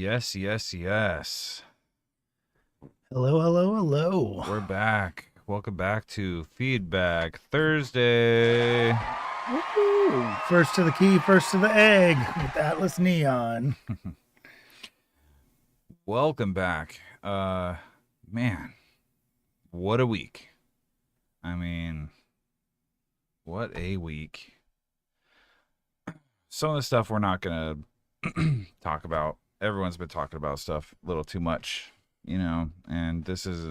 Yes, yes, yes. Hello, hello, hello. We're back. Welcome back to Feedback Thursday. Woo-hoo. First to the key, first to the egg with Atlas Neon. Welcome back. Man, what a week. I mean, what a week. Some of the stuff we're not going to talk about. Everyone's been talking about stuff a little too much, you know, and this is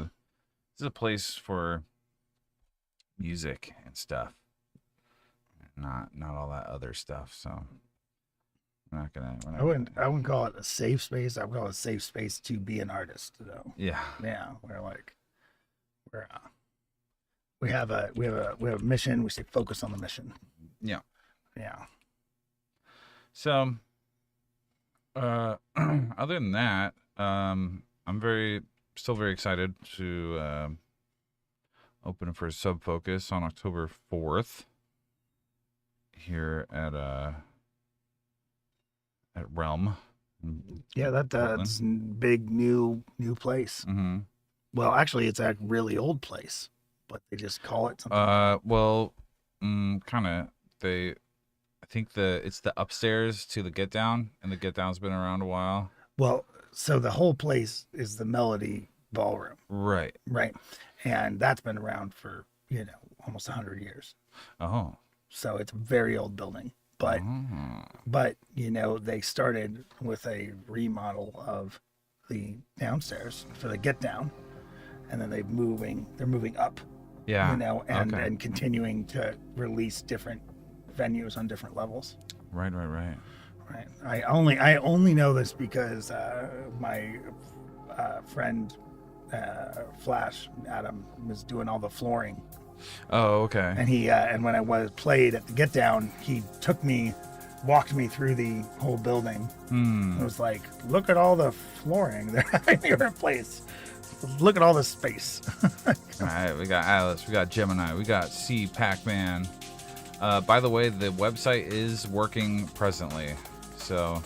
a place for music and stuff. Not all that other stuff. So we're not gonna. I wouldn't call it a safe space. I would call it a safe space to be an artist, though. Yeah. Yeah. We have a mission. We say focus on the mission. Yeah. Yeah. So, other than that, I'm still very excited to open for Sub Focus on October 4th here at Realm. Yeah, that's big new place. Mm-hmm. Well, actually, it's a really old place, but they just call it something. Kind of. I think it's the upstairs to the Get Down, and the Get Down's been around a while. Well, so the whole place is the Melody Ballroom. Right. Right. And that's been around for, almost 100 years. Oh. So it's a very old building. But they started with a remodel of the downstairs for the Get Down, and then they're moving up. Yeah. And continuing to release different venues on different levels. Right. I only know this because my friend Flash Adam was doing all the flooring. Oh, okay. And he and when I played at the Get Down, he walked me through the whole building. It was like, look at all the flooring they're having to replace. Look at all the space. All right, we got Alice, we got Gemini, we got C Pac-Man. By the way, the website is working presently, so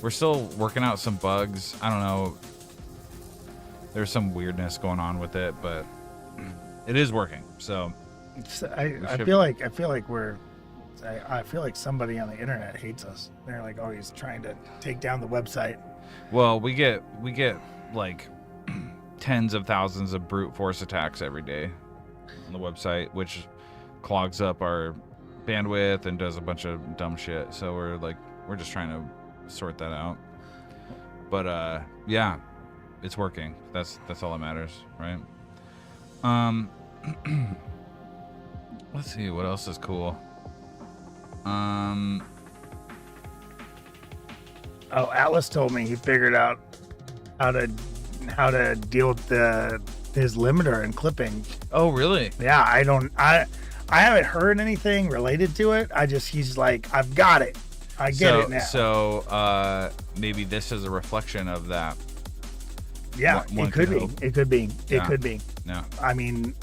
we're still working out some bugs. I don't know. There's some weirdness going on with it, but it is working. So I feel like somebody on the internet hates us. They're like always trying to take down the website. Well, we get like tens of thousands of brute force attacks every day on the website, which clogs up our bandwidth and does a bunch of dumb shit. So we're just trying to sort that out. But yeah, it's working. That's all that matters, right? Let's see what else is cool. Atlas told me he figured out how to deal with his limiter and clipping. Oh, really? Yeah, I haven't heard anything related to it. He's like, I've got it. I get it now. So maybe this is a reflection of that. Yeah, it could be. It could be. It could be. Yeah. I mean,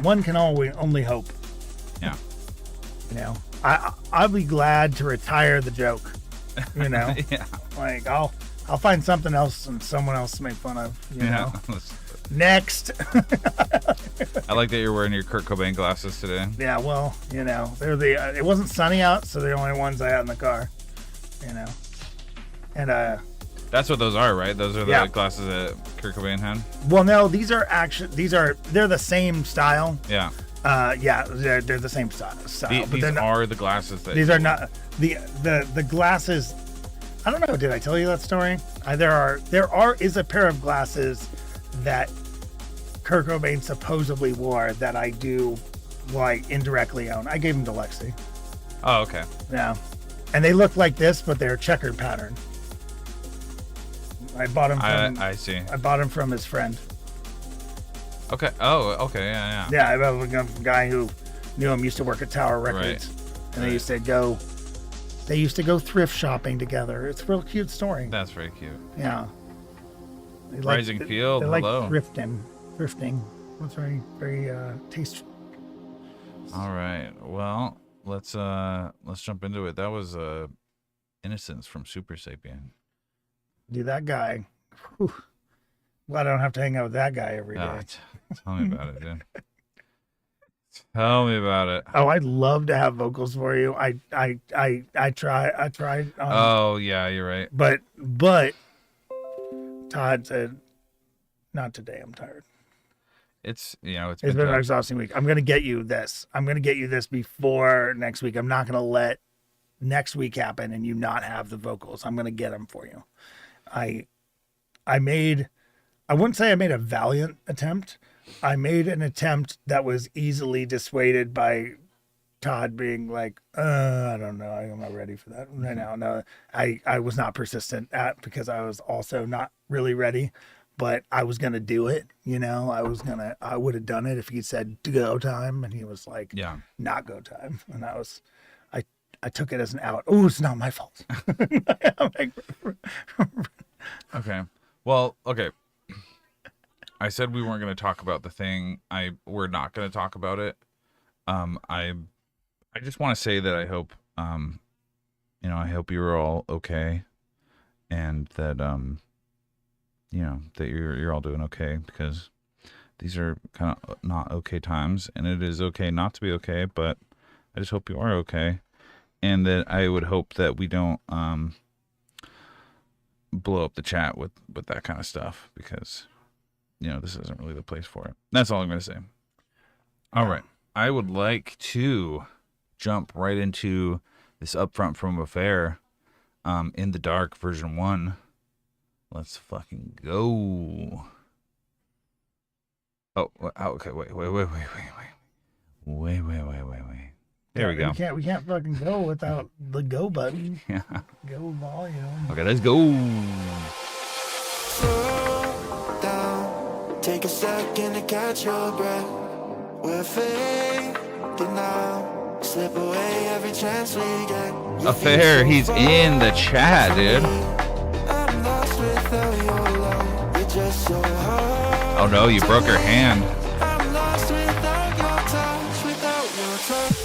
one can only hope. Yeah. I'll be glad to retire the joke. Yeah. Like I'll find something else and someone else to make fun of. You know. Next. I like that you're wearing your Kurt Cobain glasses today. Yeah, well, they're it wasn't sunny out, so they're the only ones I had in the car. And that's what those are, right? Those are the glasses that Kurt Cobain had. Well, no, they're the same style. Yeah. They're the same style. These are the glasses that. These are not the glasses. I don't know. Did I tell you that story? There is a pair of glasses that Kurt Cobain supposedly wore that I do indirectly own. I gave them to Lexi. Oh, okay. Yeah, and they look like this, but they're checkered pattern. I bought them from. I see. I bought them from his friend. Okay. Oh, okay. Yeah. Yeah, I have a guy who knew him, used to work at Tower Records, and they used to go. They used to go thrift shopping together. It's a real cute story. That's very cute. Yeah. Rising Field. They like hello. Thrifting. That's very, very tasteful. All right. Well, let's jump into it. That was Innocence from Super Sapien. Dude, that guy. Whew. Glad I don't have to hang out with that guy every day. Tell me about it, dude. Tell me about it. Oh, I'd love to have vocals for you. I tried. Oh yeah, you're right. But Todd said, "Not today. I'm tired." It's it's been an exhausting week. I'm gonna get you this. Before next week. I'm not gonna let next week happen and you not have the vocals. I'm gonna get them for you. I wouldn't say I made a valiant attempt. I made an attempt that was easily dissuaded by Todd being like, I don't know. I'm not ready for that right now. No, I was not persistent because I was also not really ready, but I was going to do it. I would have done it if he said go time. And he was like, yeah, not go time. And I took it as an out. Oh, it's not my fault. Okay. Well, okay. I said we weren't going to talk about the thing. We're not going to talk about it. I just want to say that I hope, I hope you're all okay, and that that you're all doing okay, because these are kind of not okay times, and it is okay not to be okay. But I just hope you are okay, and that I would hope that we don't blow up the chat with that kind of stuff, because this isn't really the place for it. That's all I'm going to say. All right. I would like to jump right into this Upfront from Affair, In the Dark version 1. Let's fucking go. Oh, okay. Wait. There we go. We can't fucking go without the go button. Yeah. Go volume. Okay, let's go. Slow down, take a second to catch your breath. We're fading now, slip away every chance we get. Affair, he's in the chat, dude. I'm lost without your love. You're just so hard. Oh no, you broke her hand. I'm lost without your touch, without your touch.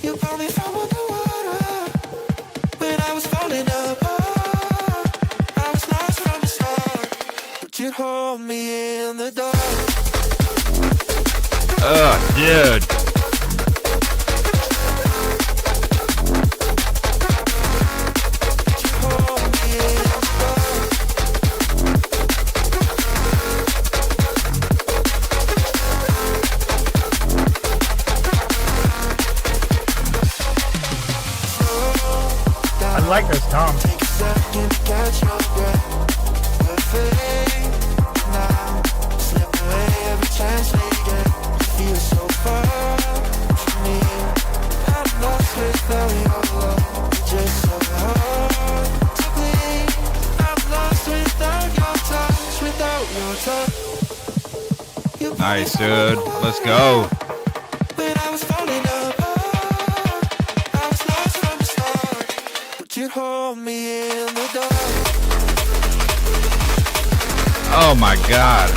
You called me from underwater when I was falling apart. I was lost from the start, but you hold me in the dark. Ugh, dude. I like this, Tom. Take a second to catch your breath. We're fading now, slip away every chance we get. You feel so far from me. I'm lost without your love. You're just so hard to bleed. I'm lost without your touch, without your touch. You Nice, dude. Let's go. when I was falling apart, I was lost from the start, but you hold me in the dark. Oh my god.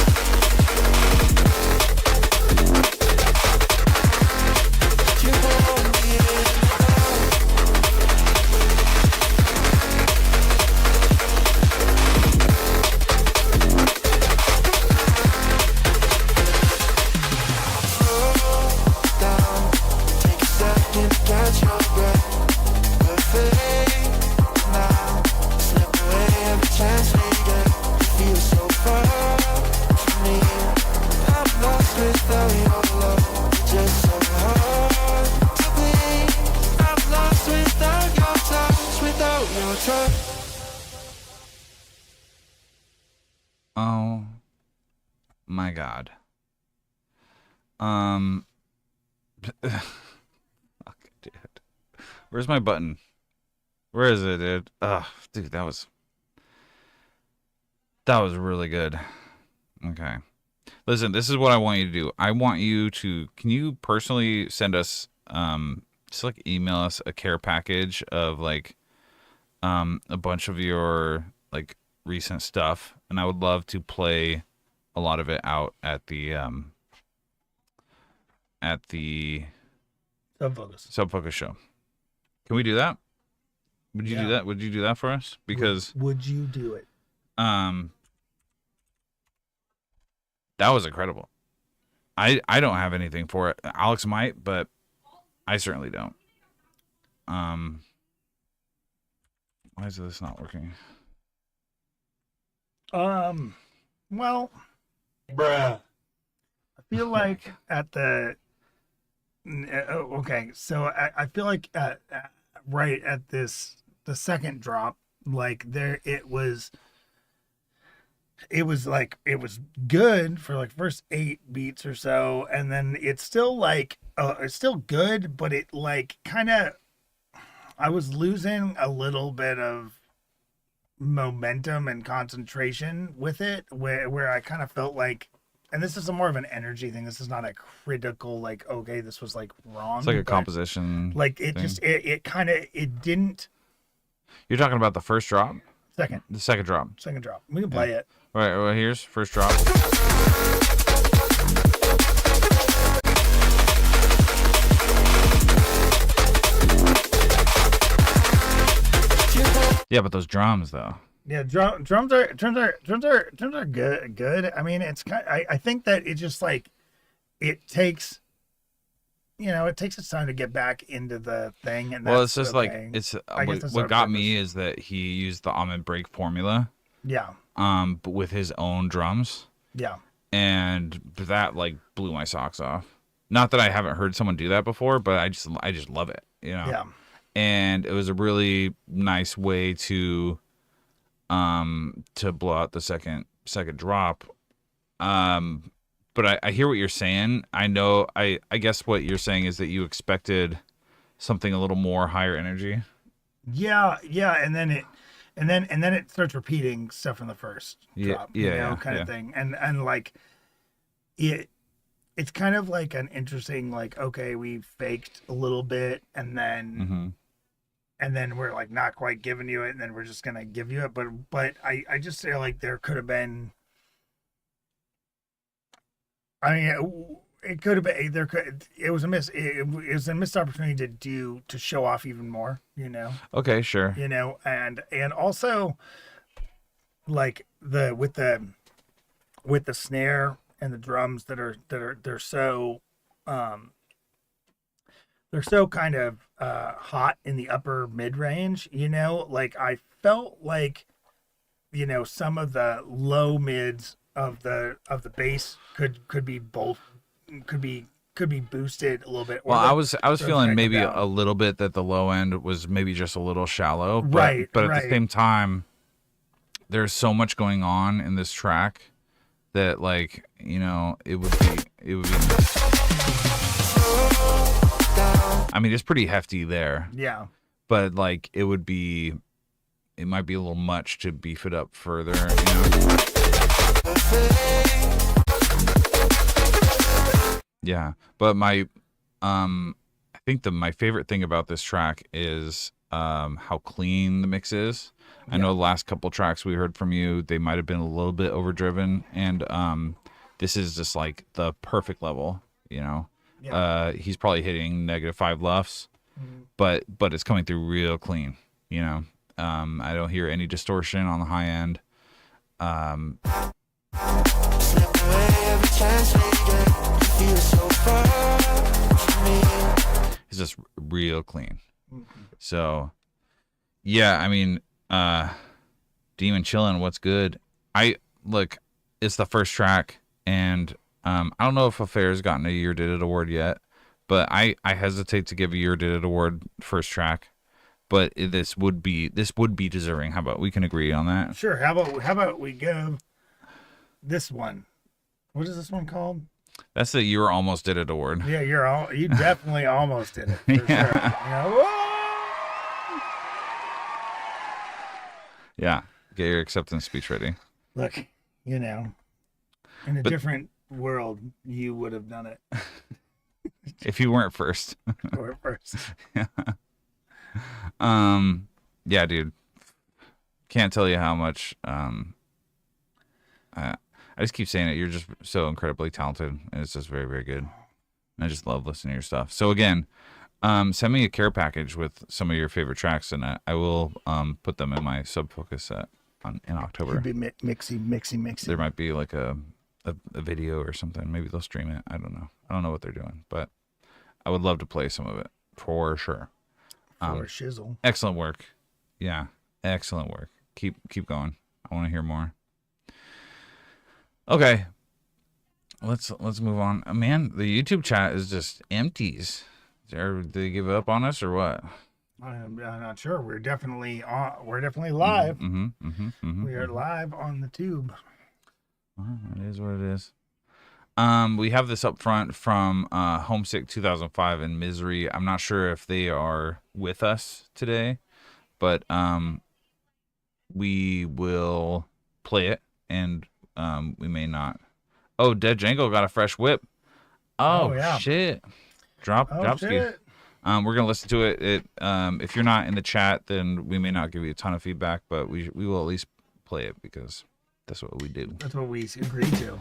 You hold me in the dark. Slow down, take a second to catch your breath. We're fading now, slip away every chance we get. You feel so far from me. I'm lost without your love. You're just so hard to bleed. I'm lost without your touch, without your touch. Oh my god. Fuck, dude. Where's my button? Where is it, dude? Ugh, dude, that was really good. Okay. Listen, this is what I want you to do. I want you to, can you personally send us, just like email us a care package of like, a bunch of your like recent stuff, and I would love to play a lot of it out at the Subfocus. Subfocus show. Can we do that? Would you do that? Would you do that for us? Because would you do it? that was incredible. I don't have anything for it. Alex might, but I certainly don't. Why is this not working? Well, bruh. I feel like at the okay, so I feel like right at the second drop, like there it was good for like first 8 beats or so, and then it's still like it's still good, but it like kind of I was losing a little bit of momentum and concentration with it, where I kind of felt like, and this is more of an energy thing, this is not a critical like, okay, this was like wrong, It's like a composition like it thing. just it kind of it didn't. You're talking about the first drop? The second drop. We can play it. All right, well, here's first drop. Yeah, but those drums though. Yeah, drums are good. I mean, it's kind. I think that it just like it takes, it takes its time to get back into the thing. And Well, it's that's just okay. like I guess that's what our got purpose. me is that he used the almond break formula, Yeah, but with his own drums, yeah, and that like blew my socks off. Not that I haven't heard someone do that before, but I just love it, yeah. And it was a really nice way to blow out the second drop. But I hear what you're saying. I know I guess what you're saying is that you expected something a little more higher energy. Yeah, and then it starts repeating stuff from the first drop, kind of thing, and like it's kind of like an interesting like, okay, we faked a little bit, and then we're like not quite giving you it, and then we're just gonna give you it, but I just feel like there could have been. I mean, it could have been there. It was a missed opportunity to show off even more. Okay, sure. And also like with the snare and the drums they're so kind of hot in the upper mid range. Like I felt like some of the low mids of the bass could be boosted a little bit. Well, I was feeling maybe a little bit that the low end was maybe just a little shallow, but at the same time, there's so much going on in this track that like it would be. I mean, it's pretty hefty there. Yeah. But like it might be a little much to beef it up further. Yeah, but I think my favorite thing about this track is how clean the mix is. I know the last couple tracks we heard from you, they might have been a little bit overdriven, and this is just like the perfect level. He's probably hitting -5 LUFS, but it's coming through real clean. I don't hear any distortion on the high end. It's just real clean. So yeah, I mean, Demon Chillin', what's good? It's the first track, and I don't know if Affair's gotten a Year Did It award yet, but I hesitate to give a Year Did It award first track. But this would be deserving. How about we can agree on that? Sure. How about we give this one? What is this one called? That's the You Almost Did It award. Yeah, you definitely almost did it. For sure. Yeah. Get your acceptance speech ready. Look, in a different world, you would have done it. If you weren't first. Or first. Yeah. Yeah, dude. Can't tell you how much I just keep saying it. You're just so incredibly talented, and it's just very, very good. And I just love listening to your stuff. So again, Send me a care package with some of your favorite tracks, and I will put them in my sub focus set in October. Could be mixy. There might be like a video or something. Maybe they'll stream it. I don't know. I don't know what they're doing, but I would love to play some of it for sure. For shizzle. Excellent work. Yeah, excellent work. Keep going. I want to hear more. Okay, let's move on. Man, the YouTube chat is just empties. Did they give up on us or what? I'm not sure. We're definitely live. We are Mm-hmm. live on the tube. Well, it is what it is. We have this up front from Homesick 2005 and Misery. I'm not sure if they are with us today, but we will play it, and we may not. Oh, Dead Django got a fresh whip. Oh, yeah. Shit. Drop ski. Shit. We're gonna listen to it. If you're not in the chat, then we may not give you a ton of feedback, but we will at least play it because that's what we do. That's what we agreed to.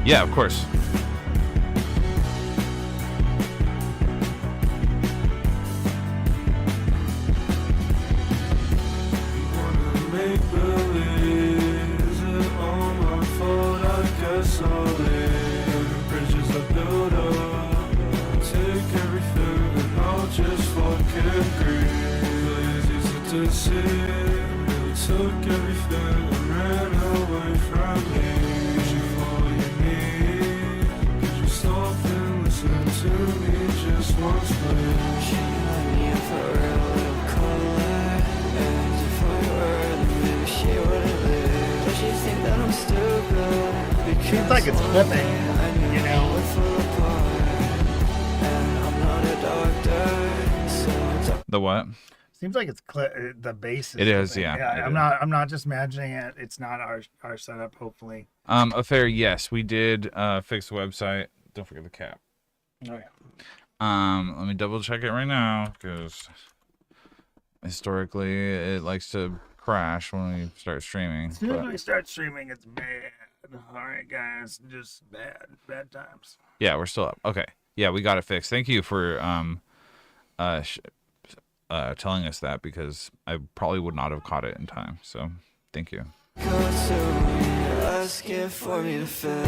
Yeah, of course. Took everything and ran away from me. Before you need, could you stop and listen to me just once, please? She let me in for a little color, as if I were the maybe she wouldn't live. But she think that I'm stupid. Seems like it's flipping, you know. And I'm not a doctor, so The what? Seems like it's the bass. It is, flipping. yeah. I'm not just imagining it. It's not our setup. Hopefully. Affair, yes, we did fix the website. Don't forget the cap. Oh yeah. Let me double check it right now because historically it likes to crash when we start streaming. As soon as but- we start streaming, it's bad. All right, guys, just bad times. Yeah, we're still up. Okay. Yeah, we got it fixed. Thank you for telling us that because I probably would not have caught it in time. So thank you. asking for me to fix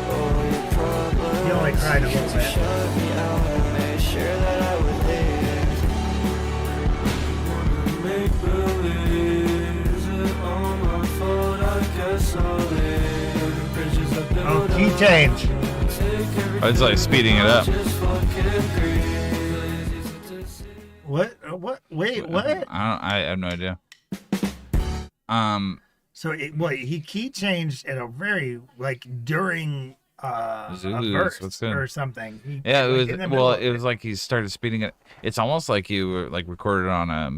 all your problems. He only cried a little bit. Shut me out and made sure that I would leave. Make believe, is it all my fault? I guess I'll leave. Bridges I built Oh, key change. It's like speeding it up. What? Wait, what? I have no idea. So he key changed at a very during a Zoos, verse what's good? or something. Yeah, it was in the middle of it was like he started speeding it. It's almost like you were recorded on a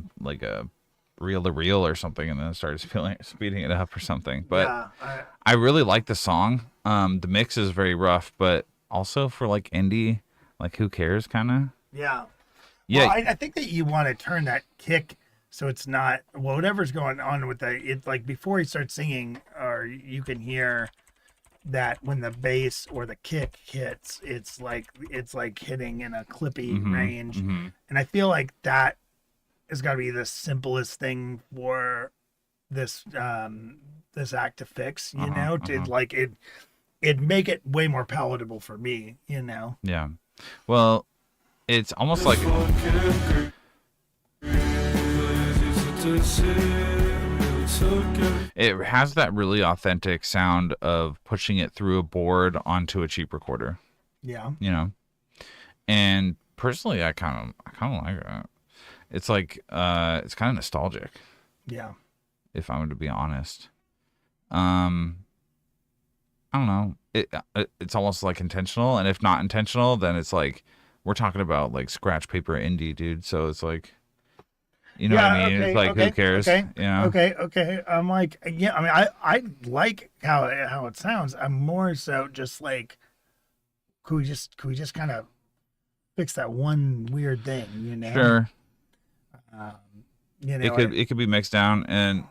reel to reel or something, and then started speeding it up or something. But yeah, I really like the song. The mix is very rough, but also for indie, who cares kind of. yeah. Yeah, Well, I think that you want to turn that kick so it's not whatever's going on with it. Before he starts singing, or you can hear that when the bass or the kick hits, it's like hitting in a clippy range, and I feel like that has got to be the simplest thing for this this act to fix. It'd make it way more palatable for me. Yeah. Well, it's almost like it has that really authentic sound of pushing it through a board onto a cheap recorder. Yeah. And personally, I kind of like it. It's it's kind of nostalgic. Yeah. If I were to be honest. I don't know. It's almost intentional, and if not intentional, then it's we're talking about scratch paper indie, dude. So it's you know what I mean? Okay, It's who cares? Okay. You know? Okay. I'm I like how it sounds. I'm more so just could we just kind of fix that one weird thing, Sure. You know, It could be mixed down, and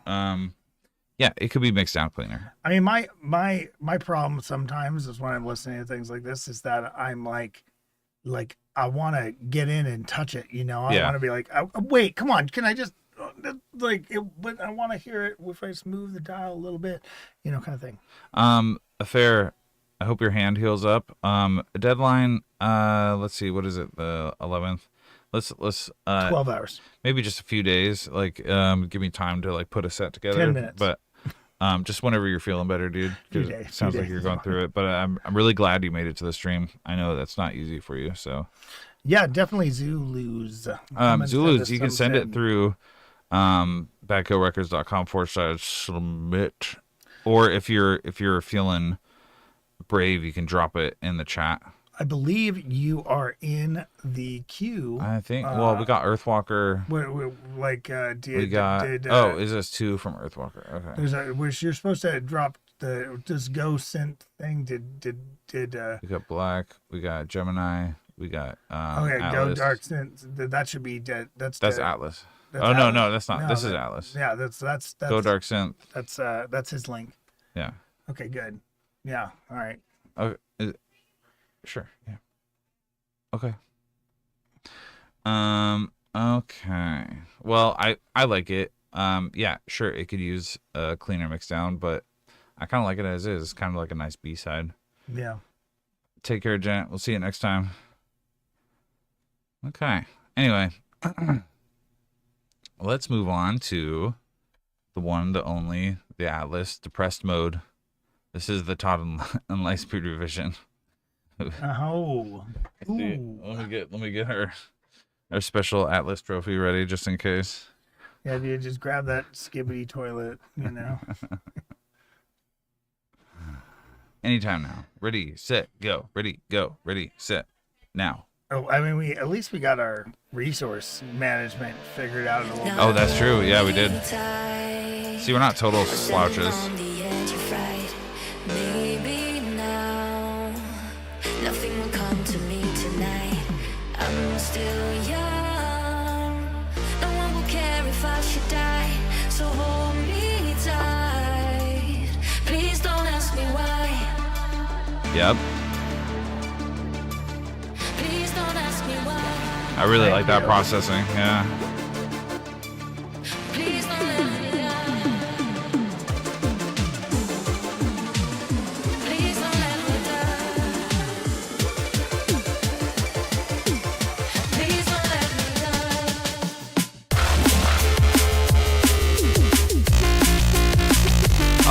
Yeah, it could be mixed down cleaner. I mean, my problem sometimes is when I'm listening to things like this is that I'm like I want to get in and touch it, you know. I want to be like, wait, come on, can I just but I want to hear it if I just move the dial a little bit, you know, kind of thing. Affair, I hope your hand heals up. Deadline, let's see, what is it? The 11th. Let's 12 hours. Maybe just a few days. Like, give me time to like put a set together. 10 minutes. But just whenever you're feeling better, dude. Because it sounds like you're going through it. But I'm really glad you made it to the stream. I know that's not easy for you. So yeah, definitely Zulus. Zulus, you can send it through badkillrecords.com/submit. Or if you're feeling brave, you can drop it in the chat. I believe you are in the queue. I think. Well, we got Earthwalker. Is this 2 from Earthwalker? Okay. You're supposed to drop this Go Synth thing. We got Black. We got Gemini. We got Atlas. Go Dark Synth. That should be dead. That's Atlas. That's Atlas. No, that's not. This is Atlas. Yeah, that's Go Dark Synth. That's his link. Yeah. Okay, good. Yeah. All right. Okay. Sure. Yeah. Okay. Okay. Well, I like it. Yeah, sure. It could use a cleaner mix down, but I kind of like it as is. It's kind of like a nice B-side. Yeah. Take care, Jen. We'll see you next time. Okay. Anyway, let's move on to the one, the only, the Atlas depressed mode. This is the Todd and Lightspeed revision. Oh. Let me get our special Atlas trophy ready just in case. Yeah, dude, just grab that skibbity toilet, you know. Anytime now. Ready, set, go. Ready, go. Ready, set, now. Oh, I mean, at least we got our resource management figured out a little bit. Oh, that's true. Yeah, we did. See, we're not total slouches. Nothing will come to me tonight. I'm still young. No one will care if I should die. So hold me tight. Please don't ask me why. Yep. Please don't ask me why. I really like that processing. Yeah. Please don't let me die. Please don't let me die. Please don't let me die.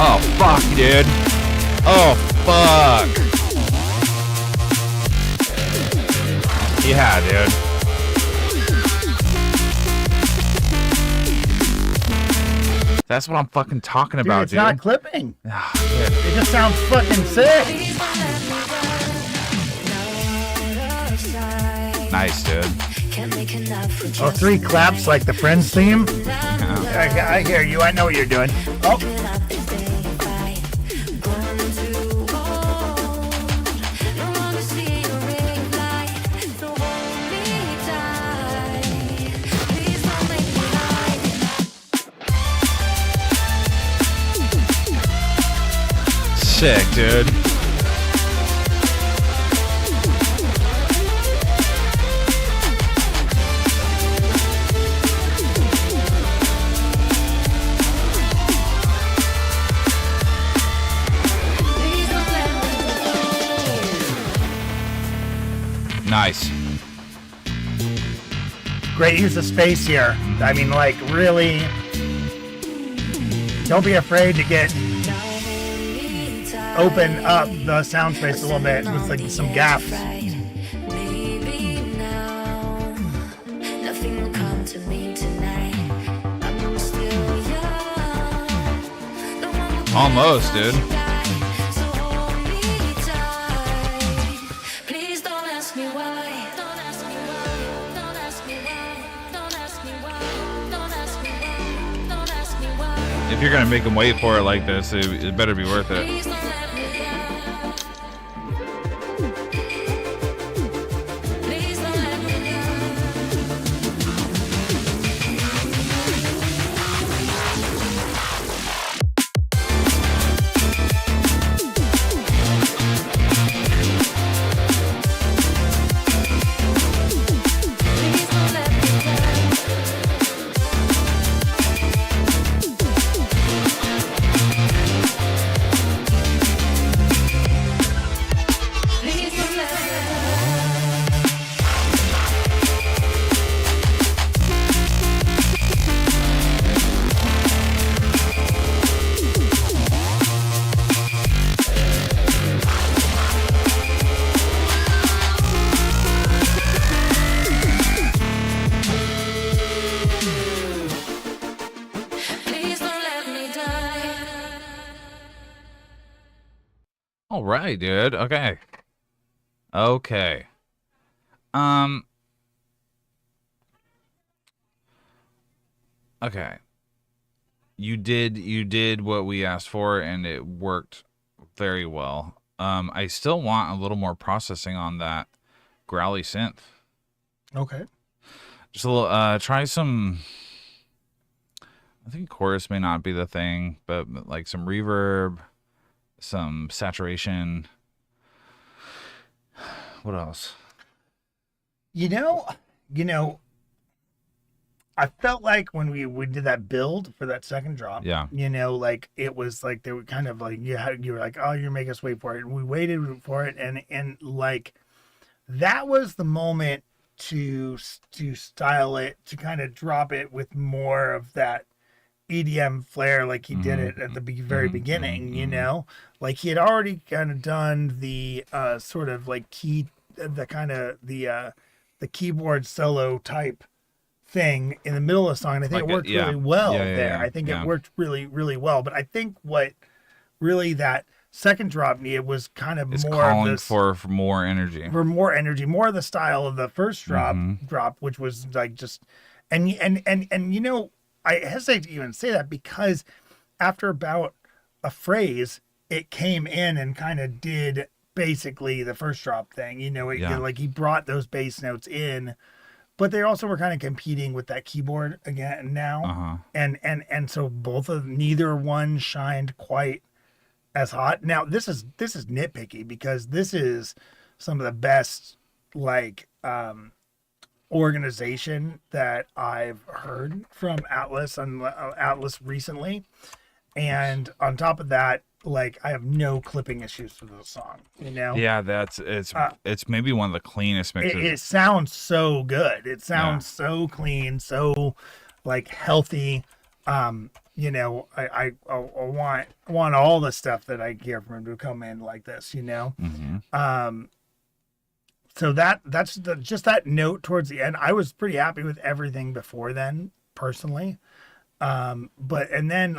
Oh, fuck, dude. Oh, fuck. Yeah, dude. That's what I'm fucking talking about, Dude, it's not clipping. Ah, It just sounds fucking sick. nice, dude. Oh, 3 claps like the Friends theme. I hear you. I know what you're doing. Oh. Sick, dude. Nice. Great use of space here. I mean, like, really. Don't be afraid to get open up the sound space a little bit with like some gaps. Almost, dude. Please don't ask me why. Don't ask me why. Don't ask me why. Don't ask me why. Don't ask me why. Don't ask me why. If you're gonna make them wait for it like this, it better be worth it. Please don't let me down. Please don't let me down. All right, dude. Okay. Okay. Okay. You did what we asked for, and it worked very well. I still want a little more processing on that growly synth. Okay. Just a little, try some, I think chorus may not be the thing, but like some reverb, some saturation. What else? You know, I felt like when we did that build for that second drop, Yeah. like it was like they were kind of like you were like, oh, you're making us wait for it, and we waited for it, and like that was the moment to style it, to kind of drop it with more of that EDM flair, like he did it at the very beginning. Like he had already kind of done the sort of like the keyboard solo type thing in the middle of the song. And I think Like it worked yeah. really well Yeah, yeah, there. yeah. I think Yeah. it worked really, really well. But I think what really that second drop needed was kind of It's more calling of this, for more energy. for more energy, more of the style of the first drop, which was like just, and I hesitate to even say that because after about a phrase, it came in and kind of did basically the first drop thing. Like he brought those bass notes in, but they also were kind of competing with that keyboard again now. And so neither one shined quite as hot. Now this is nitpicky because this is some of the best organization that I've heard from Atlas and Atlas recently. And on top of that, like I have no clipping issues with the song, Yeah, it's maybe one of the cleanest mixes. it sounds so good. It sounds so clean, so like healthy. I want all the stuff that I hear from him to come in like this, So that's just that note towards the end. I was pretty happy with everything before then, personally. But then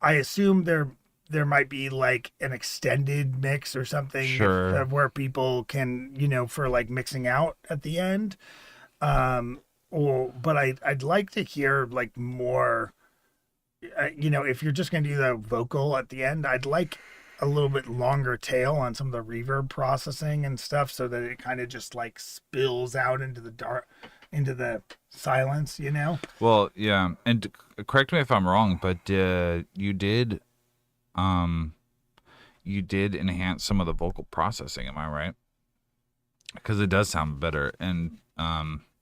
I assume there might be like an extended mix or something Sure. where people can, for like mixing out at the end. But I'd like to hear like more, if you're just going to do the vocal at the end, I'd like a little bit longer tail on some of the reverb processing and stuff so that it kind of just like spills out into the dark, into the silence, Well, yeah, and correct me if I'm wrong, but you did enhance some of the vocal processing. Am I right? Because it does sound better, and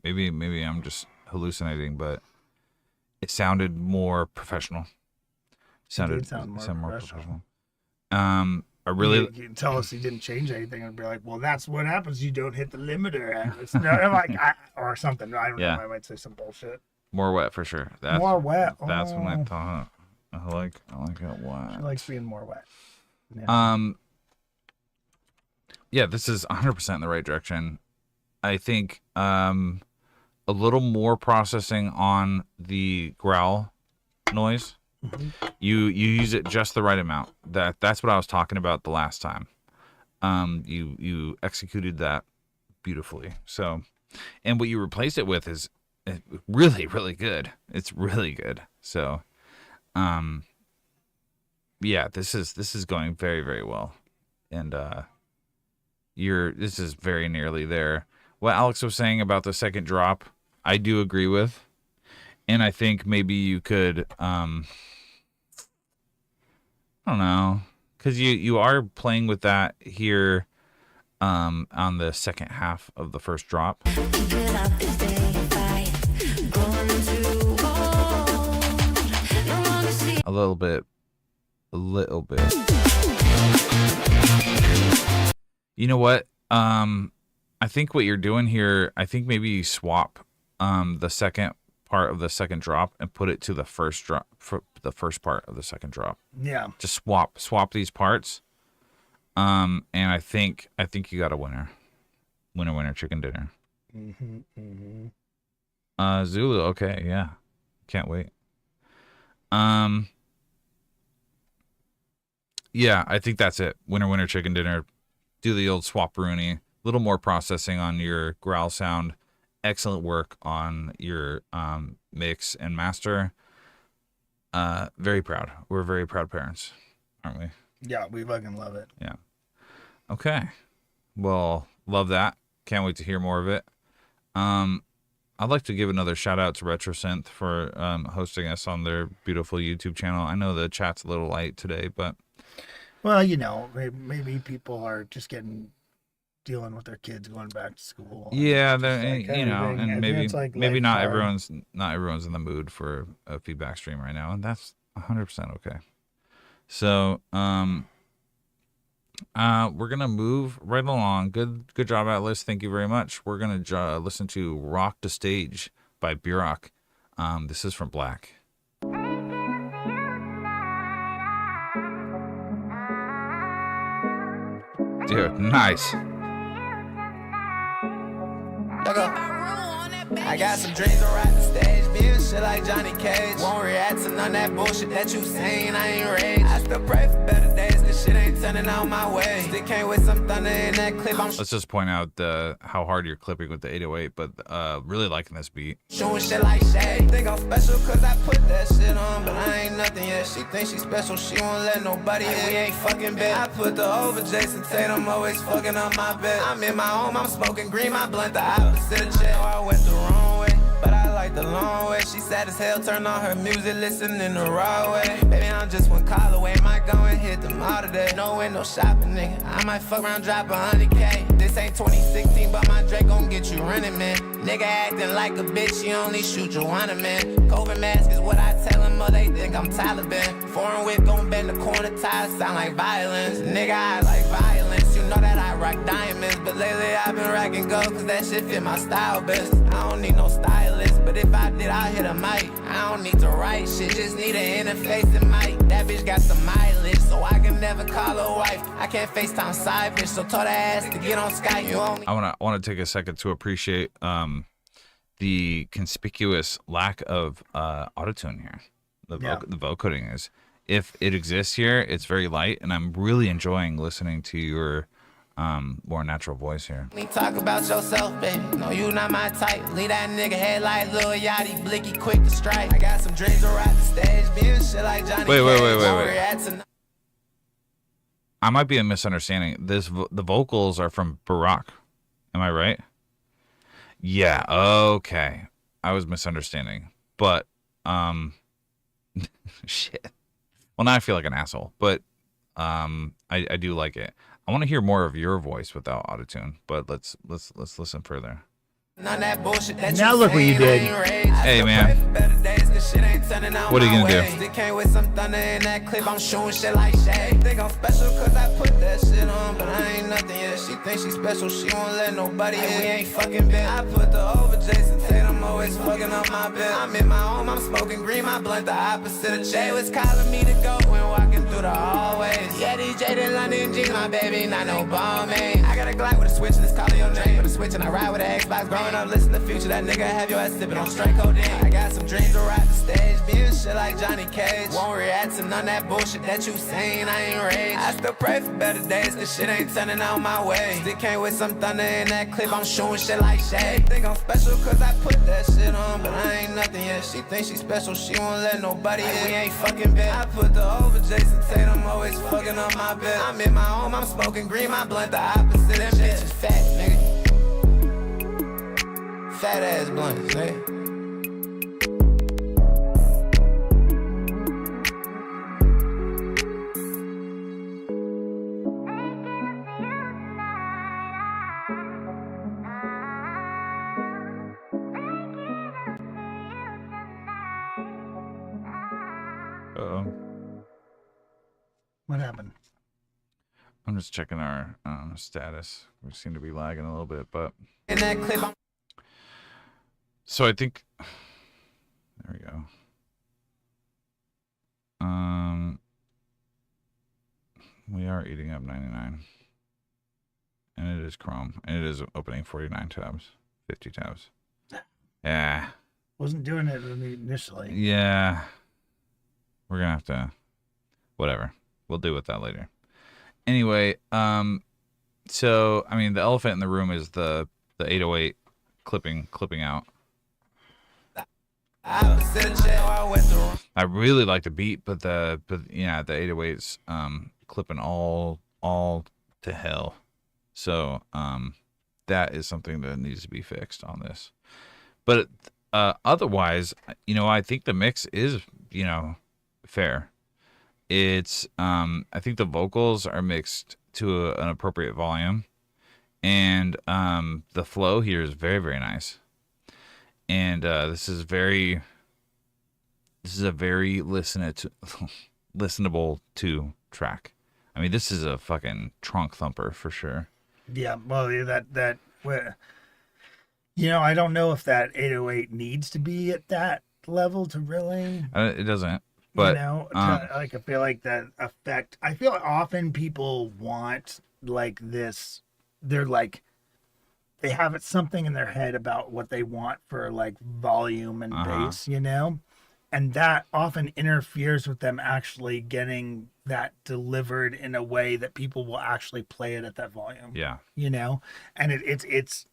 maybe I'm just hallucinating, but it sounded more professional. Sound more professional. I really You can tell us he didn't change anything and be like, well, that's what happens. You don't hit the limiter. It's not or something. I don't know. I might say some bullshit. more wet for sure. That's More wet. That's when I Oh. thought I like it wet. She likes being more wet. Yeah. Yeah, this is 100% in the right direction. I think a little more processing on the growl noise. You use it just the right amount. That's what I was talking about the last time. You executed that beautifully. So, and what you replaced it with is really, really good. It's really good. So, yeah, this is going very, very well, and this is very nearly there. What Alex was saying about the second drop, I do agree with, and I think maybe you could, I don't know, because you are playing with that here, on the second half of the first drop. A little bit. You know what? I think what you're doing here, I think maybe you swap the second part of the second drop and put it to the first drop for the first part of the second drop. Yeah. Just swap these parts. And I think you got a winner. Winner, chicken dinner. Zulu, okay, yeah. Can't wait. Yeah, I think that's it. Winner chicken dinner. Do the old swap-rooney. A little more processing on your growl sound. Excellent work on your mix and master. Very proud. We're very proud parents, aren't we? Yeah, we fucking love it. Yeah. Okay. Well, love that. Can't wait to hear more of it. I'd like to give another shout out to RetroSynth for hosting us on their beautiful YouTube channel. I know the chat's a little light today, but Well, you know, maybe people are just dealing with their kids going back to school. yeah, It's just they're like you know, everything. and I think maybe it's like maybe life's not hard. everyone's in the mood for a feedback stream right now, and that's 100% okay. So, we're gonna move right along. Good job, Atlas. Thank you very much. We're gonna listen to "Rock the Stage" by Burok. This is from Black. Dude, nice. Let go. I got some dreams to ride the stage, being shit like Johnny Cage. Won't react to none of that bullshit that you saying, I ain't rage. I still pray for better days, this shit ain't turning out my way. Still came with some thunder in that clip, I'm Let's just point out how hard you're clipping with the 808, but really liking this beat. showing shit like shade. Think I'm special cause I put that shit on, but I ain't nothing yet. She thinks she special, she won't let nobody in. We ain't fucking bit. I put the over Jason Tatum, always fucking up my bed. I'm in my home, I'm smoking green, my blunt the opposite of jet. I went the wrong way, but I like the long way. She sad as hell, turn on her music, listening the raw way. Baby, I'm just one call away, might go and hit them all today. No window shopping, nigga. I might fuck around, drop 100K. This ain't 2016, but my Drake gon' get you running, man. Nigga acting like a bitch, you only shoot your one, man. COVID mask is what I tell them, or they think I'm Taliban. Foreign whip gon' bend the corner ties, sound like violence. Nigga, I like violence, you know that I rock diamonds. But lately I've been rocking gold, cause that shit fit my style best. I don't need no stylist, but if I did, I'll hit a mic. I don't need to write shit, just need an interface and mic. That bitch got some mileage, so I can never call her wife. I can't FaceTime side bitch, so told her ass to get on Skype. You only I wanna take a second to appreciate the conspicuous lack of autotune here. The vocoding is, if it exists here, it's very light, and I'm really enjoying listening to your more natural voice here. talk about yourself, baby. No, you not my type. Leave that nigga head like Lil Yachty, blicky, quick to strike. I got some dreams to ride the stage, being shit like Johnny Wait. Cage. I might be a misunderstanding. The vocals are from Barack. Am I right? Yeah, okay. I was misunderstanding. But shit. Well, now I feel like an asshole, but I do like it. I want to hear more of your voice without autotune, but let's listen further. None of that bullshit that Now look what you did. Hey, man. What are you gonna do? Still came with some thunder in that clip, I'm showing shit like shade. Think I'm special cause I put that shit on, but I ain't nothing yet. She thinks she special, she won't let nobody in. We ain't fucking been. I put the over Jason Tatum, always fucking up my bed. I'm in my home, I'm smoking green, my blunt the opposite of Jay was calling me to go when walking through the hallways. Yeah, DJ the London G's, my baby, not no ball man. I got a Glock with a switch, let's call it your name. Put a switch and I ride with an Xbox. Growing up, listen to Future, that nigga have your ass sipping on straight codeine. I got some dreams to ride the stage, being shit like Johnny Cage. Won't react to none of that bullshit that you saying, I ain't rage. I still pray for better days, this shit ain't turning out my way. Still came with some thunder in that clip, I'm showing shit like shade. Think I'm special cause I put that shit on, but I ain't nothing yet. She thinks she special, she won't let nobody in. We ain't fucking bit. I put the over Jason Tatum, always fucking up my bed. I'm in my home, I'm smoking green, my blunt the opposite. Them bitches fat, nigga. Fat ass blunts, nigga. Uh-oh. What happened? I'm just checking our status. We seem to be lagging a little bit, but In that clip, I'm so I think there we go. We are eating up 99, and it is Chrome, and it is opening 49 tabs, 50 tabs. Yeah. Wasn't doing it initially. Yeah. We're gonna have to, whatever. We'll deal with that later. Anyway, so I mean, the elephant in the room is the 808 clipping out. I really like the beat, but the 808's clipping all to hell. So that is something that needs to be fixed on this. But otherwise, I think the mix is, fair. It's I think the vocals are mixed to an appropriate volume, and the flow here is very, very nice. And this is a very listenable to track. I mean, this is a fucking trunk thumper for sure. Yeah, well, I don't know if that 808 needs to be at that level to really. It doesn't. But I feel like that effect. I feel often people want like this. They're like, they have something in their head about what they want for like volume and bass, and that often interferes with them actually getting that delivered in a way that people will actually play it at that volume. Yeah. And it's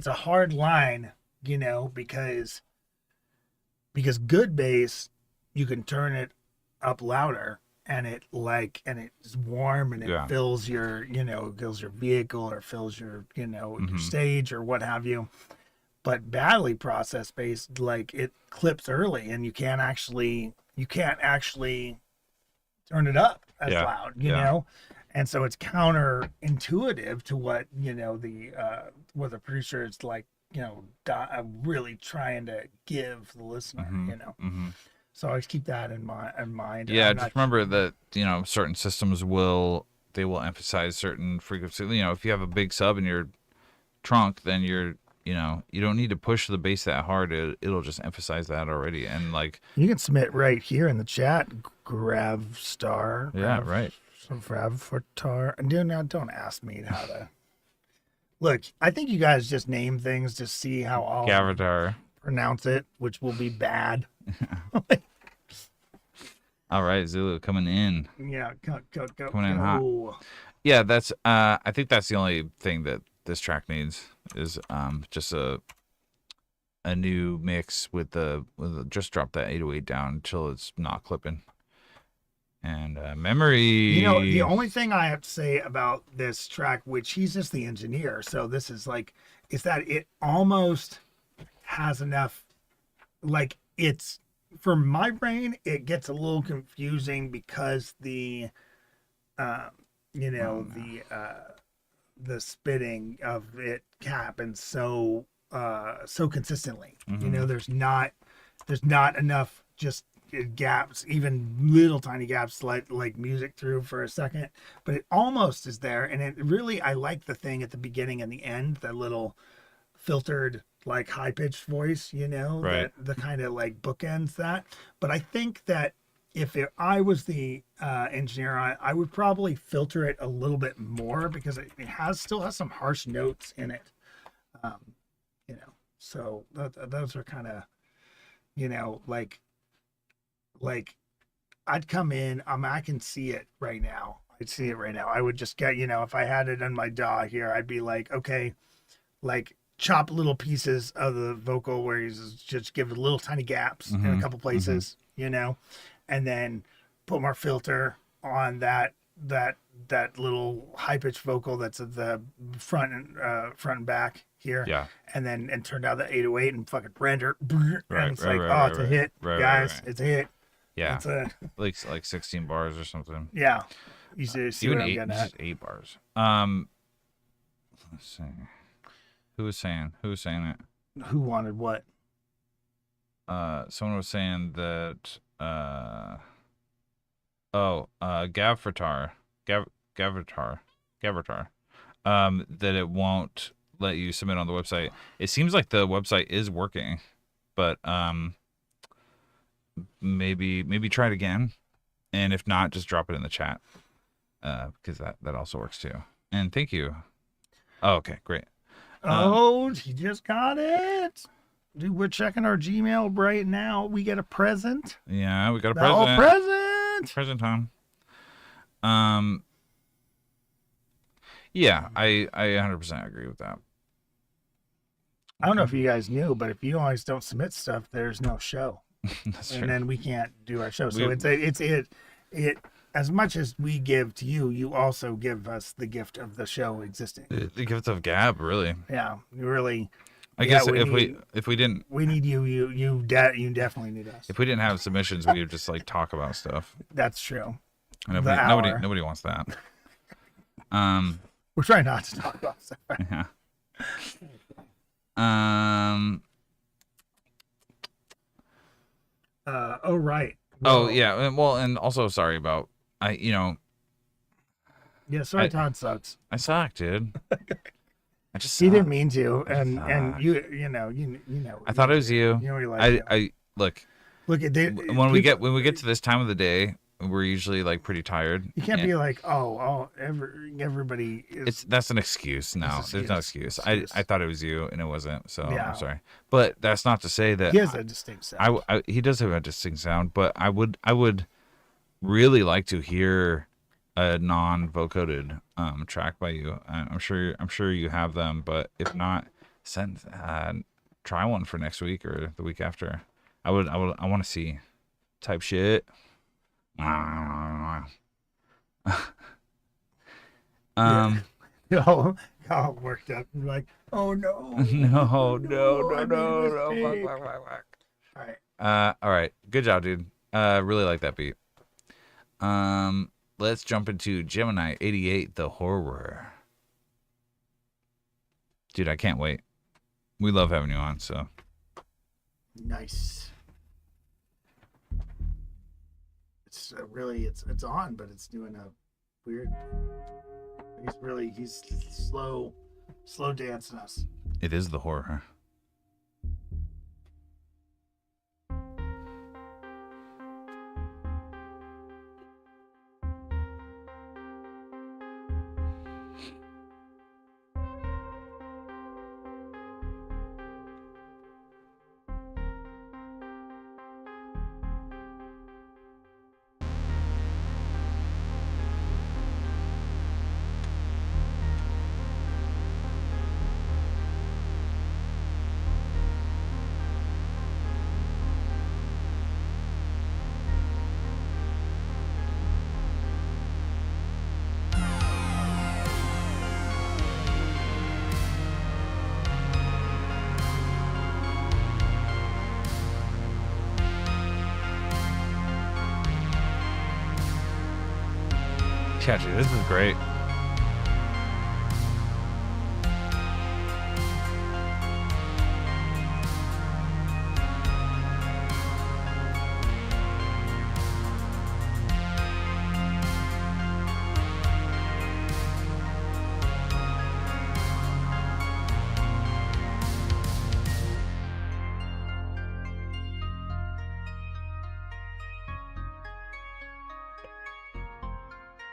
a hard line, because good bass, you can turn it up louder and it's warm and it fills your, fills your vehicle or fills your, your stage or what have you. But badly processed bass, like it clips early and you can't actually turn it up as loud, you know? And so it's counterintuitive to what, what the producer is like, really trying to give the listener, So I always keep that in mind. Yeah, just remember that, certain systems will emphasize certain frequency. If you have a big sub in your trunk, then you don't need to push the bass that hard. It'll just emphasize that already. And like, you can submit right here in the chat, Gravstar. Yeah, right. Some Gravstar. Don't ask me how to. Look, I think you guys just name things to see how I'll pronounce it, which will be bad. All right, Zulu coming in. Yeah, go. Coming in hot. Yeah, that's. I think that's the only thing that this track needs is just a new mix with just drop that 808 down until it's not clipping. And memory. The only thing I have to say about this track, which he's just the engineer, so this is like, is that it almost has enough, like it's, for my brain, it gets a little confusing because the spitting of it happens so consistently. There's not enough just gaps, even little tiny gaps like music through for a second, but it almost is there. And it really, I like the thing at the beginning and the end, that little filtered like high-pitched voice, right. That the kind of like bookends that. But I think that if I was the engineer, I would probably filter it a little bit more, because it still has some harsh notes in it. So those are kind of, like I'd come in, I can see it right now. I would just get, if I had it on my DAW here, I'd be like, okay, like chop little pieces of the vocal where he's just give it little tiny gaps in a couple places, and then put more filter on that little high pitched vocal that's at the front and back here. Yeah. And turn down the 808 and fucking render. And it's it's a hit, guys. It's a hit. Yeah. It's like 16 bars or something. Yeah. You see what I'm getting at? 8 bars. Let's see. Who was saying it? Who wanted what? Someone was saying that Gavatar, that it won't let you submit on the website. It seems like the website is working, but maybe try it again, and if not, just drop it in the chat, because that also works too. And thank you. Oh, okay, great. He just got it. Dude, we're checking our Gmail right now. We get a present. Yeah, we got a present. Oh, present! Present time. Yeah, I 100% agree with that. I don't know if you guys knew, but if you guys don't submit stuff, there's no show. That's And true. then we can't do our show. So it as much as we give to you, you also give us the gift of the show existing. The gift of gab, really. Yeah, you really. I Yeah, guess we if we didn't We need you. You definitely need us. if we didn't have submissions, we would just like talk about stuff. That's true. And The hour. nobody wants that. We're trying not to talk about stuff. Yeah. Oh right. Oh yeah. Well, and also sorry about Yeah. Sorry, Todd sucks. I suck, dude. I just He suck. didn't mean to, and suck. you know. I thought it was you. You know what like. I look Look at when we get to this time of the day, we're usually like pretty tired. You can't be like, everybody is. That's an excuse. No, It's there's no excuse. excuse. I thought it was you and it wasn't. So Yeah. I'm sorry. But that's not to say that He has a distinct sound. he does have a distinct sound. But I would really like to hear a non-vocoded track by you. I'm sure you have them. But if not, try one for next week or the week after. I want to see type shit. All worked up. You're like, oh no. No. Fuck. All right. All right. Good job, dude. Really like that beat. Let's jump into Gemini 88, the horror. Dude, I can't wait. We love having you on, so. Nice. It's really it's on, but it's doing a weird. He's slow dancing us. It is the horror. Yeah, dude, this is great.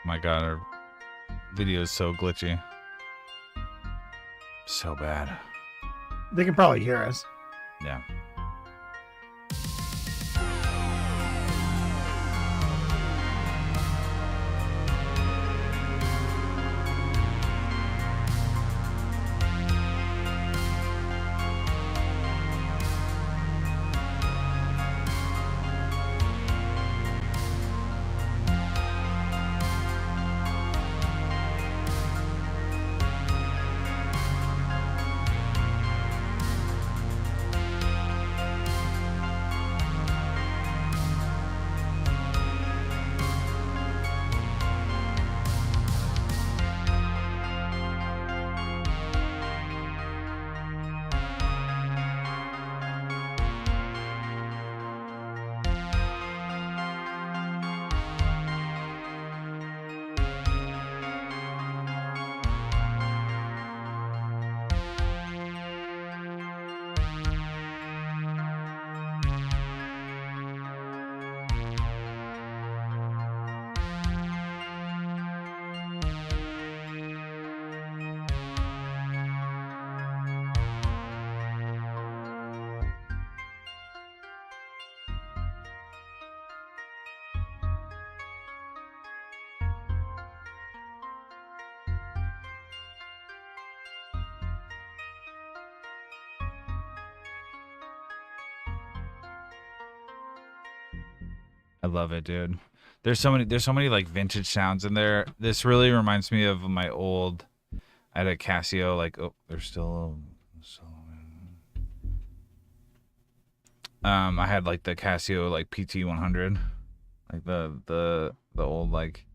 My God, our video is so glitchy. So bad. They can probably hear us. Yeah. I love it, dude. There's so many like vintage sounds in there. This really reminds me of my old. I had a Casio. Like, oh, there's still. I had like the Casio like PT100, like the old like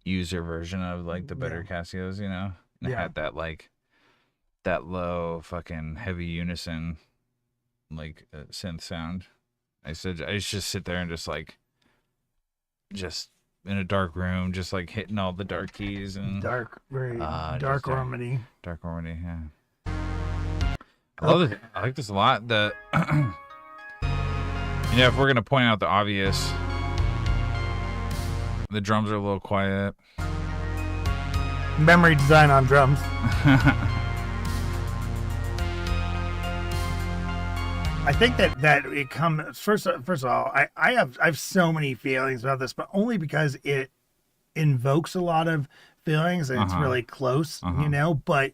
user version of like the better Casios, you know. And it had that like that low fucking heavy unison like synth sound. I used to just sit there and just in a dark room, just like hitting all the dark keys and Dark just, harmony. Dark harmony, yeah. I love this. I like this a lot. The if we're gonna point out the obvious, the drums are a little quiet. Memory design on drums. I think that it comes first of all. I have so many feelings about this, but only because it invokes a lot of feelings and it's really close, But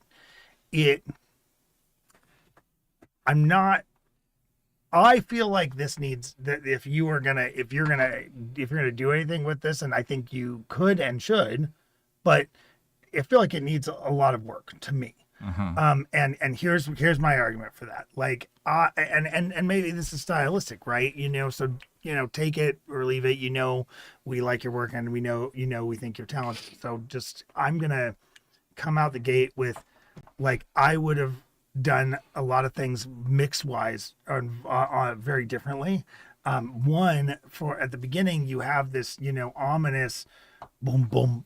I feel like this needs that if you're gonna do anything with this, and I think you could and should, but I feel like it needs a lot of work to me. And here's my argument for that. Like, and maybe this is stylistic, right? So take it or leave it. We like your work, and we know we think you're talented. So I'm gonna come out the gate with, like, I would have done a lot of things mix wise very differently. One, for at the beginning you have this ominous boom boom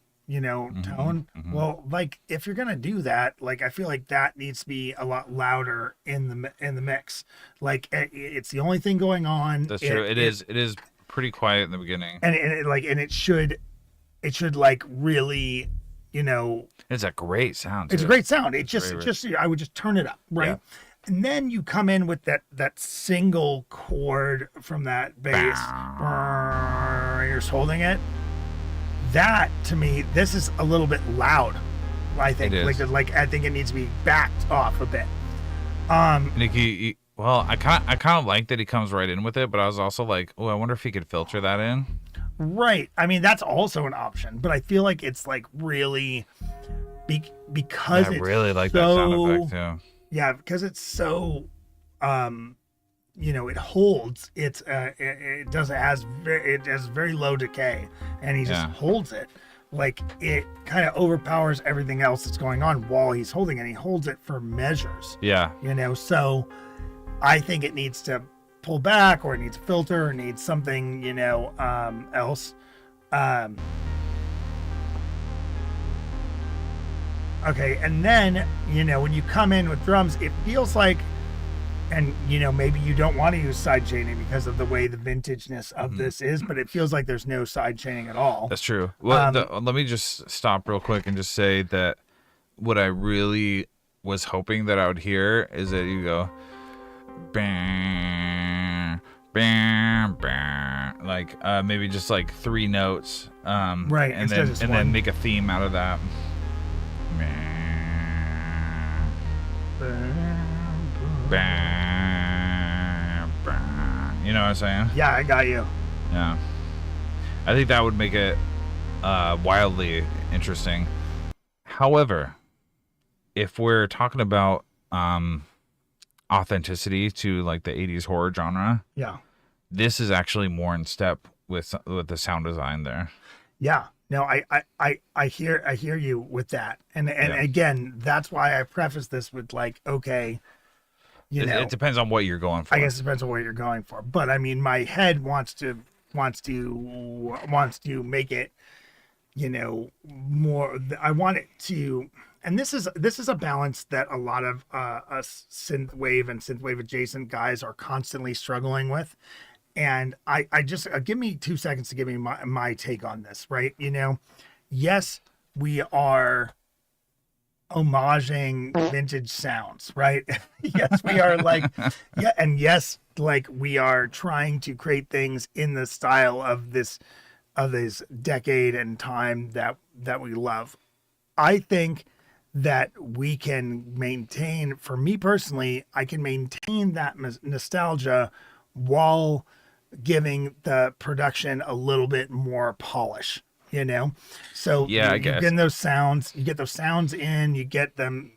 tone. Well, like, if you're gonna do that, like, I feel like that needs to be a lot louder in the mix. Like, it's the only thing going on. That's true. It is pretty quiet in the beginning, and it should like really, it's a great sound. It's a great sound. It just I would just turn it up, right? Yeah. And then you come in with that single chord from that bass. You're just holding it. That, to me, this is a little bit loud. I think, like I think it needs to be backed off a bit. Nikki, well, I kind of like that he comes right in with it, but I was also like, oh, I wonder if he could filter that in. Right. I mean, that's also an option, but I feel like it's like really because I really like that sound effect too. Yeah, because it's so, it holds. It has very low decay, and he just holds it. Like, it kind of overpowers everything else that's going on while he's holding it. He holds it for measures. Yeah. So I think it needs to pull back, or it needs a filter, or it needs something, else. Okay, and then, when you come in with drums, it feels like, and, maybe you don't want to use side chaining because of the way the vintageness of this is, but it feels like there's no side chaining at all. That's true. Well, let me just stop real quick and just say that what I really was hoping that I would hear is that you go, bam, bam, bam, like maybe just like 3 notes, right, and then make a theme out of that. You know what I'm saying? Yeah, I got you. Yeah, I think that would make it wildly interesting. However, if we're talking about authenticity to like the 80s horror genre, this is actually more in step with the sound design there. Yeah. No, I hear you with that. And again, that's why I preface this with, like, okay, it depends on what you're going for. I guess it depends on what you're going for. But I mean, my head wants to make it, more. I want it to, and this is a balance that a lot of us synthwave and synthwave adjacent guys are constantly struggling with. And I just give me 2 seconds to give me my take on this, right? Yes, we are homaging vintage sounds, right? Yes, we are, like, and yes, like, we are trying to create things in the style of this decade and time that we love. I think that we can maintain, for me personally, I can maintain that nostalgia while giving the production a little bit more polish, So Yeah, I you guess. get those sounds, you get those sounds in, you get them,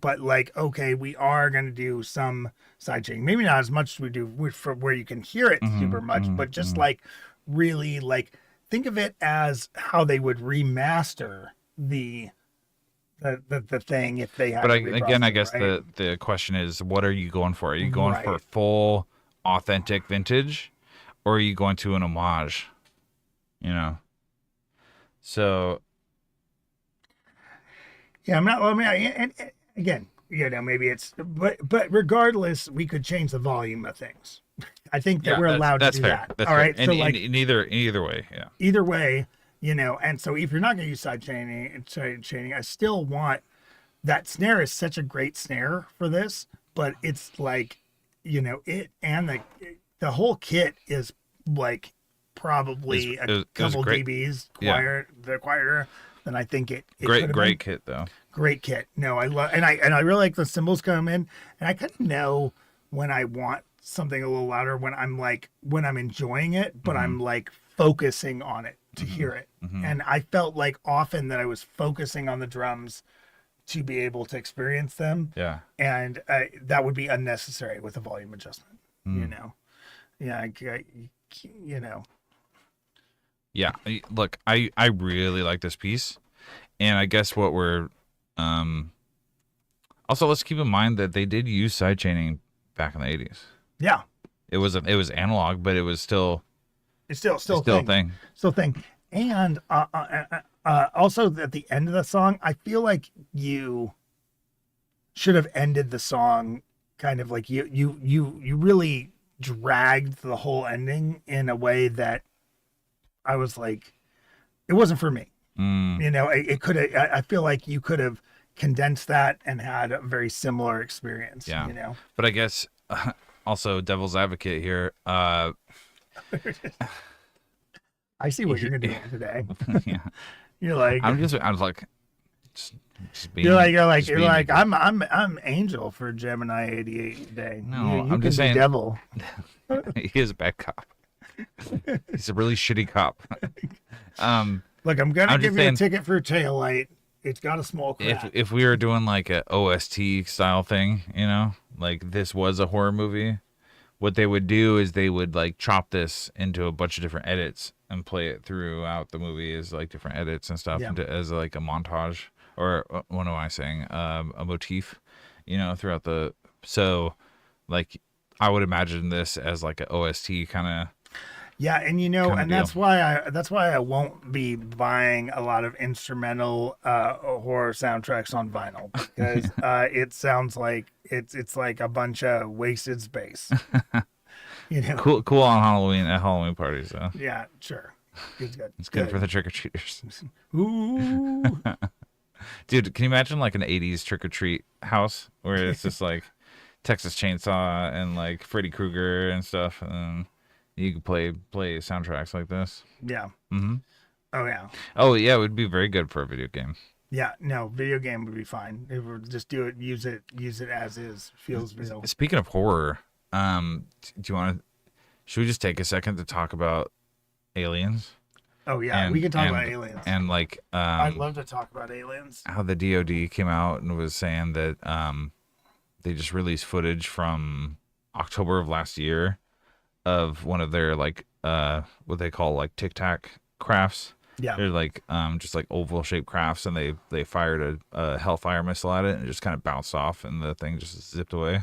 but like, okay, we are going to do some sidechaining. Maybe not as much as we do for where you can hear it super much, but just like really like think of it as how they would remaster the thing if they had. But to again, I reprocess it, guess right? the question is, what are you going for? Are you going for Right. full authentic vintage, or are you going to an homage? So Yeah, I'm not. I mean, and again, maybe it's, but regardless, we could change the volume of things. I think that we're allowed to that's do fair. that. That's All fair. right. And, So like in either way, yeah. either way, and so if you're not going to use side chaining, I still want that snare is such a great snare for this, but it's like, it and the whole kit is like probably It was a couple great. dBs Yeah. quieter than I think it Great could have been. kit though. Great kit. No, I love, and I really like the cymbals come in, and I kind of know when I want something a little louder when I'm enjoying it, but I'm like focusing on it to hear it. And I felt like often that I was focusing on the drums to be able to experience them. Yeah. And that would be unnecessary with a volume adjustment, Yeah. Yeah. Look, I really like this piece, and I guess what we're also, let's keep in mind that they did use sidechaining back in the 80s. Yeah. It was analog, but it was still It's still a thing. Still a thing. And also at the end of the song, I feel like you should have ended the song kind of like you really dragged the whole ending in a way that I was like, it wasn't for me. It could have, I feel like you could have condensed that and had a very similar experience. Yeah. But I guess also devil's advocate here. I see what you're doing today. Yeah. You're like, I was like, just being, you're just being- like, I'm Angel for Gemini 88 day. No, you I'm can just be saying- Devil. he is a bad cop. He's a really shitty cop. Look, I'm gonna I'm give just you saying- a ticket for tail light. It's got a small If crack. if we were doing like a OST style thing, like this was a horror movie, what they would do is they would like chop this into a bunch of different edits and play it throughout the movie as like different edits and stuff, Yeah. as like a montage, or what am I saying, a motif, throughout the. So like I would imagine this as like an OST kind of. Yeah, and kinda that's why I won't be buying a lot of instrumental horror soundtracks on vinyl, because it sounds like it's like a bunch of wasted space. Cool on Halloween at Halloween parties though. Yeah, sure. It's good. It's good for the trick or treaters. Ooh. Dude, can you imagine like an 80s trick or treat house where it's just like Texas Chainsaw and like Freddy Krueger and stuff, and you can play soundtracks like this? Yeah. Mm-hmm. Oh yeah. Oh yeah, it would be very good for a video game. Yeah. No, video game would be fine. It would just do it. Use it as is. Feels real. Speaking of horror, do you want to? Should we just take a second to talk about aliens? Oh yeah, we can talk about aliens. And like, I'd love to talk about aliens. how the DoD came out and was saying that they just released footage from October of last year of one of their like what they call like Tic Tac crafts. Yeah. They're like just like oval shaped crafts, and they fired a Hellfire missile at it, and it just kind of bounced off, and the thing just zipped away.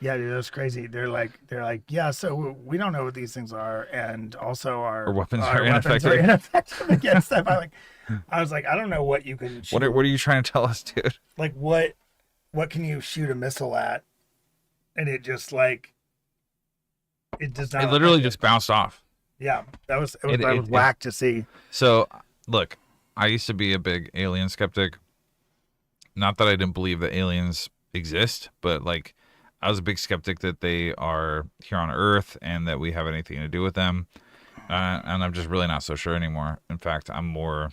Yeah, dude, that's crazy. They're like, yeah. So we don't know what these things are, and also Our weapons are ineffective. ineffective against them. I was like, I don't know what you can shoot. What are you trying to tell us, dude? Like what can you shoot a missile at? And it just like it does not. It literally just bounced off. Yeah, that was It- whack to see. So, look, I used to be a big alien skeptic. Not that I didn't believe that aliens exist, but like I was a big skeptic that they are here on Earth and that we have anything to do with them. And I'm just really not so sure anymore. In fact, I'm more,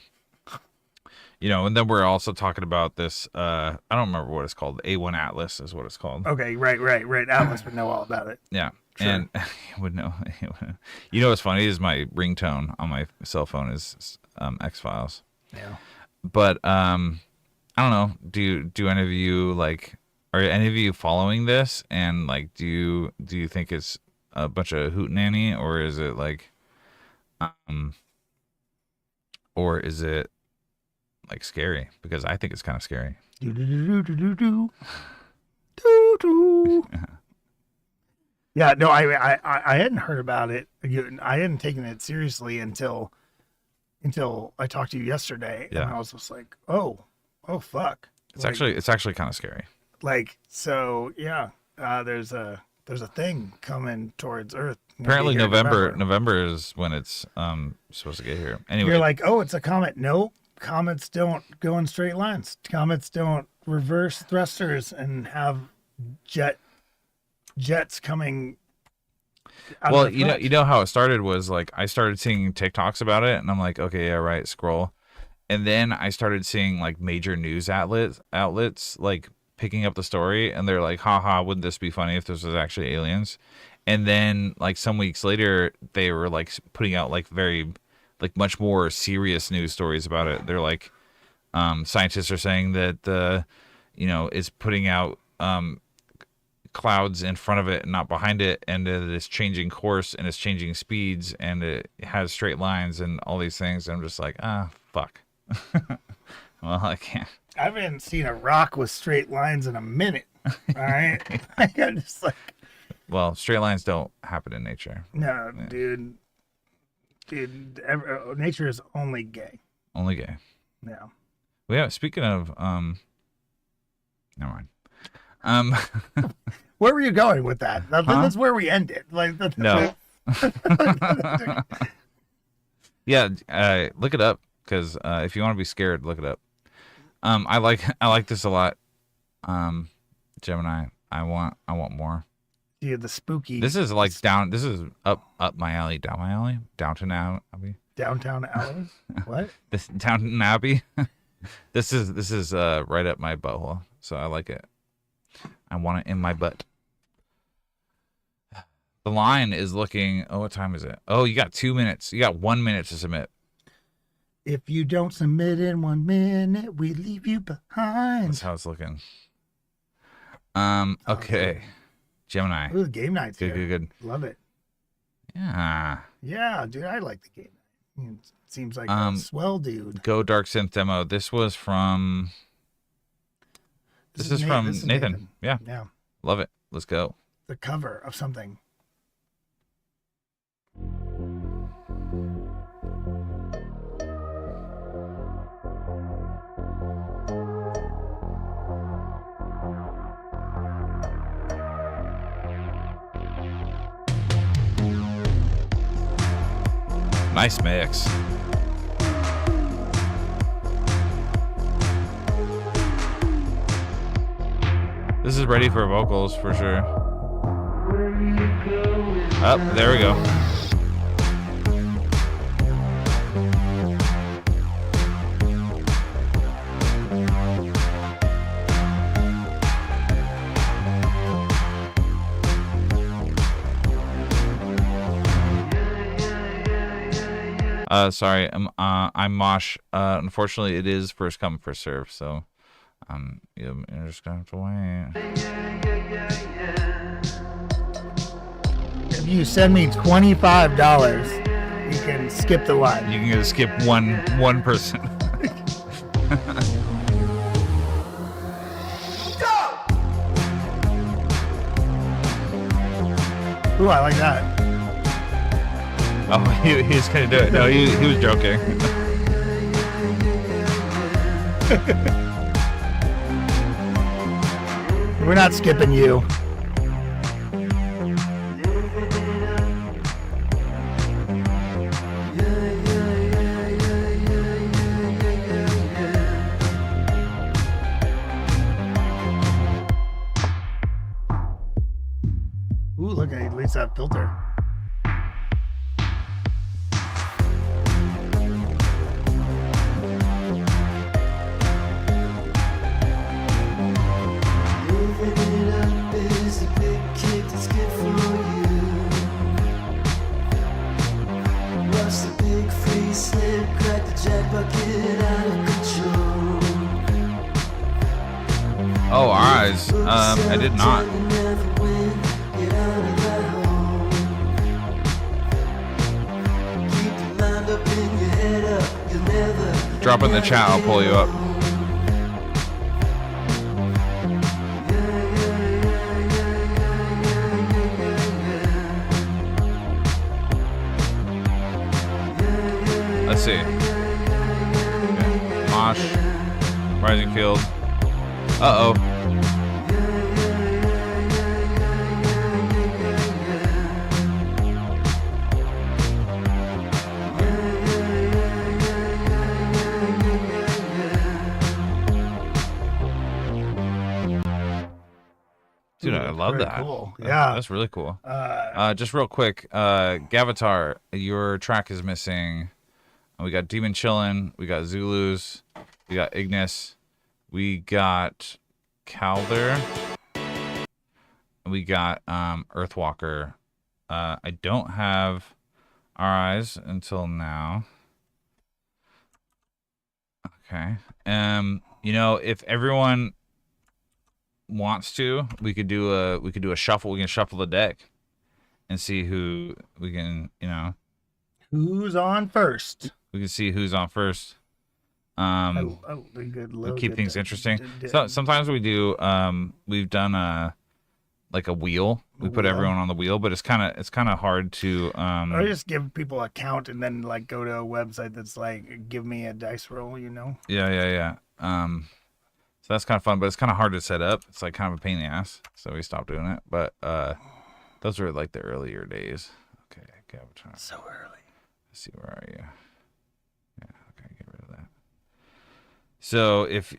And then we're also talking about this. I don't remember what it's called. A1 Atlas is what it's called. Okay, right. Atlas would know all about it. Yeah, Sure. and would know. What's funny is my ringtone on my cell phone is X-Files. Yeah. But I don't know. Do any of you are any of you following this? And do you think it's a bunch of hootenanny, or is it scary? Because I think it's kind of scary. Yeah, no, I hadn't heard about it. I hadn't taken it seriously until I talked to you yesterday, Yeah. and I was just like, oh fuck. It's actually kind of scary. So yeah, there's a thing coming towards Earth. Apparently Maybe here in November is when it's supposed to get here. Anyway, You're like, oh, it's a comet. Nope. Comets don't go in straight lines. Comets don't reverse thrusters and have jets coming out well, of the front. you know how it started was I started seeing TikToks about it, and I'm like, okay, yeah, right, scroll, and then I started seeing major news outlets picking up the story, and they're like, haha, wouldn't this be funny if this was actually aliens? And then some weeks later, they were putting out very much more serious news stories about it. They're scientists are saying that it's putting out clouds in front of it and not behind it, and that it's changing course and it's changing speeds and it has straight lines and all these things. And I'm just fuck. Well, I can't. I haven't seen a rock with straight lines in a minute. All right. I'm just Well, straight lines don't happen in nature. no, Yeah. dude, nature is only gay. Only gay. Yeah. Well, yeah, speaking of never mind. Where were you going with that? That's where we ended. No. Yeah, look it up, because if you want to be scared, look it up. I like this a lot. Gemini, I want more. Yeah, the spooky. This is down. This is up my alley, down my alley, Downton Abbey. Downtown alley. What? This Downton Abbey. This is right up my butthole, so I like it. I want it in my butt. The line is looking. Oh, what time is it? Oh, you got 2 minutes. You got 1 minute to submit. If you don't submit in 1 minute, we leave you behind. That's how it's looking. Okay. Gemini. Ooh, the game night's Good, here. good. Love it. Yeah. Yeah, dude, I like the game night. It seems like a swell dude. Go Dark Synth demo. This was from. This is from Nathan. Yeah. Yeah. Love it. Let's go. The cover of something. Nice mix. This is ready for vocals for sure. Oh, there we go. Sorry, I'm Mosh. Unfortunately, it is first come, first serve, so you're just gonna have to wait. If you send me $25, you can skip the line. You can just skip one person. Ooh, I like that. Oh, he's gonna do it. No, he was joking. We're not skipping you. Ooh, look at least that filter. I did not. Drop in the chat, I'll pull you up. Let's see. Okay. Mosh. Rising Field. Uh-oh. Dude, I love Very that. cool. Yeah. That's really cool. Just real quick, Gavatar, your track is missing. We got Demon Chillin', we got Zulus, we got Ignis, we got Calder, and we got Earthwalker. I don't have Our Eyes until now. Okay. You know, if everyone wants to, we could do a shuffle. We can shuffle the deck and see who we can, you know, who's on first. we can see who's on first. We'll keep things interesting. So sometimes we do we've done like a wheel. We put everyone on the wheel, but it's kind of hard to or just give people a count and then like go to a website that's like give me a dice roll, you know. Yeah. So that's kind of fun, but it's kind of hard to set up. It's like kind of a pain in the ass, so we stopped doing it. But those were like the earlier days. Okay, Gavatar. So early. Let's see, where are you? Yeah, okay, get rid of that. So if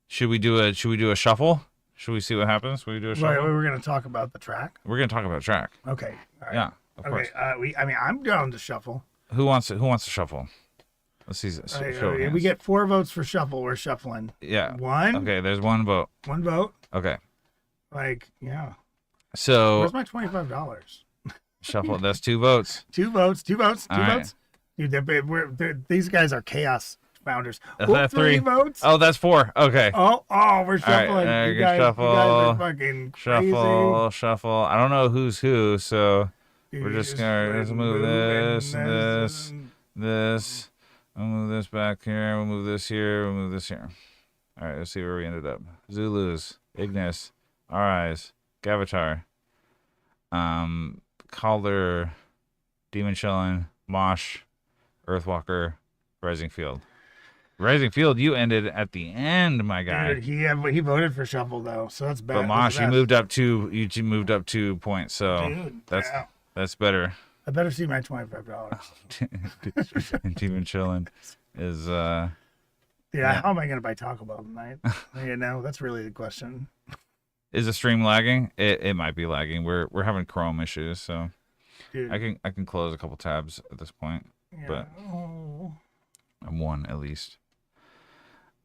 should we do a shuffle? Should we see what happens? Will we do a shuffle? Right, we're gonna talk about the track. We're gonna talk about track. Okay. All right. Yeah, of course. I'm down to shuffle. Who wants to shuffle? Let's see. We get 4 votes for shuffle. We're shuffling. Yeah. 1. Okay, there's 1 vote. 1 vote. Okay. Like, yeah. So where's my $25? Shuffle. That's 2 votes. 2 votes. 2 votes. 2 All right. votes. Dude, these guys are chaos founders. That's 3 3 votes. Oh, that's 4. Okay. Oh, we're shuffling. All right, you guys are fucking crazy. Shuffle. I don't know who's who, so we're just gonna move this. We'll move this back here. We'll move this here. We'll move this here. All right, let's see where we ended up. Zulus, Ignis, Our Eyes, Gavatar, Calder, Demon Chillin', Mosh, Earthwalker, Rising Field. Rising Field, you ended at the end, my guy. Dude, he voted for shuffle though, so that's bad. But Mosh, you moved up 2 points, so Dude, that's better. I better see my $25. And Demon Chillin' is How am I gonna buy Taco Bell tonight? You know, that's really the question. Is the stream lagging? It might be lagging. We're having Chrome issues, so Dude. I can close a couple tabs at this point, but I'm 1 at least.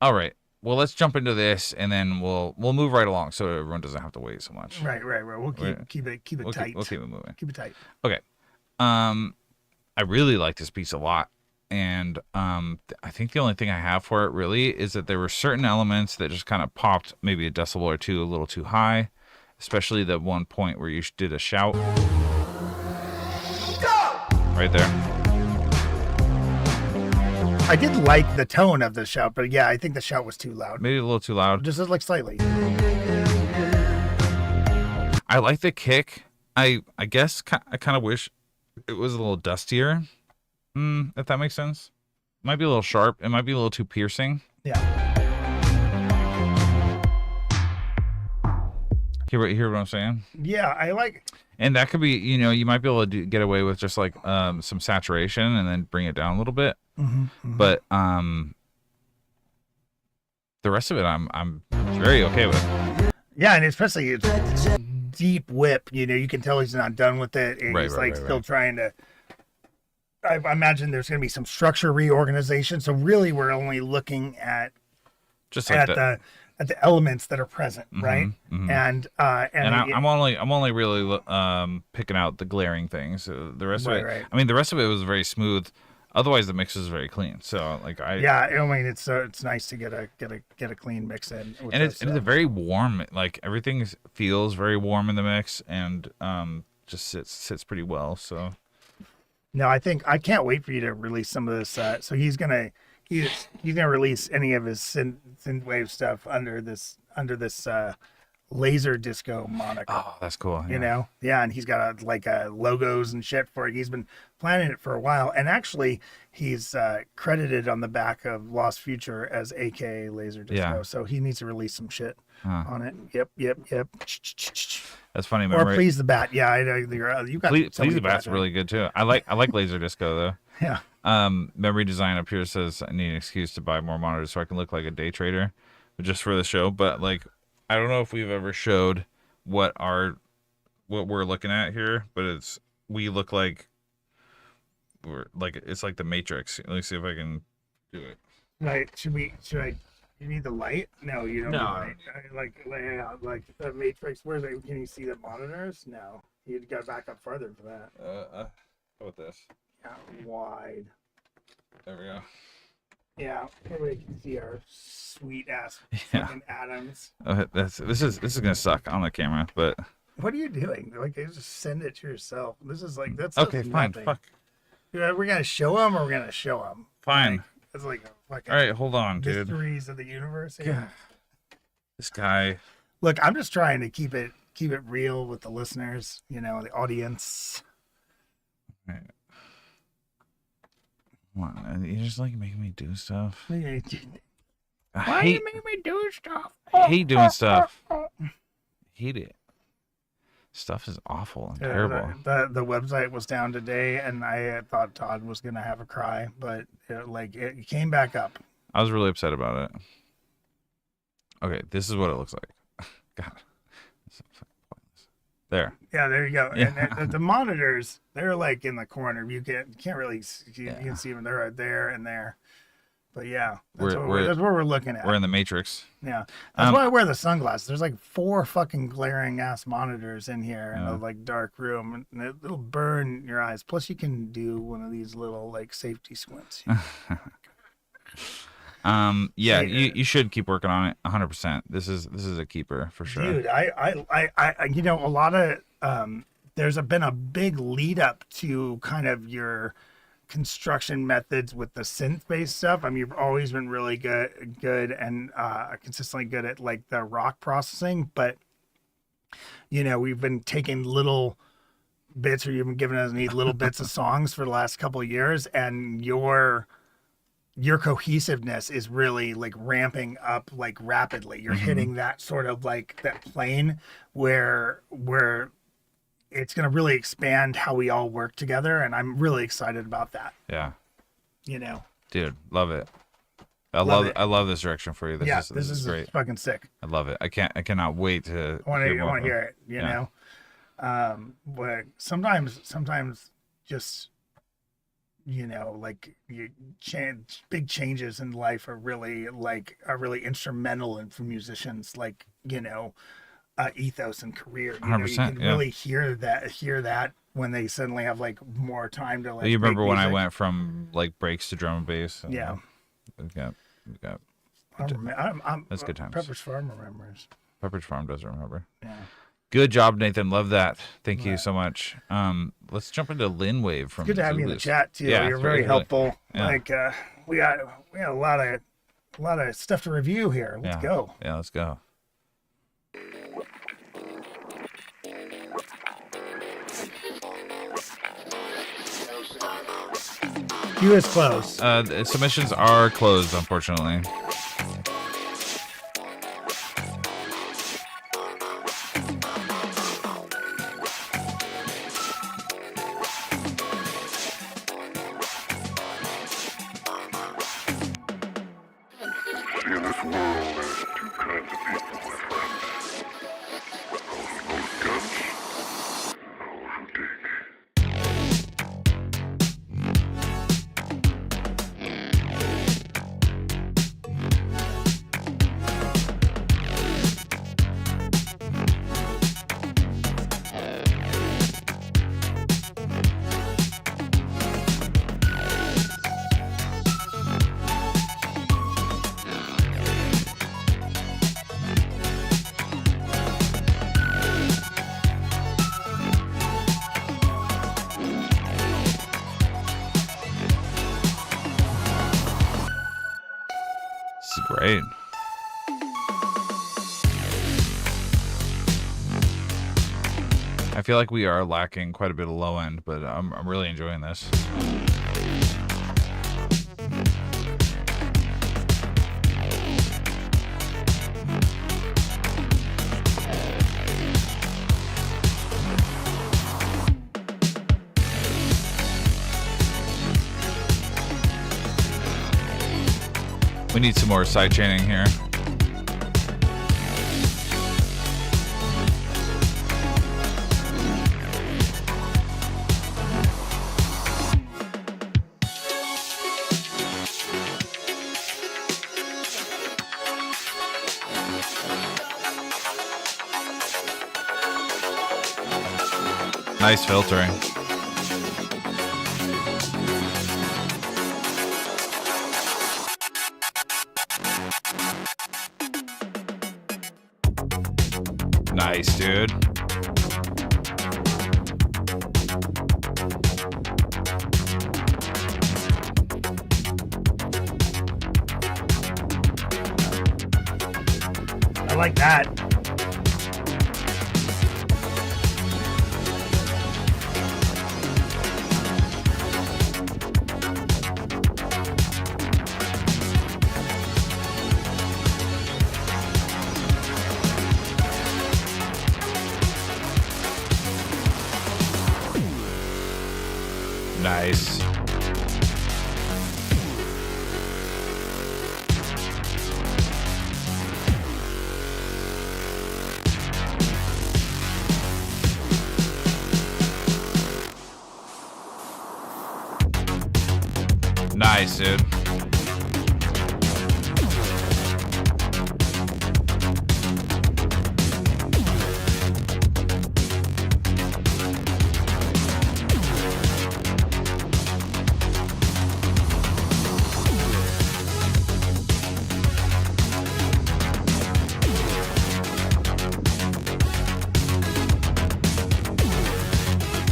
All right. Well, let's jump into this, and then we'll move right along, so everyone doesn't have to wait so much. Right. We'll keep it tight. We'll keep it moving. Keep it tight. Okay. I really like this piece a lot, and I think the only thing I have for it really is that there were certain elements that just kind of popped maybe a decibel or 2 a little too high, especially the one point where you did a shout. Right there. I did like the tone of the shout, but yeah, I think the shout was too loud. Maybe a little too loud. Just like slightly. I like the kick. I guess I kind of wish it was a little dustier. If that makes sense. It might be a little sharp. It might be a little too piercing. Yeah. Hear what I'm saying? Yeah, I like. And that could be, you might be able to get away with just like some saturation and then bring it down a little bit. But the rest of it, I'm very okay with. Yeah, and especially it's deep whip. You can tell he's not done with it. And he's still trying to. I imagine there's going to be some structure reorganization. So really, we're only looking at just like the elements that are present, right? And I'm only really picking out the glaring things. The rest of it, I mean, the rest of it was very smooth. Otherwise, the mix is very clean. So like I mean it's nice to get a clean mix in. And it's a very warm. Like everything feels very warm in the mix, and just sits pretty well. So. No, I can't wait for you to release some of this. So he's gonna release any of his synthwave stuff under this laser disco moniker. Oh, that's cool. You know, and he's got logos and shit for it. He's been planning it for a while, and actually, he's credited on the back of Lost Future as AKA Laser Disco. Yeah. So he needs to release some shit on it. Yep. That's funny. Or Please the Bat. Yeah, I know you got. Please the Bat's really good too. I like Laser Disco though. Yeah. Memory Design up here says I need an excuse to buy more monitors so I can look like a day trader, just for the show. But like, I don't know if we've ever showed what we're looking at here, but we look like it's like the Matrix. Let me see if I can do it. Right? Should I? You need the light? No, you don't. No. Need light. Like the Matrix. Where's it? Can you see the monitors? No. You got to back up farther for that. How about this? Yeah, wide. There we go. Yeah, everybody can see our sweet ass fucking atoms. This is gonna suck on the camera, but what are you doing? Like, just send it to yourself. This is like that's okay. Fine. Nothing. Fuck. Yeah, we're gonna show them, or we're gonna show them. Fine. It's like a fucking. All right, hold on, dude. Mysteries of the universe. Here. This guy. Look, I'm just trying to keep it real with the listeners. You know, the audience. Right. Come on, you just like making me do stuff. Why do you make me do stuff? I hate doing stuff. Hate it. Stuff is awful and terrible. The website was down today, and I thought Todd was gonna have a cry, but it came back up. I was really upset about it. Okay, this is what it looks like. God, this is fucking pointless. There. Yeah, there you go. Yeah. And the monitors, they're like in the corner. You can't really see, you can see them. They're right there and there. But yeah, that's what we're looking at. We're in the Matrix. Yeah, that's why I wear the sunglasses. There's like 4 fucking glaring ass monitors in here in a dark room, and it'll burn your eyes. Plus, you can do one of these little safety squints. Yeah, you should keep working on it 100%. This is a keeper for sure. Dude, I a lot of there's been a big lead up to kind of your construction methods with the synth-based stuff. I mean, you've always been really good and consistently good at like the rock processing, but we've been taking little bits, or you've been giving us little bits of songs for the last couple of years, and your cohesiveness is really like ramping up like rapidly. You're hitting that sort of like that plane where it's going to really expand how we all work together, and I'm really excited about that. Yeah. Dude, love it. I love this direction for you. This is great. Fucking sick. I love it. I cannot wait to I want to hear it, you know. But sometimes just like big changes in life are really instrumental for musicians, like ethos and career. You can really hear that when they suddenly have like more time to like. You remember when I went from like breaks to drum and bass? And, yeah. We got I'm that's good times. Pepperidge Farm remembers. Pepperidge Farm does remember. Yeah. Good job, Nathan. Love that. Thank you so much. Let's jump into Linwave from. It's good to have you in the chat too. Yeah, you're very helpful. Yeah. Like we got a lot of stuff to review here. Let's go. Yeah, let's go. Queue is closed. The submissions are closed, unfortunately. In this world, there's 2 kinds of people, my friend. Those who know guts, and those who dig. I feel like we are lacking quite a bit of low end, but I'm really enjoying this. We need some more side chaining here. Nice filtering. Nice, dude. I like that. Nice. Nice, dude.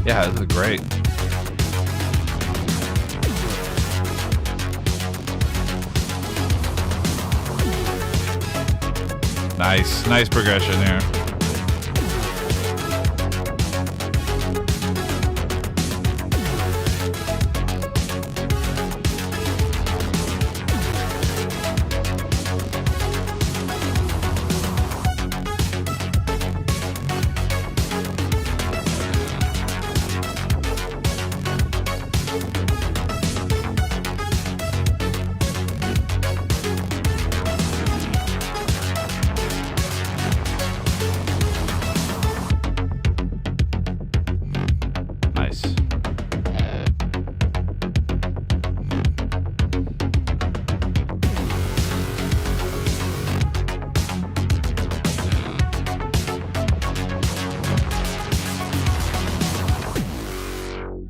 Yeah, this is great. Nice progression there.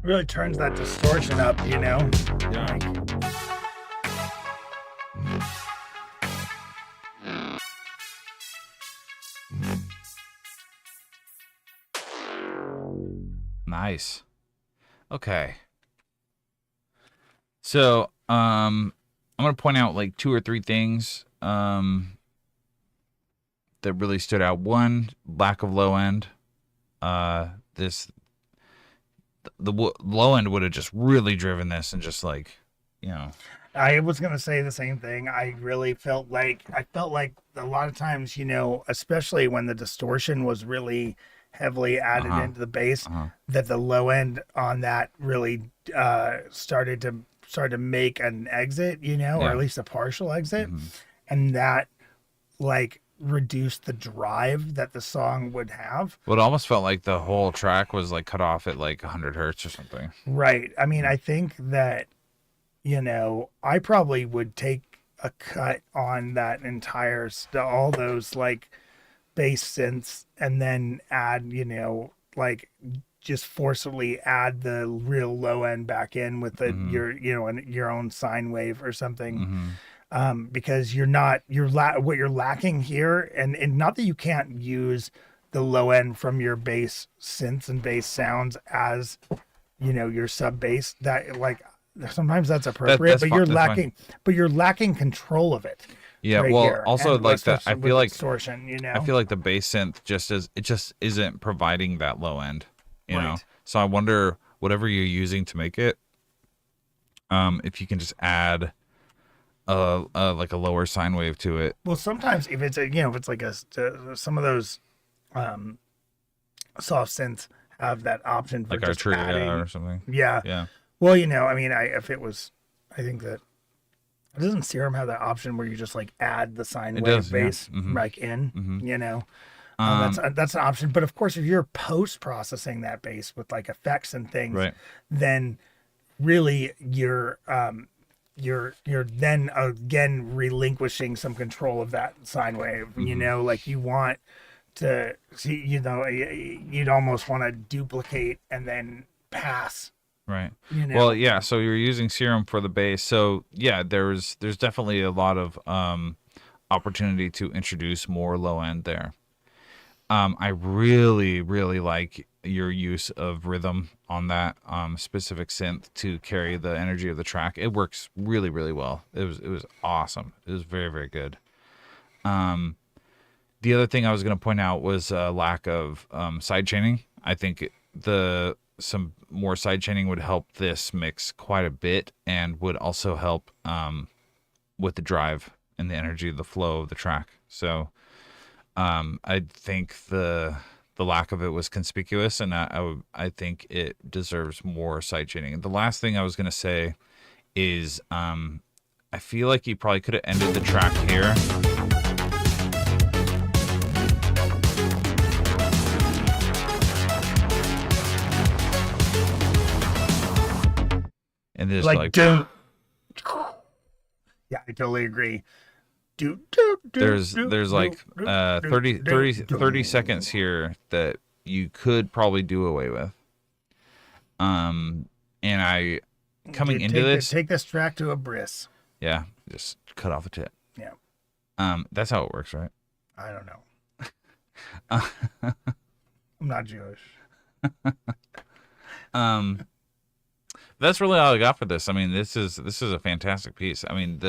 Really turns that distortion up, you know? Yeah. Nice. Okay. So, I'm gonna point out like 2 or 3 things that really stood out. One, lack of low end. The low end would have just really driven this and just like, you know. I was going to say the same thing. I really felt like a lot of times, you know, especially when the distortion was really heavily added into the bass, that the low end on that really started to make an exit, you know, or at least a partial exit. And that like reduced the drive that the song would have. Well, it almost felt like the whole track was like cut off at like 100 hertz or something. Right. I mean, I think that, you know, I probably would take a cut on that entire all those like bass synths and then add, you know, like just forcibly add the real low end back in with the your own sine wave or something. Because what you're lacking here, and not that you can't use the low end from your bass synths and bass sounds as, you know, your sub bass, that like sometimes that's appropriate, but you're lacking control of it. Yeah, right well, here, also and like with that, I with feel like distortion, you know. I feel like the bass synth just isn't providing that low end, you know. Right. So I wonder whatever you're using to make it, if you can just add like a lower sine wave to it. Well, sometimes if it's if it's like some of those soft synths have that option for Like just Arturia adding. or something. Yeah. Yeah. Well, I mean, I think that doesn't Serum have that option where you just like add the sine wave does, yeah. bass Mhm. like in, Mhm. that's an option. But of course, if you're post processing that bass with like effects and things, Right. then really you're then again relinquishing some control of that sine wave. Like you want to see, you'd almost want to duplicate and then pass. Right. Well, yeah. So you're using Serum for the bass. So yeah, there's definitely a lot of opportunity to introduce more low end there. I really, really like your use of rhythm on that specific synth to carry the energy of the track. It works really, really well. It was awesome. It was very, very good. The other thing I was going to point out was lack of side chaining. I think some more side chaining would help this mix quite a bit, and would also help with the drive and the energy, the flow of the track. So I think the lack of it was conspicuous, and I think it deserves more side chaining. The last thing I was going to say is I feel like you probably could have ended the track here. And just like don't. Yeah, I totally agree. there's like 30 seconds here that you could probably do away with. And I coming into this, take this track to a bris. yeah, just cut off the tip. Yeah. That's how it works, right? I don't know. I'm not Jewish. That's really all I got for this. I mean, this is a fantastic piece. I mean,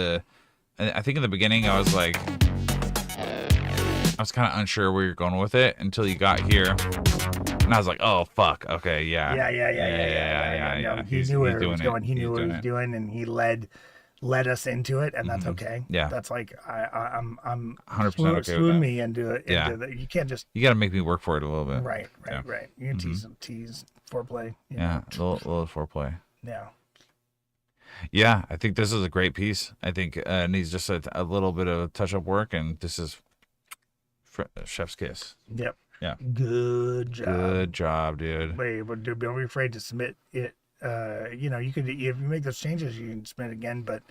I think in the beginning I was like, I was kind of unsure where you're going with it until you got here, and I was like, oh fuck, okay, yeah. No, he knew where it was going. He knew what he was doing, and he led us into it, and that's okay. Yeah, that's like I'm 100% okay with swoon that. me into it. Yeah. You can't just. You got to make me work for it a little bit. Right. You tease foreplay. Yeah, a little foreplay. Yeah. Yeah, I think this is a great piece. I think it needs just a little bit of touch-up work, and this is chef's kiss. Yep. Yeah. Good job. Good job, dude. Wait, but don't be afraid to submit it. You could, if you make those changes, you can submit again. But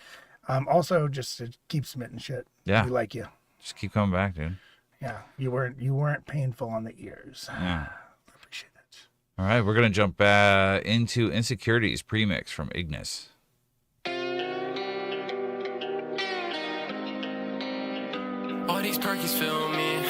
also just to keep submitting shit. Yeah. We like you. Just keep coming back, dude. Yeah. You weren't painful on the ears. Yeah. I appreciate it. All right, we're gonna jump into Insecurities premix from Ignis. All these perkies fill me.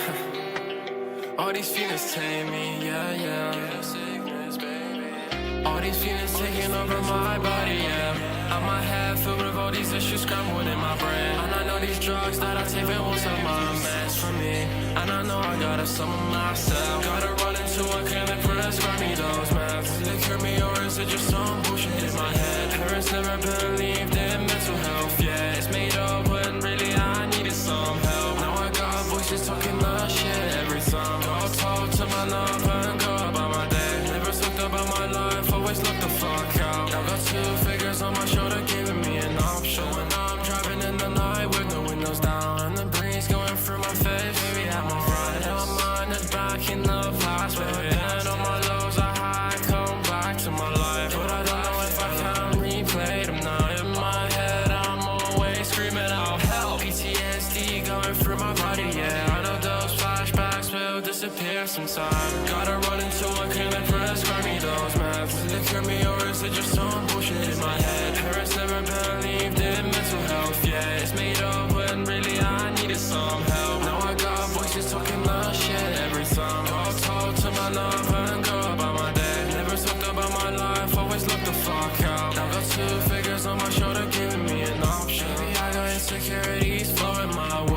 All these feelings tame me. Yeah. Sickness, baby. All these feelings taking over my body. Yeah. My head filled with all these issues scrambled in my brain. And I know these drugs that I take, they won't sell my mess for me. And I know I gotta sum of myself. Gotta run into a clinic, prescribe me those meds. They cure me, or is it just some bullshit in my head? Parents never believed in mental health. Yeah, it's made up when really I needed some help. Now I got voices talking my shit every time. Go talk to my love and go about my day. Never talked about my life, always look the fuck out. Now got 2 figures on my shoulder giving me an option. When I'm driving in the night with the windows down and the breeze going through my face, baby, I'm alright. I'm on and back in love last, baby. And on my lows I high, come back to my life. But I don't know if I can replay them now. In my head I'm always screaming out help. PTSD going through my body, yeah. I know those flashbacks will disappear sometime. Gotta run into a clinic, prescribe me those meds. Will it cure me, or is it just some bullshit in my head? Parents never believed in mental health. Yeah, it's made up when really I needed some help. Now I got voices talking my shit every time. Go talk to my love and go about my day. Never talked about my life, always look the fuck out. Now got 2 figures on my shoulder giving me an option. Maybe I got insecurities flowing my way.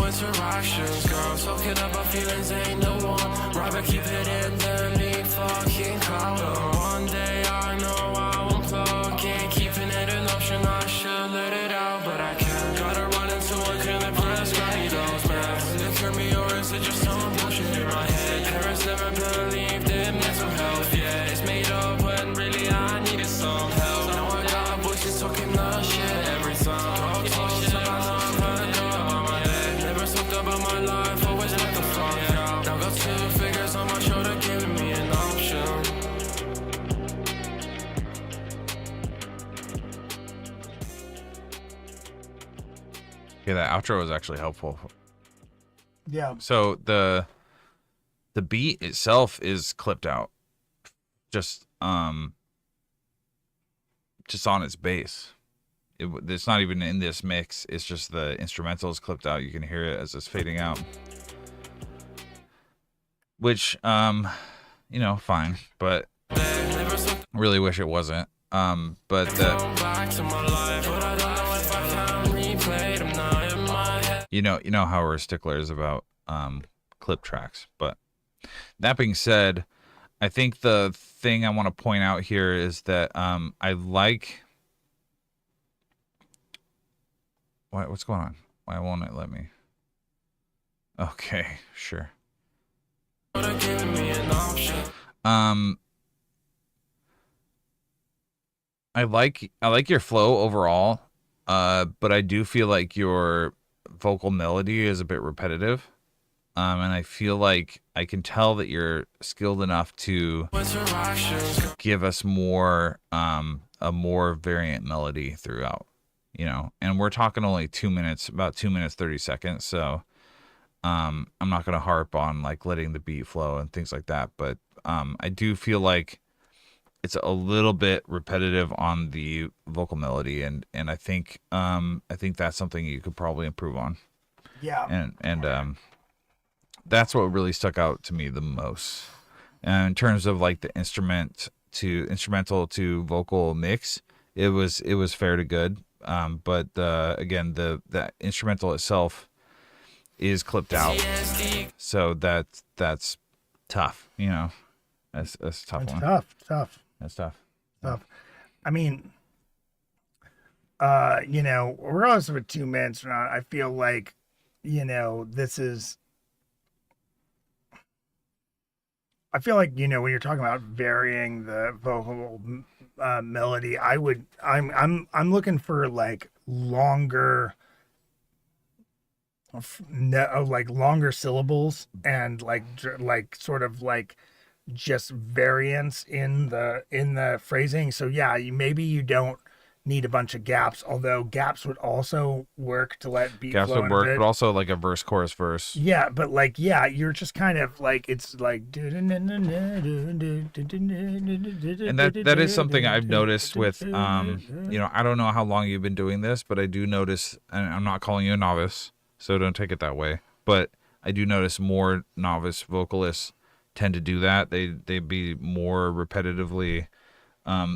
interactions, girl. Talking about feelings ain't no one. Rather keep it in than be fucking caught. One day I know I won't plug in. Keeping it an option, I should let it out, but I can't. Gotta run into a clinic, prescribe me those meds. Will it cure me or is it just some bullshit in my head? Parents never believed in mental health, yeah. It's made up when really I needed some help. Now I got voices talking that shit every time. Talks about love and go about my head. Never talked about my life, always let the fuck out. Now got 2 figures on my shoulder giving me an option. Yeah, that outro was actually helpful. Yeah. So the beat itself is clipped out, just on its bass. It's not even in this mix. It's just the instrumental is clipped out. You can hear it as it's fading out, which fine, but really wish it wasn't. But you know how we're sticklers about clip tracks. But that being said, I think the thing I want to point out here is that I like. What's going on? Why won't it let me? Okay, sure. I like your flow overall, but I do feel like your vocal melody is a bit repetitive, and I feel like I can tell that you're skilled enough to give us more a more variant melody throughout, and we're talking only 2 minutes, about 2 minutes 30 seconds, so I'm not going to harp on like letting the beat flow and things like that, but I do feel like it's a little bit repetitive on the vocal melody, and I think that's something you could probably improve on. Yeah. And that's what really stuck out to me the most. And in terms of like the instrumental to vocal mix, it was fair to good. But again, the instrumental itself is clipped out, so that's tough. That's a tough one. Tough. That's tough. I mean, regardless of a 2 minutes or not, I feel like, this is. I feel like, when you're talking about varying the vocal melody, I'm looking for like longer syllables and like sort of like just variance in the phrasing. So yeah, maybe you don't need a bunch of gaps, although gaps would also work to let beat gaps flow would work, but also like a verse, chorus, verse. Yeah, but like, yeah, you're just kind of like, it's like, and that is something I've noticed with I don't know how long you've been doing this, but I do notice, and I'm not calling you a novice, so don't take it that way, but I do notice more novice vocalists tend to do that. They be more repetitively,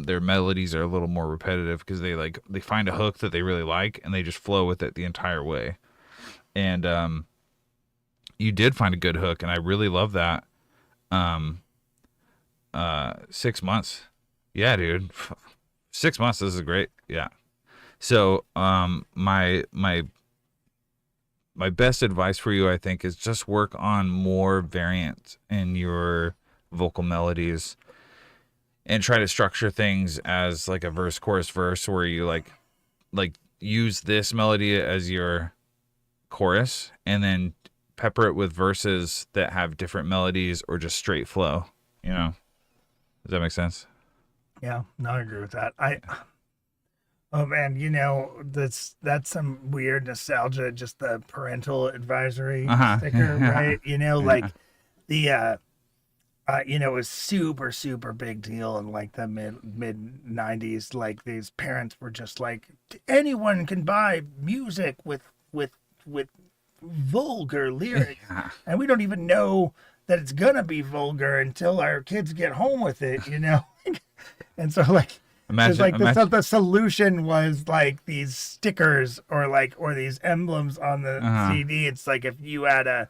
their melodies are a little more repetitive because they find a hook that they really like and they just flow with it the entire way. And you did find a good hook, and I really love that. 6 months, yeah, dude. 6 months, this is great. Yeah. So my best advice for you, I think, is just work on more variant in your vocal melodies and try to structure things as like a verse, chorus, verse, where you like use this melody as your chorus and then pepper it with verses that have different melodies or just straight flow. Does that make sense? Yeah, no, I agree with that. Oh man, that's some weird nostalgia, just the parental advisory sticker, right? Like the it was super, super big deal in like the mid 90s. Like these parents were just like, anyone can buy music with vulgar lyrics, and we don't even know that it's gonna be vulgar until our kids get home with it, And so like, Imagine, the solution was like these stickers or these emblems on the CD. It's like if you had a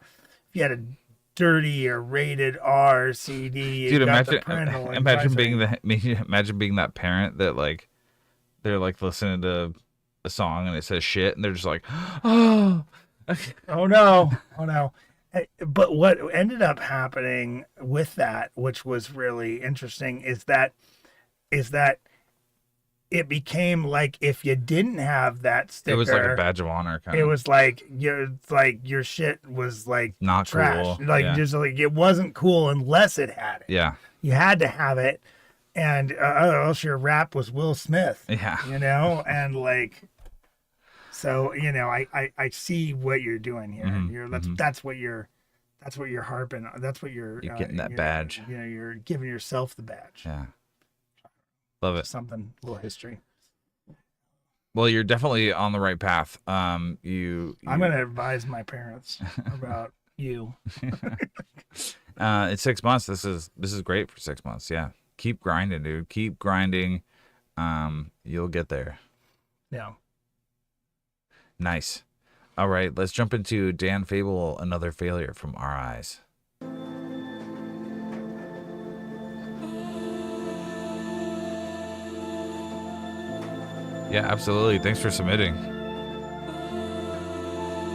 dirty or rated R CD, dude, imagine being that parent that like they're like listening to a song and it says shit and they're just like, oh no. But what ended up happening with that, which was really interesting, is that it became like if you didn't have that sticker, it was like a badge of honor kind it of. was like your shit was like Not trash. cool. Like Yeah. just like it wasn't cool unless it had it. Yeah. You had to have it, and or else your rap was Will Smith. Yeah. You know, and like, so you know, I see what you're doing here. That's what you're harping on. That's what you're getting that badge. You know, you're giving yourself the badge. Yeah. Love it. Something, a little history. Well, you're definitely on the right path. I'm gonna advise my parents about you. It's 6 months. This is great for 6 months. Yeah. Keep grinding, dude. Keep grinding. You'll get there. Yeah. Nice. All right, let's jump into Dan Fable, Another Failure from Our Eyes. Yeah, absolutely. Thanks for submitting.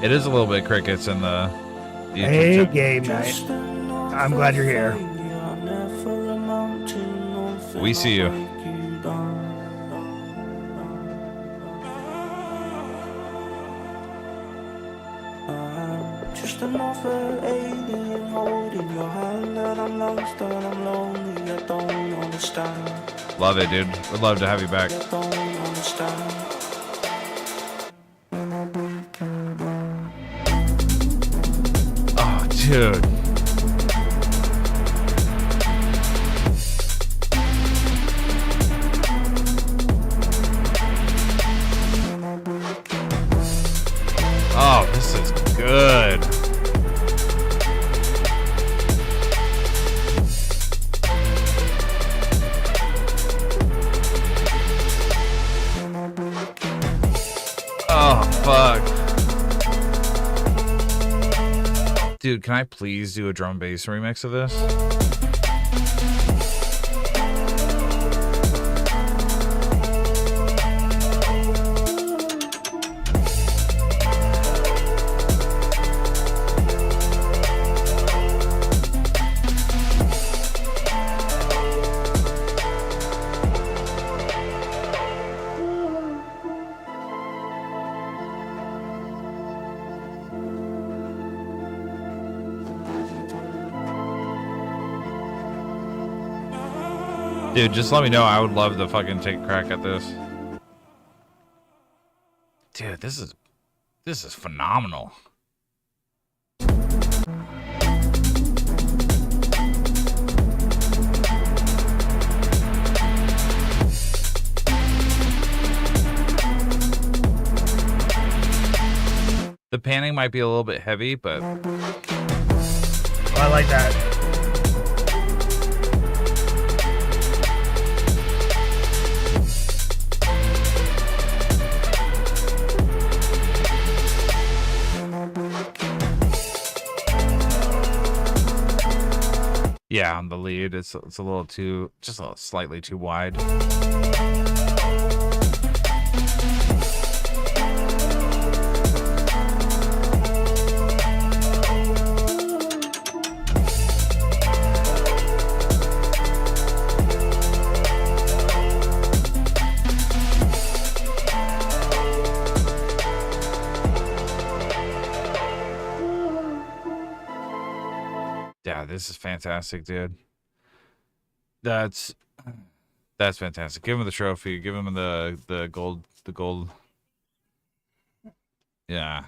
It is a little bit crickets in the Hey, game night. I'm glad you're here. We see you. Just another alien holding your hand, and I'm lost and I'm lonely. I don't understand. Love it, dude. Would love to have you back. I don't understand. Oh, dude. Oh, this is good. Oh, fuck. Dude, can I please do a drum and bass remix of this? Dude, just let me know. I would love to fucking take a crack at this. Dude, this is phenomenal. The panning might be a little bit heavy, but I like that. yeah, on the lead, it's a little too, just a slightly too wide. Yeah, this is fantastic, dude. That's fantastic. Give him the trophy. Give him the gold. The gold. Yeah.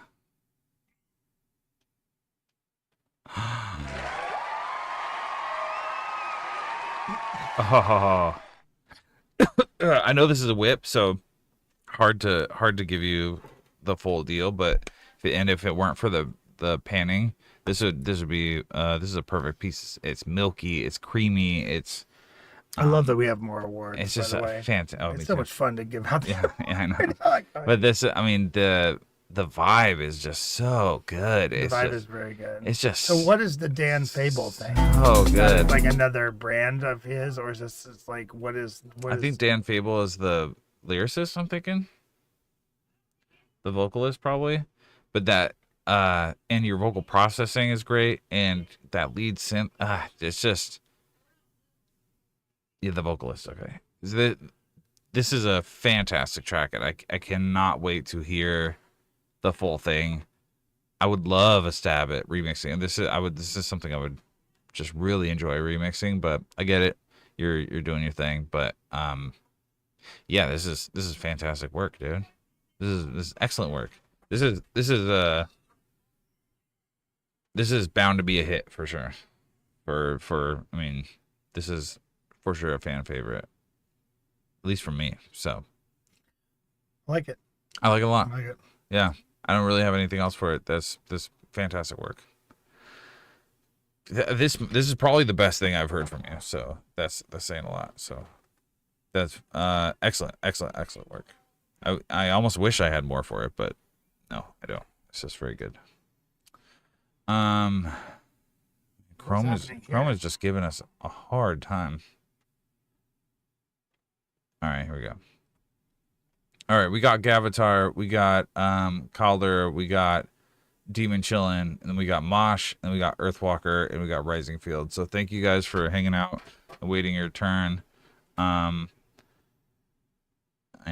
Oh. I know this is a whip, so hard to give you the full deal. But if it weren't for the panning, this would be this is a perfect piece. It's milky, it's creamy, it's I love that we have more awards. It's just by the way. fantastic. Oh, It's me so too. much fun to give out. Yeah, I know. But this, I mean, the vibe is just so good. The It's vibe just, is very good. It's just So what is the Dan Fable thing? Oh, Is that good. like another brand of his, or is this it's like what is? I think Dan Fable is the lyricist. I'm thinking the vocalist probably, but that and your vocal processing is great, and that lead synth. It's just the vocalist. Okay, this is a fantastic track, and I cannot wait to hear the full thing. I would love a stab at remixing, and this is something I would just really enjoy remixing. But I get it, you're doing your thing. But yeah, this is fantastic work, dude. This is excellent work. This is bound to be a hit for sure. I mean, this is for sure a fan favorite, at least for me. So I like it. I like it a lot. I like it. Yeah, I don't really have anything else for it. That's fantastic work. This is probably the best thing I've heard from you. So that's saying a lot. So that's excellent work. I almost wish I had more for it, but no, I don't. It's just very good. Chrome is just giving us a hard time. All right, here we go. All right, we got Gavatar, we got Calder, we got Demon Chillin', and then we got Mosh, and we got Earthwalker, and we got Rising Field. So thank you guys for hanging out and waiting your turn. I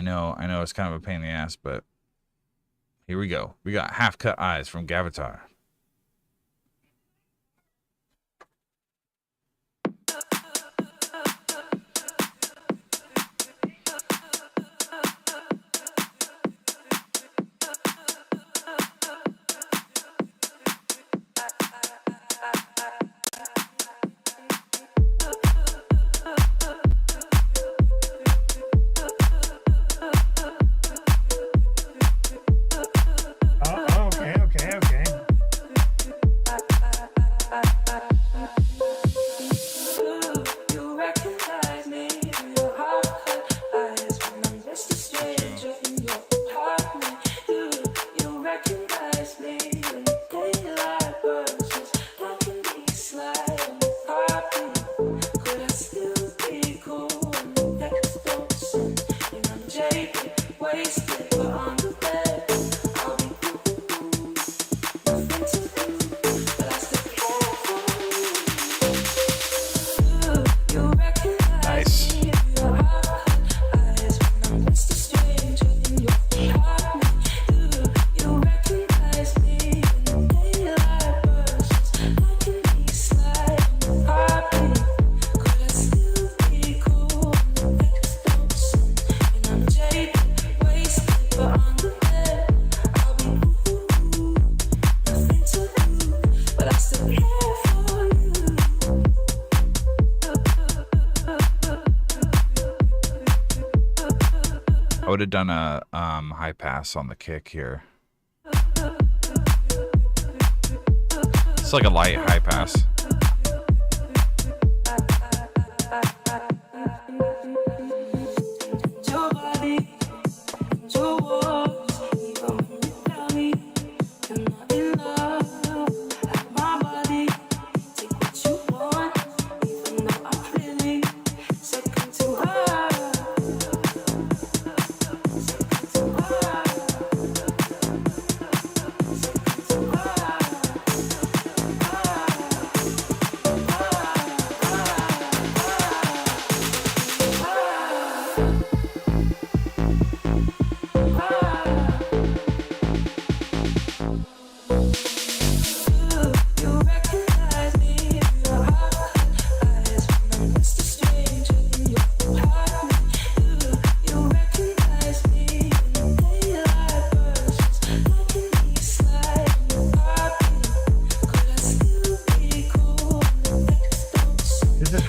know it's kind of a pain in the ass, but here we go. We got Half Cut Eyes from Gavatar. Okay. I would have done a high pass on the kick here. It's like a light high pass.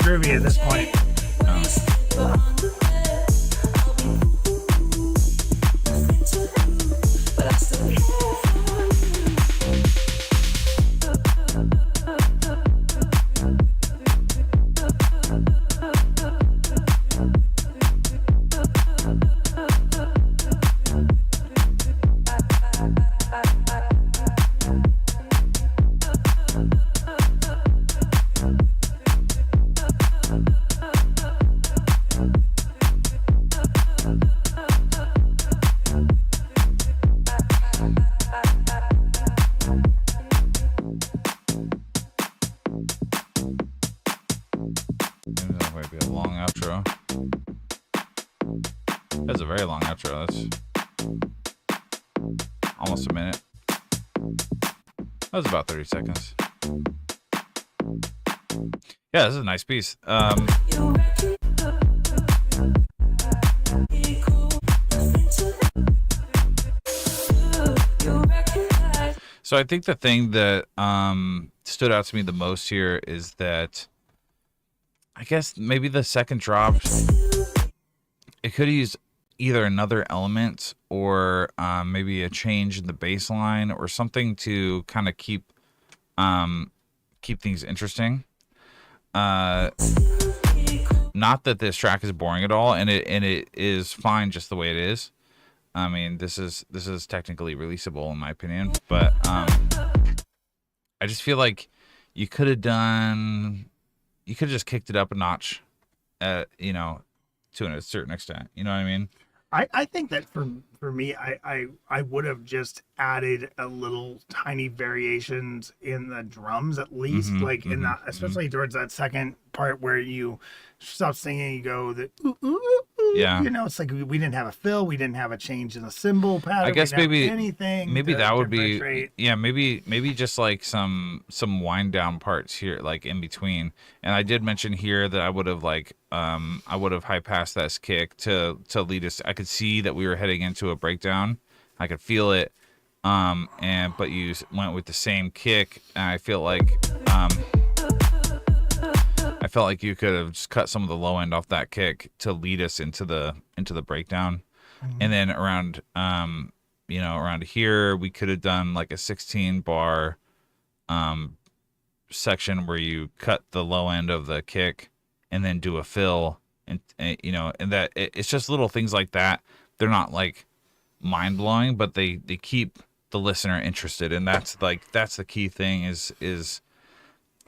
Groovy at this point. very long outro. That's almost a minute. That was about 30 seconds. Yeah, this is a nice piece. So I think the thing that stood out to me the most here is that I guess maybe the second drop, it could use either another element or maybe a change in the bass line or something to kind of keep things interesting. Not that this track is boring at all, and it is fine just the way it is. I mean, this is technically releasable in my opinion, but I just feel like you could have just kicked it up a notch, to a certain extent. You know what I mean? I think that for me, I would have just added a little tiny variations in the drums at least, in that, especially towards that second part where you stop singing, you go the ooh, ooh, ooh, yeah. It's like we didn't have a fill, we didn't have a change in the cymbal pattern. I guess maybe that would be maybe just like some wind down parts here, like in between. And I did mention here that I would have high passed that kick to lead us. I could see that we were heading into a breakdown. I could feel it. But you went with the same kick, and I feel like you could have just cut some of the low end off that kick to lead us into the breakdown. Mm-hmm. And then around here we could have done like a 16 bar section where you cut the low end of the kick and then do a fill, and that it's just little things like that. They're not like mind blowing, but they keep the listener interested, and that's the key thing is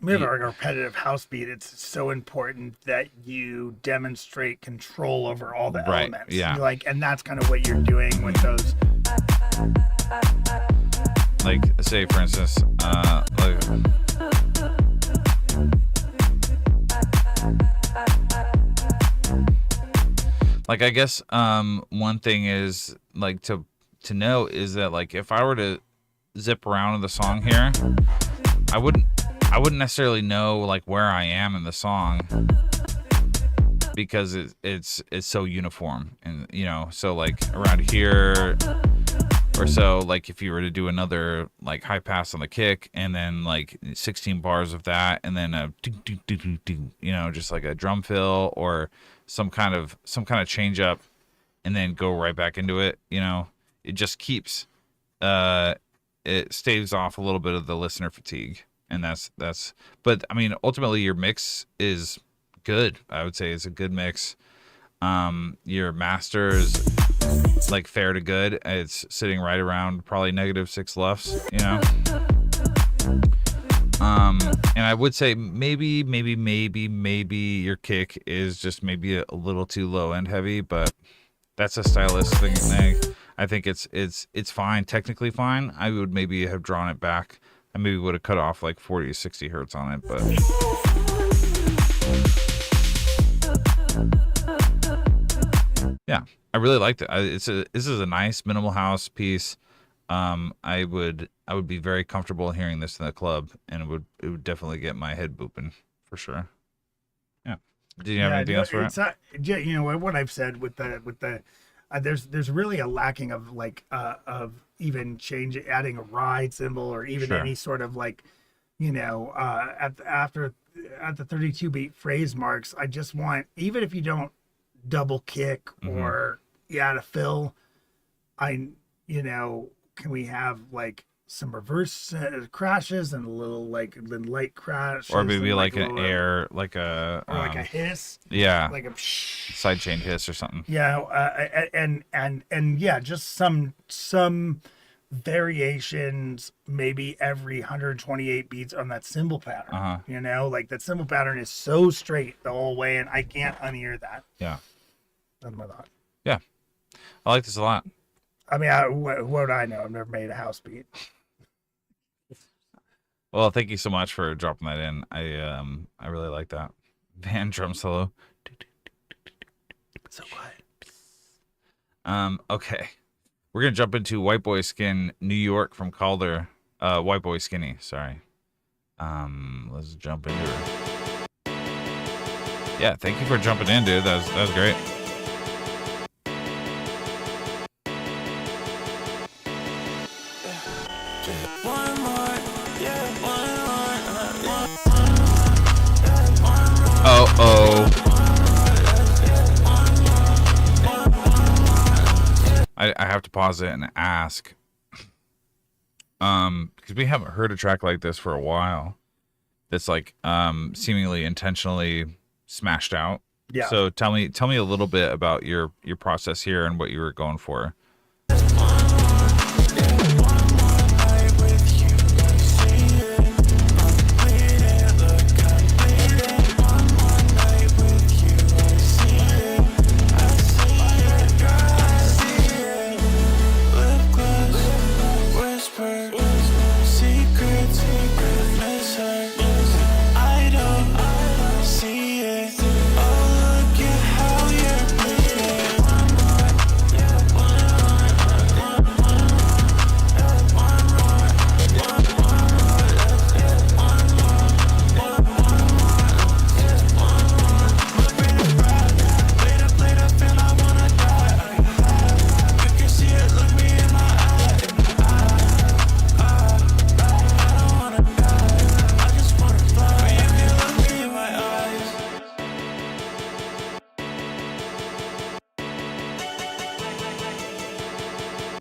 we have a repetitive house beat. It's so important that you demonstrate control over all the elements. Yeah. And that's kind of what you're doing with those. Like, say for instance, I guess one thing is like to know is that like if I were to zip around in the song here, I wouldn't necessarily know like where I am in the song because it's so uniform, and so like around here or so, like if you were to do another like high pass on the kick and then like 16 bars of that and then a just like a drum fill or some kind of change up and then go right back into it, it just keeps it staves off a little bit of the listener fatigue. And that's but I mean ultimately your mix is good. I would say it's a good mix. Your master's like fair to good. It's sitting right around probably -6 lufs, and I would say maybe your kick is just maybe a little too low end heavy, but that's a stylistic thing. I think it's fine, technically fine. I would maybe have drawn it back. I maybe would have cut off like 40 to 60 hertz on it, but yeah, I really liked it. This is a nice minimal house piece. I would be very comfortable hearing this in the club, and it would definitely get my head booping for sure. Yeah. Did you have anything else for it? What I've said with the there's really a lacking of like of even adding a ride cymbal or even any sort of like at the 32 beat phrase marks. I just want, even if you don't double kick or add a fill, can we have like some reverse crashes and a little like light crash, or maybe like an air, like a like a hiss, like a sidechain hiss or something. And just some variations, maybe every 128 beats on that cymbal pattern. Like that cymbal pattern is so straight the whole way, and I can't unhear that. Yeah, that's my thought. Yeah, I like this a lot. I mean, what would I know? I've never made a house beat. Well, thank you so much for dropping that in. I really like that. Van drum solo. So quiet. Okay. We're gonna jump into White Boy Skin, New York from Calder. White Boy Skinny, sorry. Let's jump into it. Yeah, thank you for jumping in, dude. That was great. Oh. I have to pause it and ask. Because we haven't heard a track like this for a while. That's like seemingly intentionally smashed out. Yeah. So tell me a little bit about your process here and what you were going for.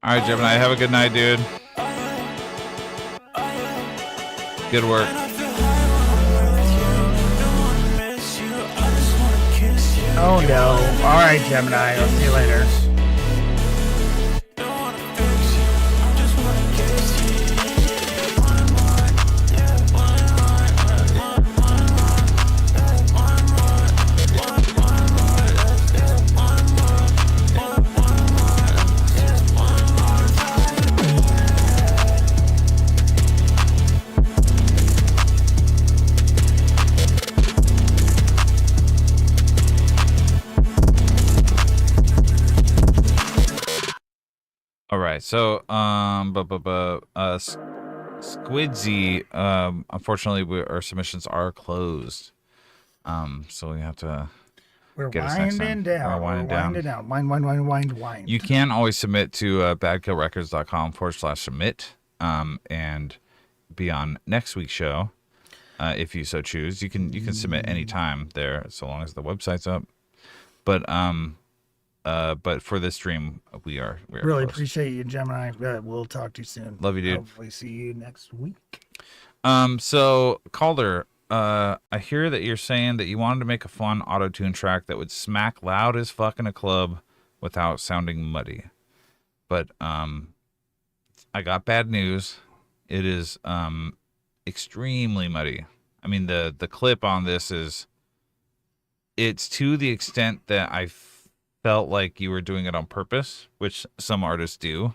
All right, Gemini, have a good night, dude. Good work. Oh no. All right, Gemini. I'll see you later. All right, so Squidsy, unfortunately, our submissions are closed. So we have to. We're get us next winding time. down. We're winding down. Wind. You can always submit to badkillrecords.com/submit, and be on next week's show, if you so choose. You can submit anytime there, so long as the website's up. But for this stream, we are really close. appreciate you, Gemini. We'll talk to you soon. Love you, dude. Hopefully see you next week. So Calder, I hear that you're saying that you wanted to make a fun auto-tune track that would smack loud as fuck in a club without sounding muddy. But I got bad news. It is extremely muddy. I mean, the clip on this it's to the extent that I felt like you were doing it on purpose, which some artists do.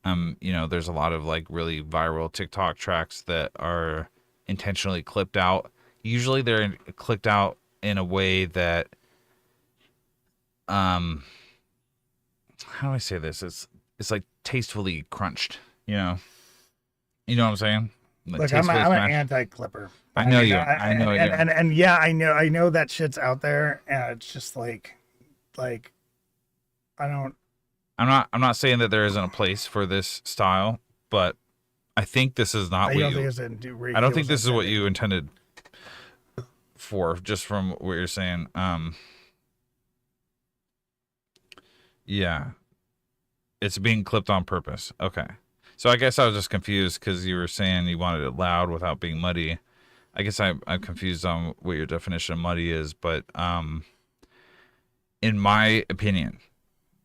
There's a lot of like really viral TikTok tracks that are intentionally clipped out. Usually they're clipped out in a way that, how do I say this? It's like tastefully crunched, You know what I'm saying? Like Look, I'm an anti-clipper. I know you. And yeah, I know that shit's out there, and it's just like I don't. I'm not saying that there isn't a place for this style, but I think this is not what you. I don't think this is what you intended for, just from what you're saying. Yeah, it's being clipped on purpose. Okay, so I guess I was just confused because you were saying you wanted it loud without being muddy. I guess I'm confused on what your definition of muddy is, but in my opinion,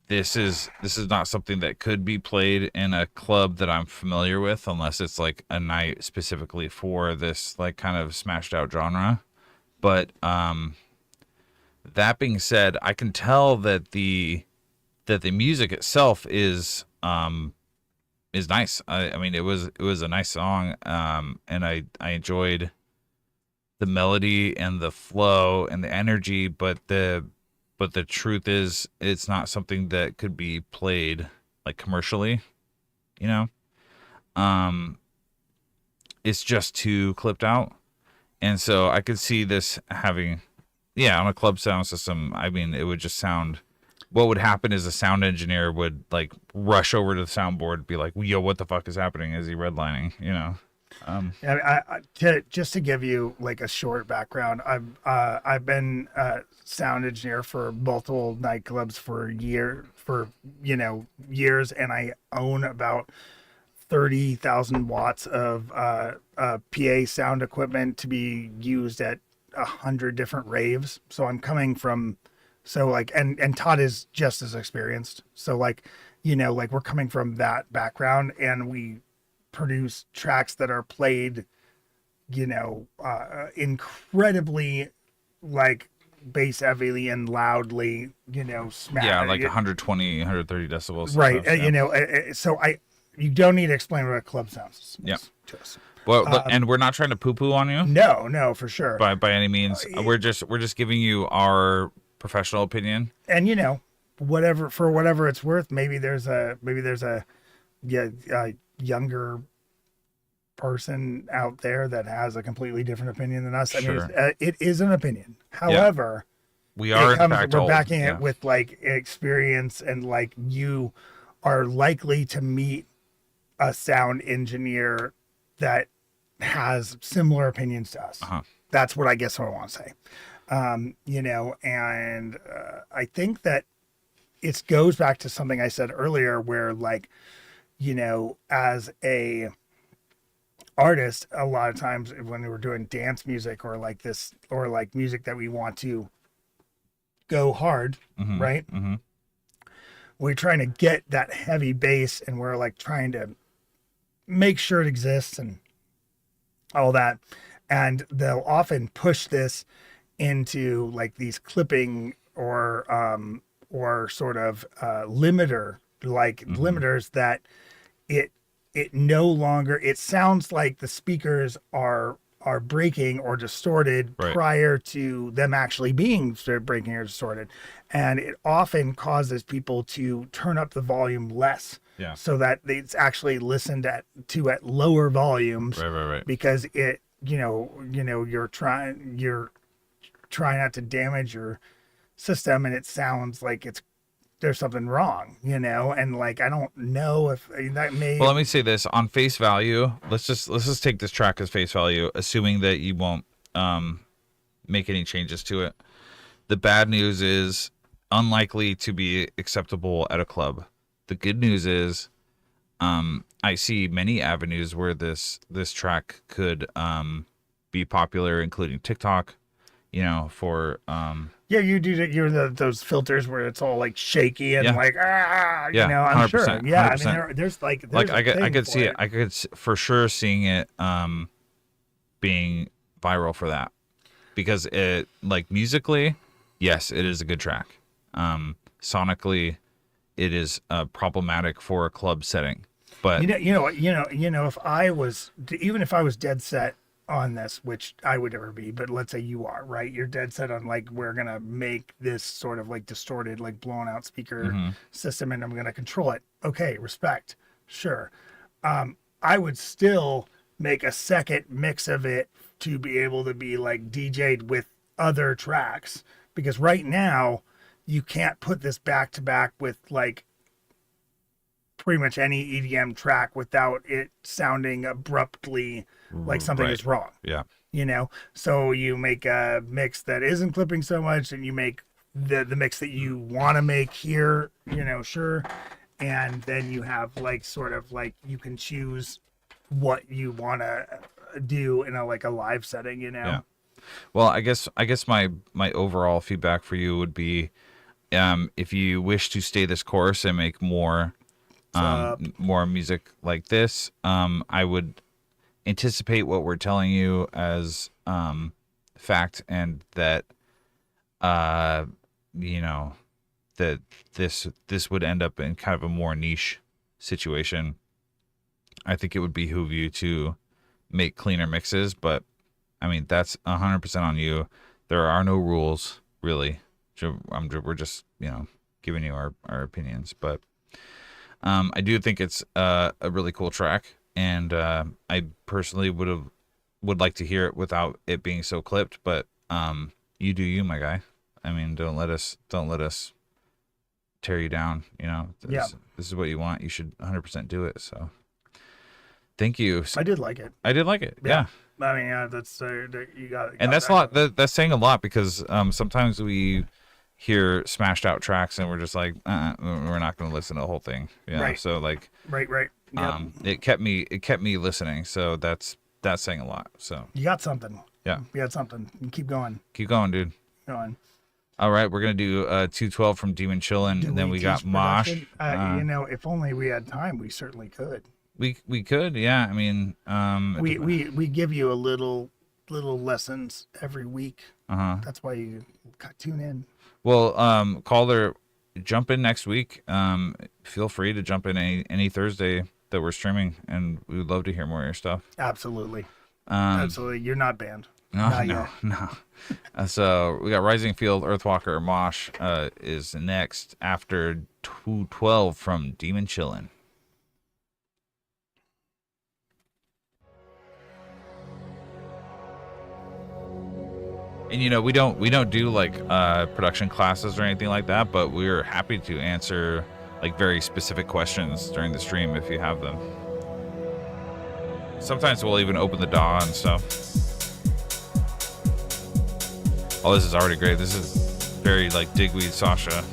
this is not something that could be played in a club that I'm familiar with, unless it's like a night specifically for this like kind of smashed out genre. But that being said, I can tell that the music itself is nice. I mean, it was a nice song, and I enjoyed the melody and the flow and the energy, but the but the truth is it's not something that could be played like commercially, you know. It's just too clipped out. And so I could see this having, on a club sound system, I mean, it would just sound, what would happen is a sound engineer would like rush over to the soundboard, be like, yo, what the fuck is happening? Is he redlining, you know? Just to give you like a short background, I've been a sound engineer for multiple nightclubs for years, and I own about 30,000 watts of PA sound equipment to be used at 100 different raves. So I'm coming from, and Todd is just as experienced. So like we're coming from that background, and we produce tracks that are played, incredibly like bass heavily and loudly, smack. Yeah, like 120, 130 decibels. Right. Stuff, You don't need to explain what a club sound system is to us. Well, and we're not trying to poo-poo on you. No, for sure. By any means, we're just giving you our professional opinion. And whatever it's worth, maybe there's a younger person out there that has a completely different opinion than us. Sure. I mean, it is an opinion. However, we're backing it with like experience, and like you are likely to meet a sound engineer that has similar opinions to us. That's what I guess what I want to say. And I think that it goes back to something I said earlier, where like, as a artist, a lot of times when we're doing dance music or like this, or like music that we want to go hard, right? Mm-hmm. We're trying to get that heavy bass, and we're like trying to make sure it exists and all that. And they'll often push this into like these clipping or sort of limiters that it no longer, it sounds like the speakers are breaking or distorted prior to them actually being breaking or distorted. And it often causes people to turn up the volume less, so that it's actually listened to at lower volumes, right. because it, you're trying not to damage your system, and it sounds like there's something wrong, and like I don't know if that may. Well, let me say this on face value. Let's just take this track as face value, assuming that you won't make any changes to it. The bad news is unlikely to be acceptable at a club. The good news is I see many avenues where this track could be popular, including TikTok. For you do those filters where it's all like shaky and like I'm 100%, sure. I 100%. mean there's I could see it. I could for sure seeing it being viral for that, because it, like, musically, yes, it is a good track. Sonically, it is problematic for a club setting. But if I was dead set on this, which I would never be, but let's say you are, right? You're dead set on like, we're gonna make this sort of like distorted, like blown out speaker system, and I'm gonna control it. Okay, respect, sure. I would still make a second mix of it to be able to be like DJ'd with other tracks, because right now you can't put this back to back with like pretty much any EDM track without it sounding abruptly like something is wrong. Yeah. So you make a mix that isn't clipping so much, and you make the mix that you want to make here, sure. And then you have like sort of like you can choose what you want to do in a live setting, Yeah. Well, I guess my overall feedback for you would be, if you wish to stay this course and make more music like this, I would anticipate what we're telling you as fact, and that that this would end up in kind of a more niche situation. I think it would behoove you to make cleaner mixes, but I mean, that's 100% on you. There are no rules, really. We're just, giving you our opinions, but I do think it's a really cool track, and I personally would like to hear it without it being so clipped, but you do you, my guy. I mean, don't let us tear you down. This is what you want. You should 100% do it. So thank you. I did like it. I did like it. Yeah. I mean, that's you got. And that's a lot. That's saying a lot, because sometimes we hear smashed out tracks and we're just like, we're not going to listen to the whole thing. Yeah. Right. So like, right. Yep. It kept me listening. So that's saying a lot. So you got something. Yeah. You got something. You keep going. Keep going, dude. Go on. All right, we're gonna do 212 from Demon Chillin', and then we got Mosh. If only we had time, we certainly could. We could, yeah. I mean, we give you a little lessons every week. That's why you tune in. Well, caller, jump in next week. Feel free to jump in any Thursday that we're streaming, and we would love to hear more of your stuff. Absolutely. Absolutely. You're not banned. No. So we got Rising Field, Earthwalker, Mosh is next after 212 from Demon Chillin'. And we don't do like production classes or anything like that, but we're happy to answer like very specific questions during the stream if you have them. Sometimes we'll even open the DAW and stuff. Oh, this is already great. This is very like Digweed Sasha.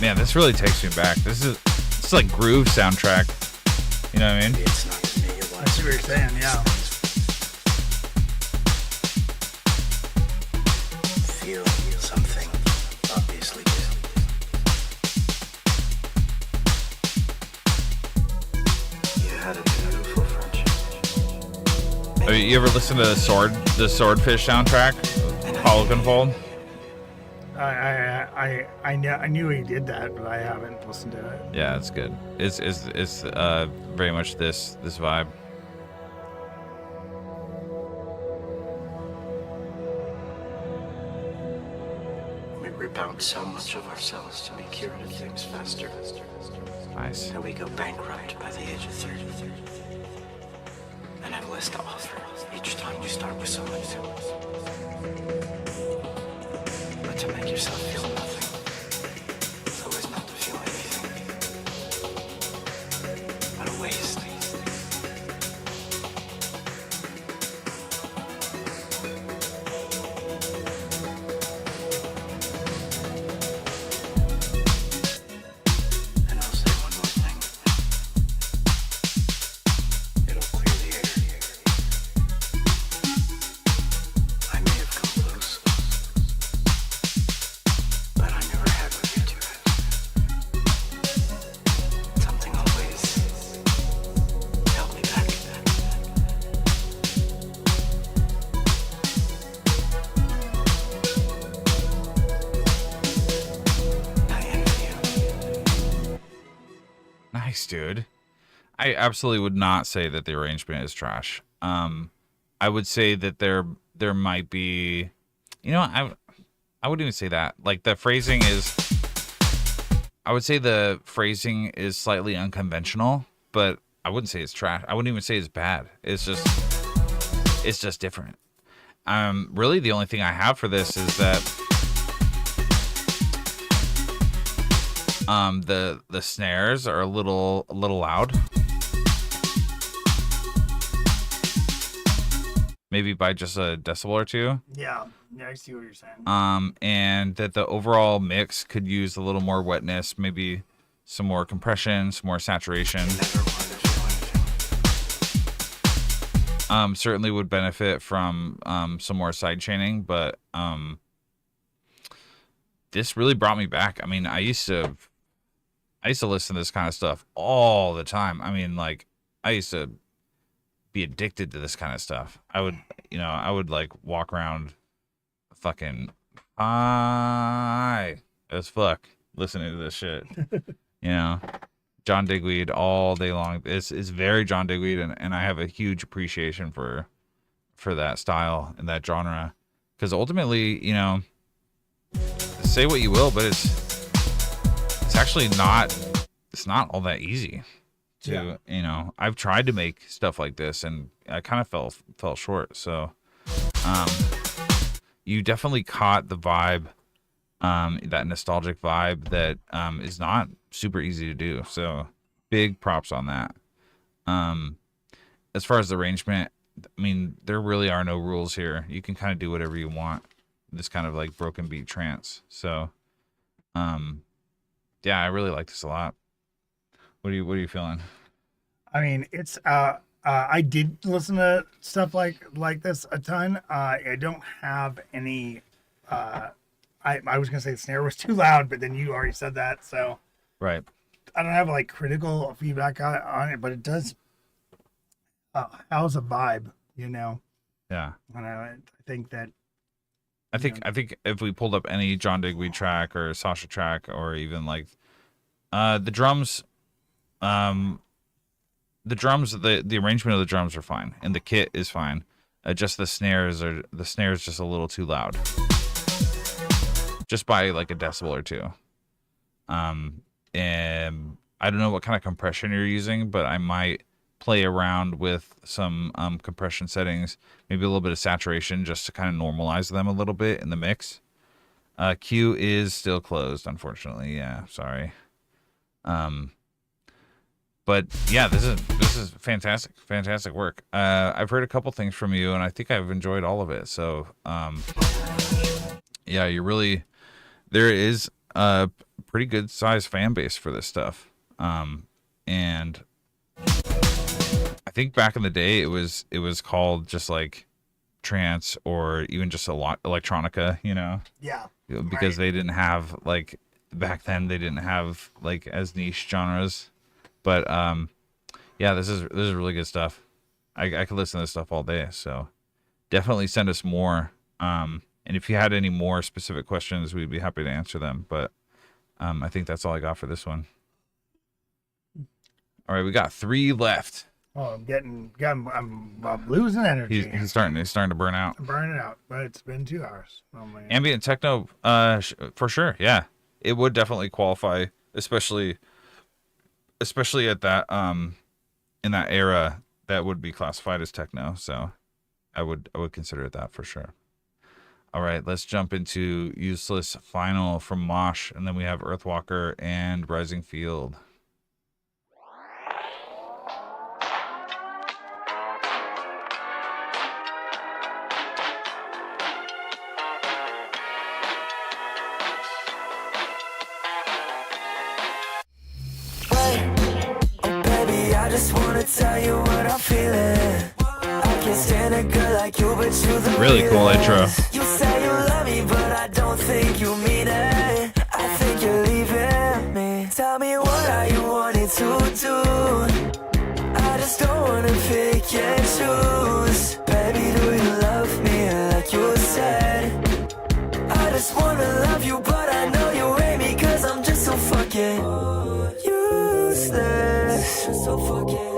Man, this really takes me back. It's like groove soundtrack. You know what I mean? It's not to me. I see what you're saying, yeah. Feel something, obviously. You had a beautiful friendship. You ever listen to the Swordfish soundtrack? Holoconfold? I knew he did that, but I haven't listened to it. Yeah, it's good. It's very much this vibe. We rip out so much of ourselves to be cured of things faster. Nice. And we go bankrupt by the age of 30. And have less to offer each time you start with someone new. But to make yourself feel nothing, it's always not to feel anything. What a waste. And I'll say one more thing. It'll clear the air. I may have come close, but I never had what you two had. Something always held me back. I envy you. Nice, dude. I absolutely would not say that the arrangement is trash. I would say that there might be, I wouldn't even say that. Like the phrasing is, I would say the phrasing is slightly unconventional, but I wouldn't say it's trash. I wouldn't even say it's bad. It's just different. really the only thing I have for this is that the snares are a little loud. Maybe by just a decibel or two. Yeah, I see what you're saying. And that the overall mix could use a little more wetness, maybe some more compression, some more saturation. Certainly would benefit from some more side chaining, but this really brought me back. I mean, I used to listen to this kind of stuff all the time. I mean, like, I used to be addicted to this kind of stuff. I would like walk around fucking high as fuck listening to this shit. John Digweed all day long. It's very John Digweed, and I have a huge appreciation for that style and that genre. Because ultimately, say what you will, but it's actually not all that easy. I've tried to make stuff like this and I kind of fell short. So you definitely caught the vibe, that nostalgic vibe that is not super easy to do. So big props on that. As far as the arrangement, I mean, there really are no rules here. You can kind of do whatever you want. This kind of like broken beat trance. So yeah, I really like this a lot. What are you feeling? I mean, it's I did listen to stuff like this a ton. I don't have any. I was gonna say the snare was too loud, but then you already said that, so right. I don't have like critical feedback on it, but it does house a vibe, Yeah. And I think that. I think if we pulled up any John Digweed track or Sasha track or even like the drums. The arrangement of the drums are fine, and the kit is fine. Just the snares just a little too loud, just by like a decibel or two. And I don't know what kind of compression you're using, but I might play around with some compression settings, maybe a little bit of saturation, just to kind of normalize them a little bit in the mix. Q is still closed, unfortunately. Yeah, sorry. But yeah, this is fantastic work. I've heard a couple things from you, and I think I've enjoyed all of it. So, yeah, there is a pretty good sized fan base for this stuff. And I think back in the day, it was called just like trance or even just a lot electronica, Yeah. Because they didn't have like back then they didn't have like as niche genres. But yeah, this is really good stuff. I could listen to this stuff all day. So definitely send us more. And if you had any more specific questions, we'd be happy to answer them. But I think that's all I got for this one. All right, we got 3 left. Oh, I'm losing energy. He's starting to burn out. I'm burning out, but it's been 2 hours. Oh my God. Ambient techno, for sure. Yeah, it would definitely qualify, especially at that in that era, that would be classified as techno. So I would consider it that for sure. All right, let's jump into Useless Final from Mosh, and then we have Earthwalker and Rising Field. Tell you what I'm feeling. I can't stand a girl like you, but you the really cool intro. You say you love me, but I don't think you mean it. I think you're leaving me. Tell me what are you wanting to do? I just don't wanna pick and choose. Baby, do you love me like you said? I just wanna love you, but I know you hate me, cause I'm just so fucking useless. Just so fucking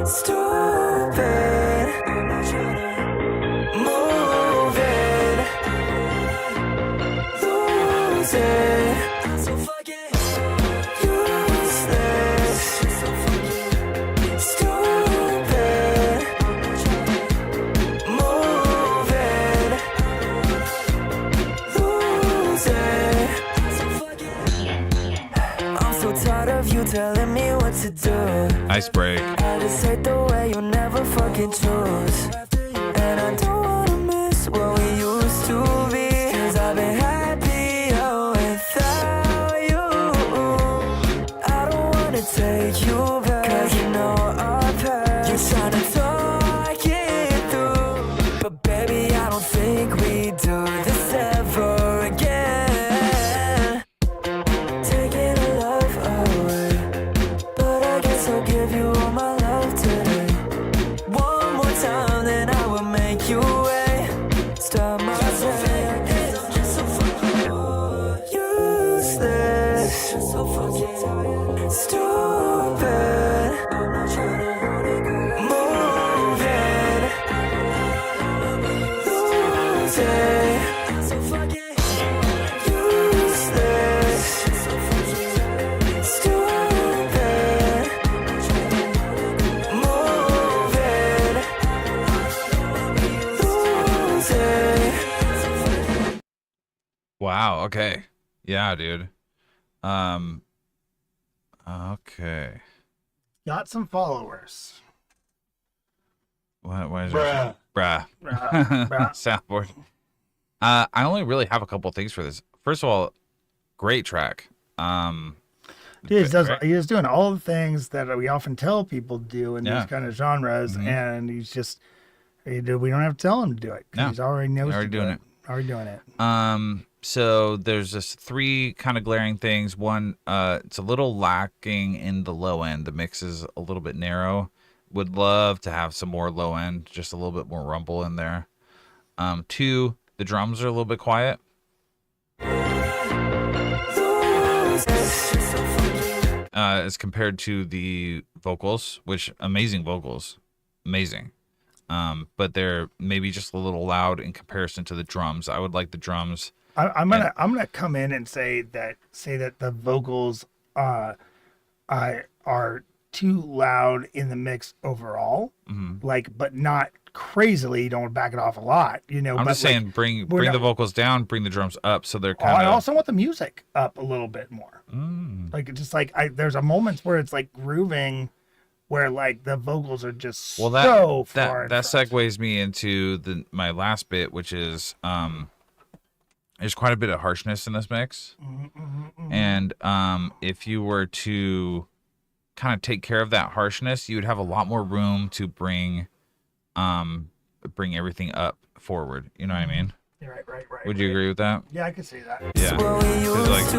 stupid, moving, losing, so fucking useless, so fucking stupid, moving, Nice break. I just hate the way you never fucking choose. And I don't wanna miss what we used to be. 'Cause I've been happier without you. I don't wanna take you back. 'Cause you know our past. You're trying to talk it through. But baby, I don't think we do this ever again. Taking a love away. But I guess I'll give you all my love today. One more time, then I will make you wait. Stop my day. I'm just so fucking useless. So fucking stupid. I'm not trying to hold it, girl. Moving. Losing. So fucking useless. So fucking stupid. Moving. Losing. Wow. Okay. Yeah, dude. Okay. Got some followers. Why is Bruh. Bruh. Bruh. Soundboard. I only really have a couple things for this. First of all, great track. Dude, he's doing all the things that we often tell people to do in these kind of genres, and he's just, we don't have to tell him to do it. 'Cause No. he's already knows Already to do doing it. Already doing it. So there's just three kind of glaring things. One, it's a little lacking in the low end. The mix is a little bit narrow. Would love to have some more low end, just a little bit more rumble in there. Two, the drums are a little bit quiet. As compared to the vocals, which amazing vocals, amazing. But they're maybe just a little loud in comparison to the drums. I would like the drums. I'm gonna come in and say that the vocals are too loud in the mix overall, but not crazily. Don't back it off a lot, I'm I'm just saying, bring the vocals down, bring the drums up, so they're kind of. I also want the music up a little bit more. There's a moments where it's like grooving, where like the vocals are just so far. That segues me into my last bit, which is there's quite a bit of harshness in this mix, and if you were to kind of take care of that harshness, you would have a lot more room to bring everything up forward. You know what I mean? Yeah, right. Would you agree with that? Yeah, I can see that. Yeah. 'Cause, like,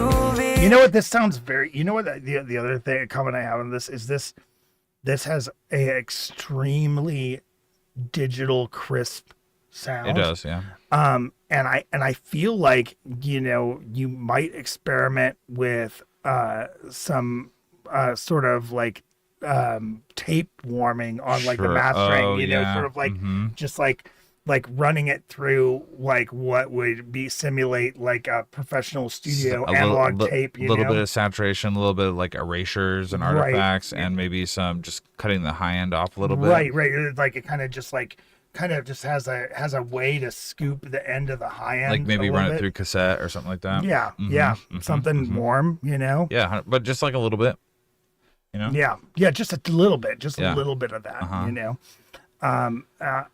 You know what? This sounds very. You know what? The other thing comment I have on this is this has a extremely digital crisp sound. it does, yeah. And I feel like you might experiment with some sort of like tape warming on like the Sure. mastering. Oh, yeah. Sort of like just like running it through like what would be simulate like a professional studio analog tape. A little bit of saturation, a little bit of like erasures and artifacts, and maybe some just cutting the high end off a little bit. Right. Like it kind of just has a way to scoop the end of the high end. Like maybe run it bit. through cassette or something like that. Yeah. Something warm, Yeah, but just like a little bit. Yeah, just a little bit, a little bit of that,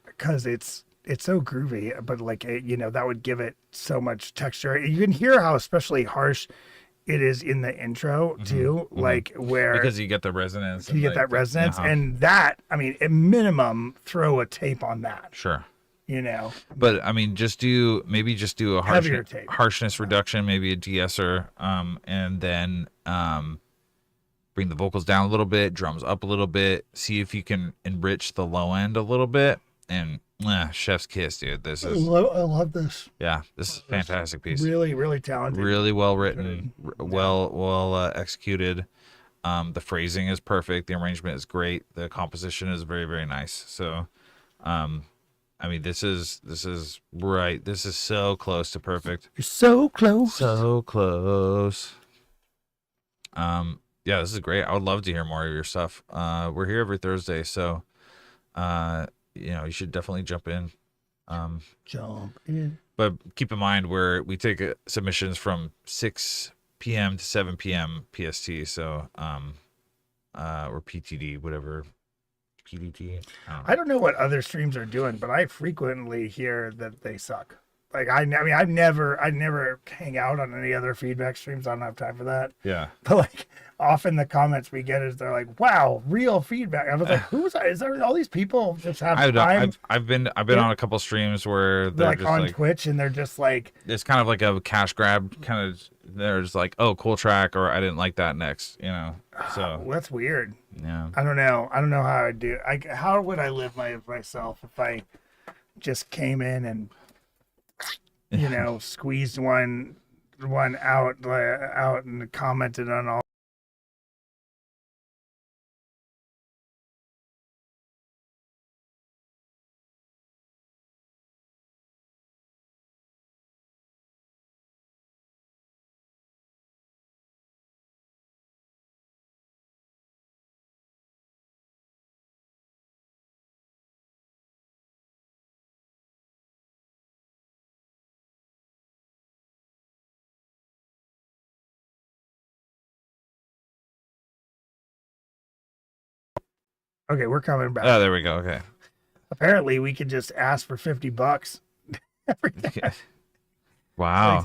because it's so groovy, but like that would give it so much texture. You can hear how especially harsh it is in the intro too, like where because you get the resonance. you get that resonance, and that at minimum throw a tape on that. Sure. But just do a heavier tape. harshness reduction, maybe a de-esser, and then bring the vocals down a little bit, drums up a little bit, see if you can enrich the low end a little bit, and chef's kiss, dude. This is I love this. Yeah, this is a fantastic piece. Really, really talented. Really well written, well executed. The phrasing is perfect. The arrangement is great. The composition is very, very nice. So, this is right. This is so close to perfect. You're so close. So close. Yeah, this is great. I would love to hear more of your stuff. We're here every Thursday, so you should definitely jump in. Jump in. But keep in mind we take submissions from 6 p.m. to 7 p.m. PST. So or PTD, whatever. PDT. I don't know what other streams are doing, but I frequently hear that they suck. Like I mean, I never hang out on any other feedback streams. I don't have time for that. Yeah. But like, often the comments we get is they're like, "Wow, real feedback." I was like, "Who's that? Is there all these people just have time?" I've been on a couple streams where they're like just on like, Twitch, and they're just like, it's kind of like a cash grab kind of. They're just like, oh, cool track, or I didn't like that next, you know. So well, that's weird. yeah. I don't know how I'd do. How would I live myself if I just came in and squeezed one out and commented on all. Okay, we're coming back. Oh, there we go. Okay. Apparently, we can just ask for $50 every day. Wow.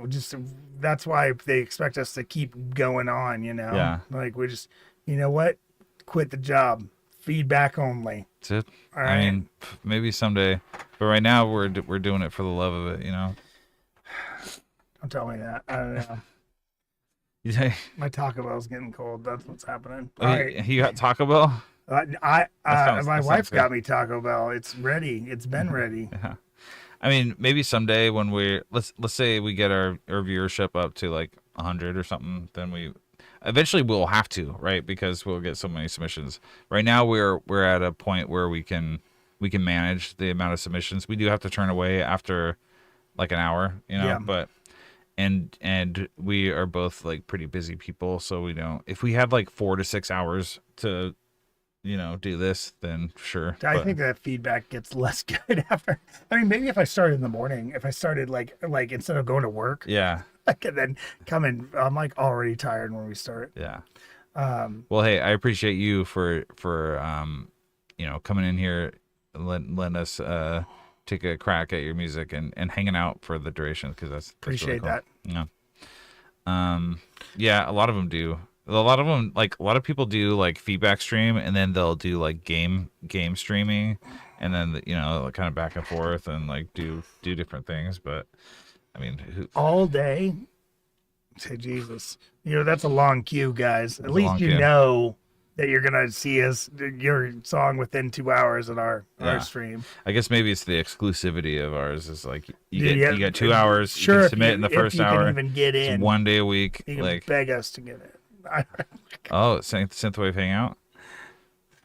Just that's why they expect us to keep going on. Yeah. Like we just, you know what, quit the job. Feedback only. That's it. All right. I mean, maybe someday, but right now we're doing it for the love of it, you know. Don't tell me that. I don't know. Yeah. My Taco Bell's getting cold. That's what's happening. Oh, All right. you got Taco Bell? My that wife sounds got good. me Taco Bell. It's ready. It's been ready. Yeah. I mean, maybe someday when let's say we get our viewership up to like 100 or something, then eventually we'll have to, right? Because we'll get so many submissions. Right now we're at a point where we can manage the amount of submissions. We do have to turn away after like an hour, you know, Yeah. but and we are both like pretty busy people, so we don't, if we had like 4 to 6 hours to do this, then sure. I think that feedback gets less good after. I mean, maybe if I started in the morning, if I started like instead of going to work, yeah. and then come in, I'm like already tired when we start. Yeah. Well, hey, I appreciate you for coming in here, letting us take a crack at your music and hanging out for the duration, because that's Appreciate really cool. that. Yeah. Yeah, a lot of them do. A lot of people do like feedback stream, and then they'll do like game streaming, and then kind of back and forth and like do different things. But I mean, all day. Say Jesus, that's a long queue, guys. At a least long you queue. know that you're gonna see your song within 2 hours in our stream. I guess maybe it's the exclusivity of ours. Is like you Yeah, get 2 hours. Sure, you if can submit in the first if you hour. can even get It's in, 1 day a week. you can Like beg us to get in. Synthwave Hangout.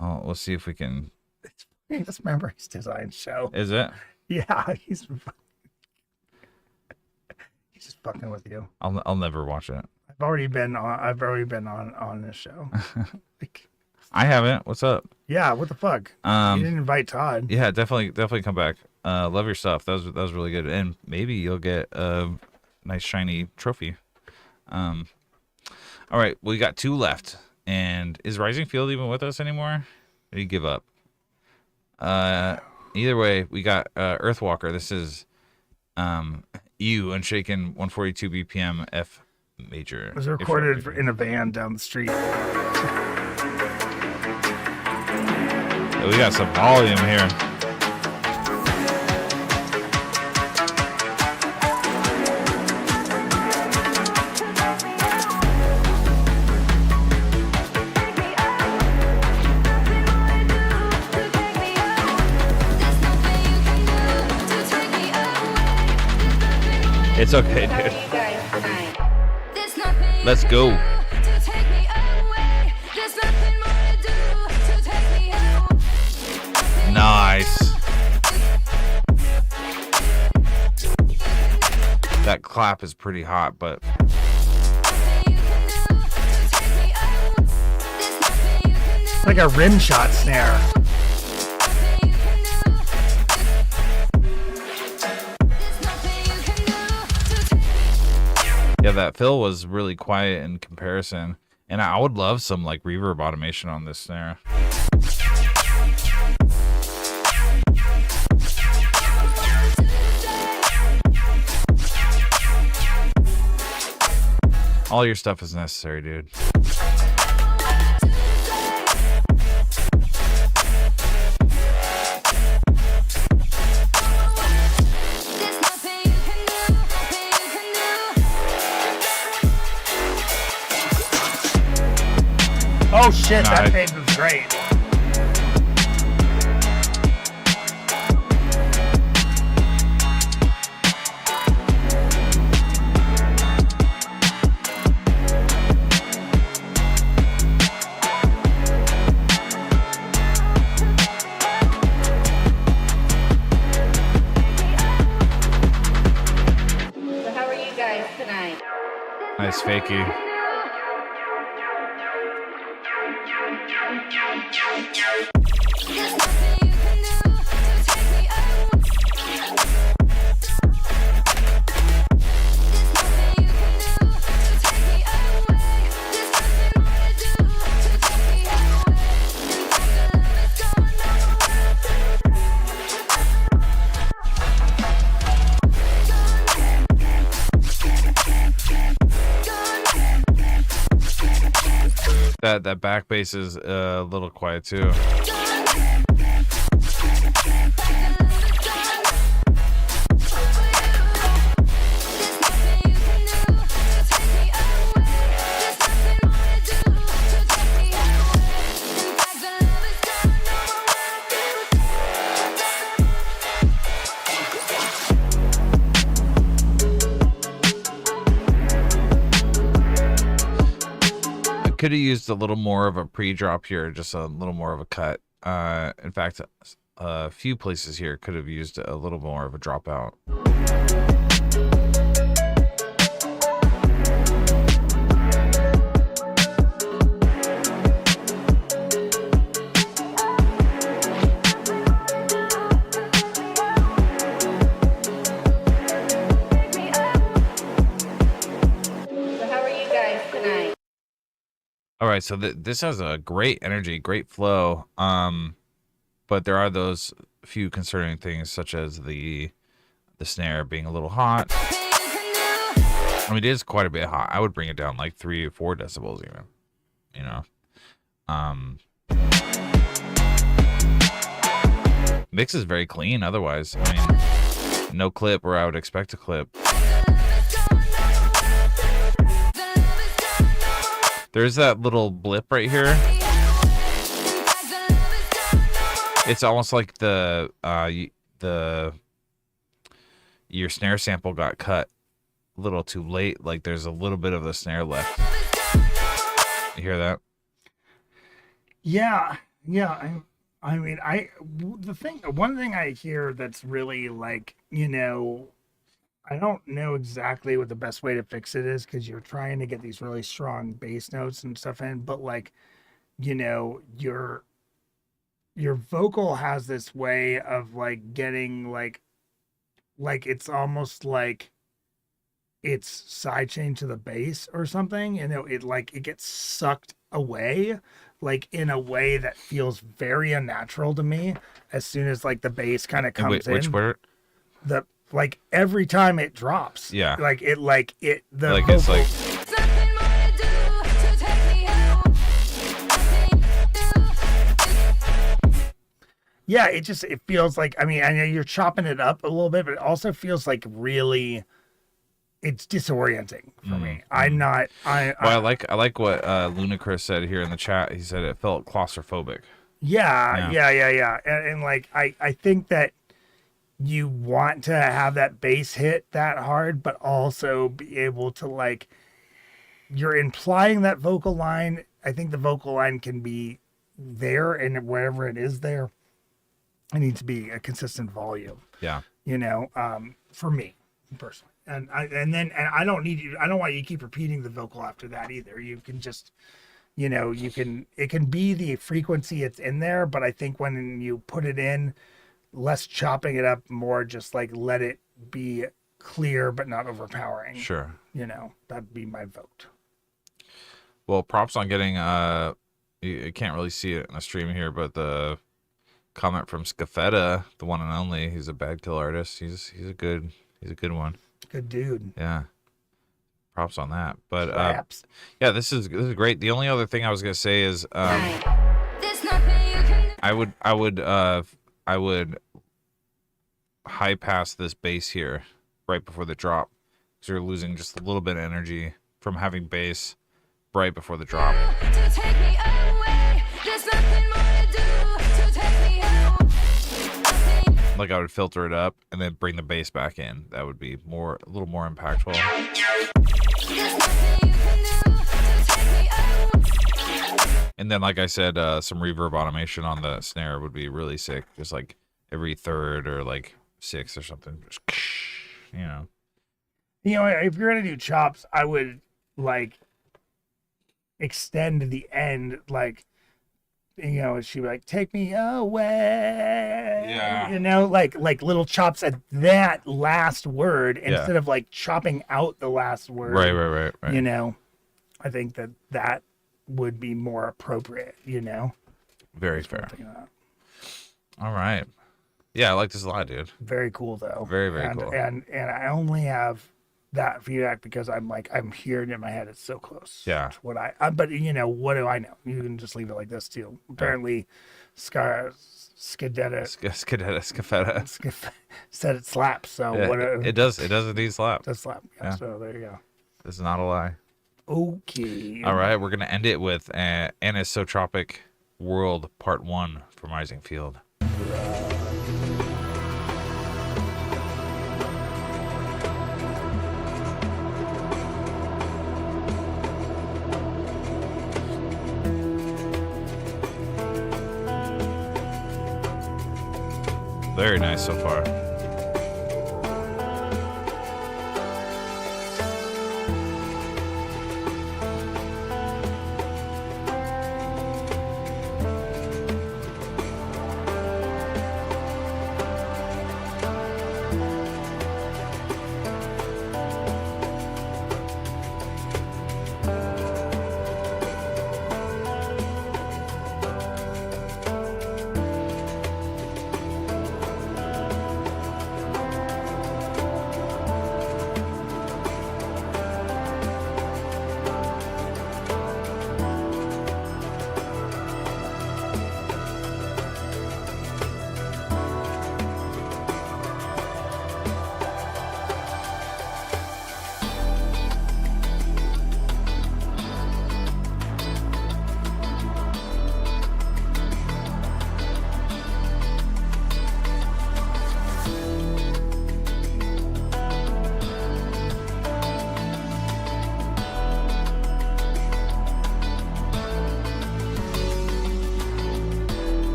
Oh, let's see if we can. That's Memories Design show. Is it? Yeah, he's just fucking with you. I'll never watch it. I've already been on this show. Like, I haven't. What's up? yeah, what the fuck? You didn't invite Todd. Yeah, definitely come back. Love your stuff. That was really good, and maybe you'll get a nice shiny trophy. All right, we got 2 left. And is Rising Field even with us anymore? Or did he give up? Either way, we got Earthwalker. This is EU Unshaken 142 BPM F major. It was recorded in a van down the street. We got some volume here. It's okay, dude. Let's go. Nice. That clap is pretty hot, but It's like a rim shot snare. yeah, that fill was really quiet in comparison. And I would love some like reverb automation on this snare. All your stuff is necessary, dude. Oh shit, that fade was great. So how are you guys tonight? Nice fakey. That back bass is a little quiet too. Could have used a little more of a pre-drop here, just a little more of a cut. In fact, a few places here could have used a little more of a dropout. So how are you guys tonight? All right, so this has a great energy, great flow, but there are those few concerning things, such as the snare being a little hot. I mean, it is quite a bit hot. I would bring it down like 3 or 4 decibels even, you know. Mix is very clean otherwise. I mean, no clip where I would expect a clip. There's that little blip right here. It's almost like your snare sample got cut a little too late. Like there's a little bit of the snare left. You hear that? Yeah. I mean, one thing I hear that's really like, you know, I don't know exactly what the best way to fix it is, because you're trying to get these really strong bass notes and stuff in, but like, you know, your vocal has this way of like getting like it's almost like it's sidechained to the bass or something, you know, it gets sucked away like in a way that feels very unnatural to me as soon as like the bass kind of comes in. Which word? Like every time it drops. Yeah. Like the like vocal, it's like yeah, it feels like, I mean, I know you're chopping it up a little bit, but it also feels like really, it's disorienting for me. I like what Ludacris said here in the chat. He said it felt claustrophobic. Yeah. And like, I think that you want to have that bass hit that hard, but also be able to like, you're implying that vocal line. I think the vocal line can be there, and wherever it is there, it needs to be a consistent volume. Yeah. You know, for me personally. And I don't want you to keep repeating the vocal after that either. You can just, you know, it can be the frequency it's in there, but I think when you put it in, less chopping it up, more just like let it be clear but not overpowering. Sure. You know, that'd be my vote. Well, props on getting you can't really see it in a stream here, but the comment from Scafetta, the one and only, he's a bad kill artist. He's a good one. Good dude. Yeah. Props on that. But Perhaps. yeah, this is great. The only other thing I was gonna say is There's nothing you can do. I would high pass this bass here right before the drop, because you're losing just a little bit of energy from having bass right before the drop. To take me away. There's nothing more to do to take me away. Like I would filter it up and then bring the bass back in. That would be a little more impactful. There's nothing you can do to take me away. And then, like I said, some reverb automation on the snare would be really sick. Just like every third or like sixth or something. Just, you know. You know, if you're gonna do chops, I would like extend the end, like, you know, she'd be like, "Take me away." Yeah. You know, like little chops at that last word instead of like chopping out the last word. Right. You know, I think that would be more appropriate. You know. Very fair. Something like that. All right. Yeah, I like this a lot, dude. Very cool though. Very, very and, cool. And I only have that feedback because I'm hearing it in my head. It's so close. Yeah. To what but you know, what do I know? You can just leave it like this too. Apparently, Scafetta said it slaps. So Yeah, what? it does indeed slap. Does slap. Yeah, Yeah. So there you go. This is not a lie. Okay. All right, we're gonna end it with Anisotropic World Part 1 from Rising Field. Very nice so far.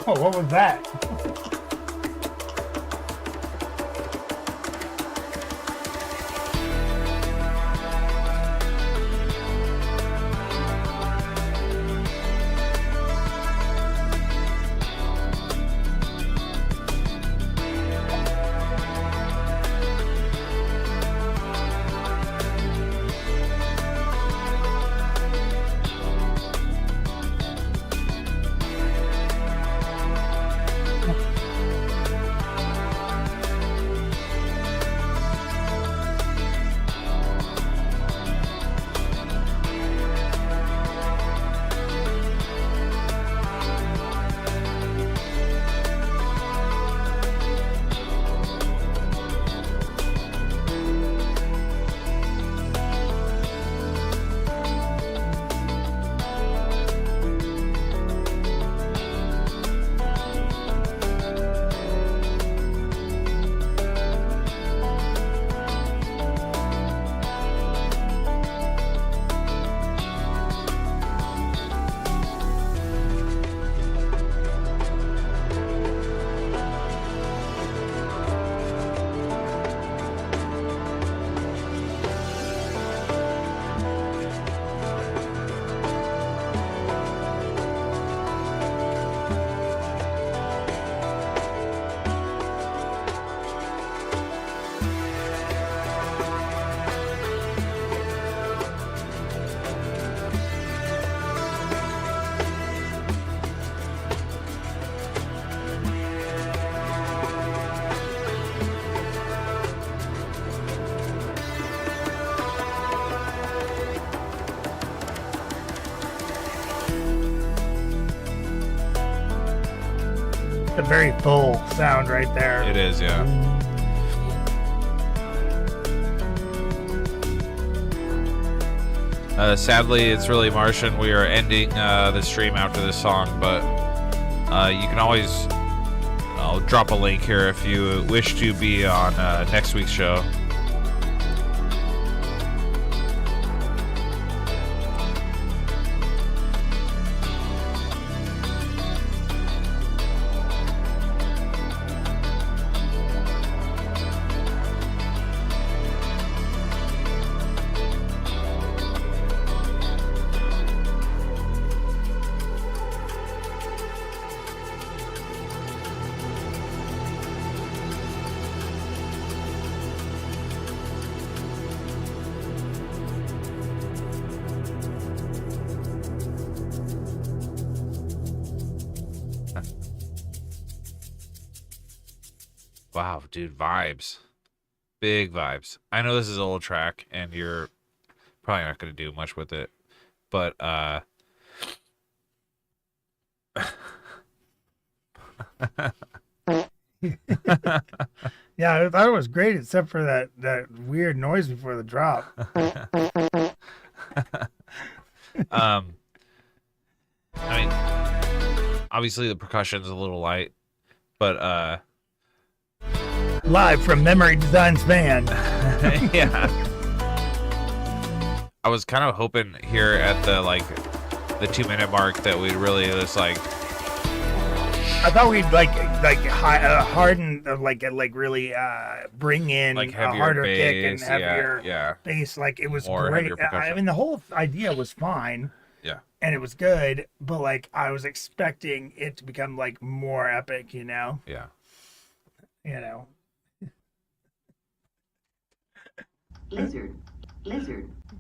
Oh, what was that? a very full sound right there. It is, yeah. Sadly, it's really Martian. We are ending the stream after this song, but you can always, I'll drop a link here if you wish to be on next week's show. Wow, dude, vibes. Big vibes. I know this is an old track, and you're probably not going to do much with it, but, Yeah, I thought it was great, except for that weird noise before the drop. I mean, obviously the percussion's a little light, but, Live from Memory Design's band. yeah. I was kind of hoping here at the 2-minute mark that we'd really just I thought we'd harden, really bring in like a heavier harder bass, kick and heavier yeah. bass. Like it was More great. heavier percussion. I mean, the whole idea was fine. Yeah. And it was good, but I was expecting it to become more epic, Yeah. Lizard.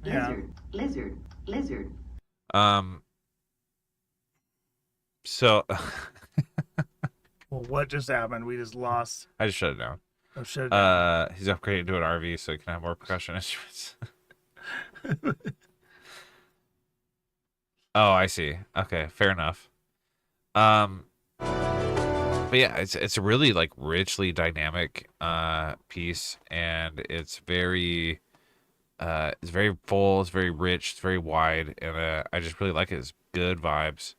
Yeah. Lizard. So Well, what just happened? We just lost. I just shut it down. Oh shit. He's upgrading to an RV so he can have more percussion instruments. Oh, I see. Okay, fair enough. But yeah, it's a really richly dynamic piece, and it's very full, it's very rich, it's very wide, and I just really like it. It's good vibes.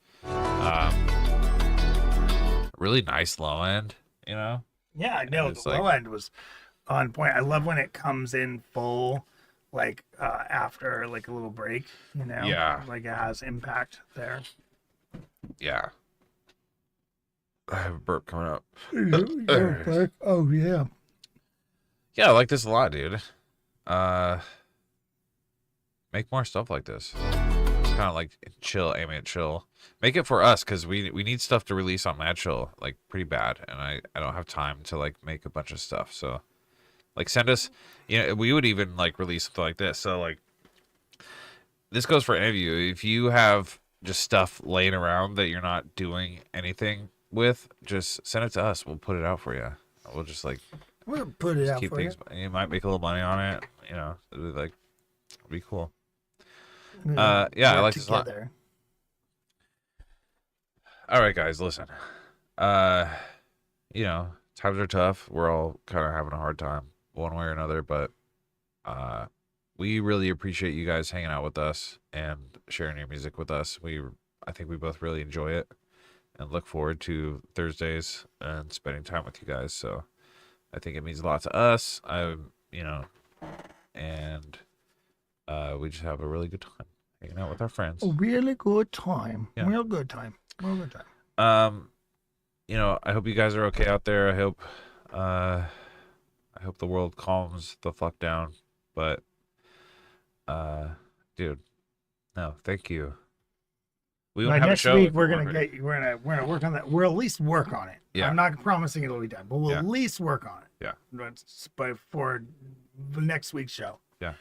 Really nice low end, Yeah, I know. it's The low end was on point. I love when it comes in full, after a little break, Yeah. it has impact there. Yeah. I have a burp coming up. Oh yeah. Yeah, I like this a lot, dude. Make more stuff like this. Kind of chill, ambient chill. Make it for us, because we need stuff to release on Mad Chill pretty bad, and I don't have time to make a bunch of stuff. So send us, we would even release something like this. So this goes for any of you. If you have just stuff laying around that you're not doing anything with, just send it to us. We'll put it out for you. We'll just We'll put it out keep for things. You might make a little money on it. It'd be cool. you. Yeah, I Work like this a lot. together. All right, guys, listen. Times are tough. We're all kind of having a hard time one way or another, but we really appreciate you guys hanging out with us and sharing your music with us. I think we both really enjoy it and look forward to Thursdays and spending time with you guys. So I think it means a lot to us. And we just have a really good time hanging out with our friends. A really good time. Yeah. Real good time. Real good time. I hope you guys are okay out there. I hope the world calms the fuck down. But dude, no, thank you. We won't have a Next show week if we're we gonna weren't get we're gonna work on that. We'll at least work on it. Yeah. I'm not promising it'll be done, but we'll Yeah. at least work on it. Yeah. But for the next week's show. Yeah.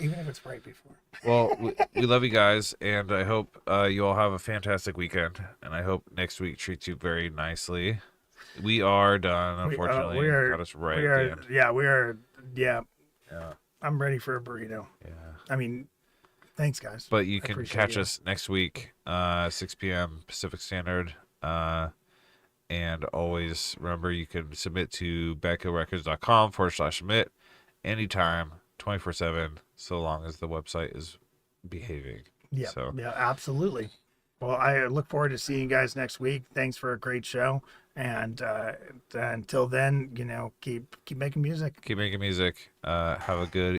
Even if it's right before. Well, we love you guys, and I hope you all have a fantastic weekend, and I hope next week treats you very nicely. We are done, unfortunately. We are. Got us right we at are. the end. Yeah, we are. Yeah. Yeah. I'm ready for a burrito. Yeah. I mean, thanks, guys. But you I can appreciate catch you. us next week, 6 p.m. Pacific Standard. And always remember, you can submit to bandcamprecords.com/submit anytime, 24/7, so long as the website is behaving. Yeah, So yeah, absolutely. Well, I look forward to seeing you guys next week. Thanks for a great show. And until then, keep making music. keep making music. Have a good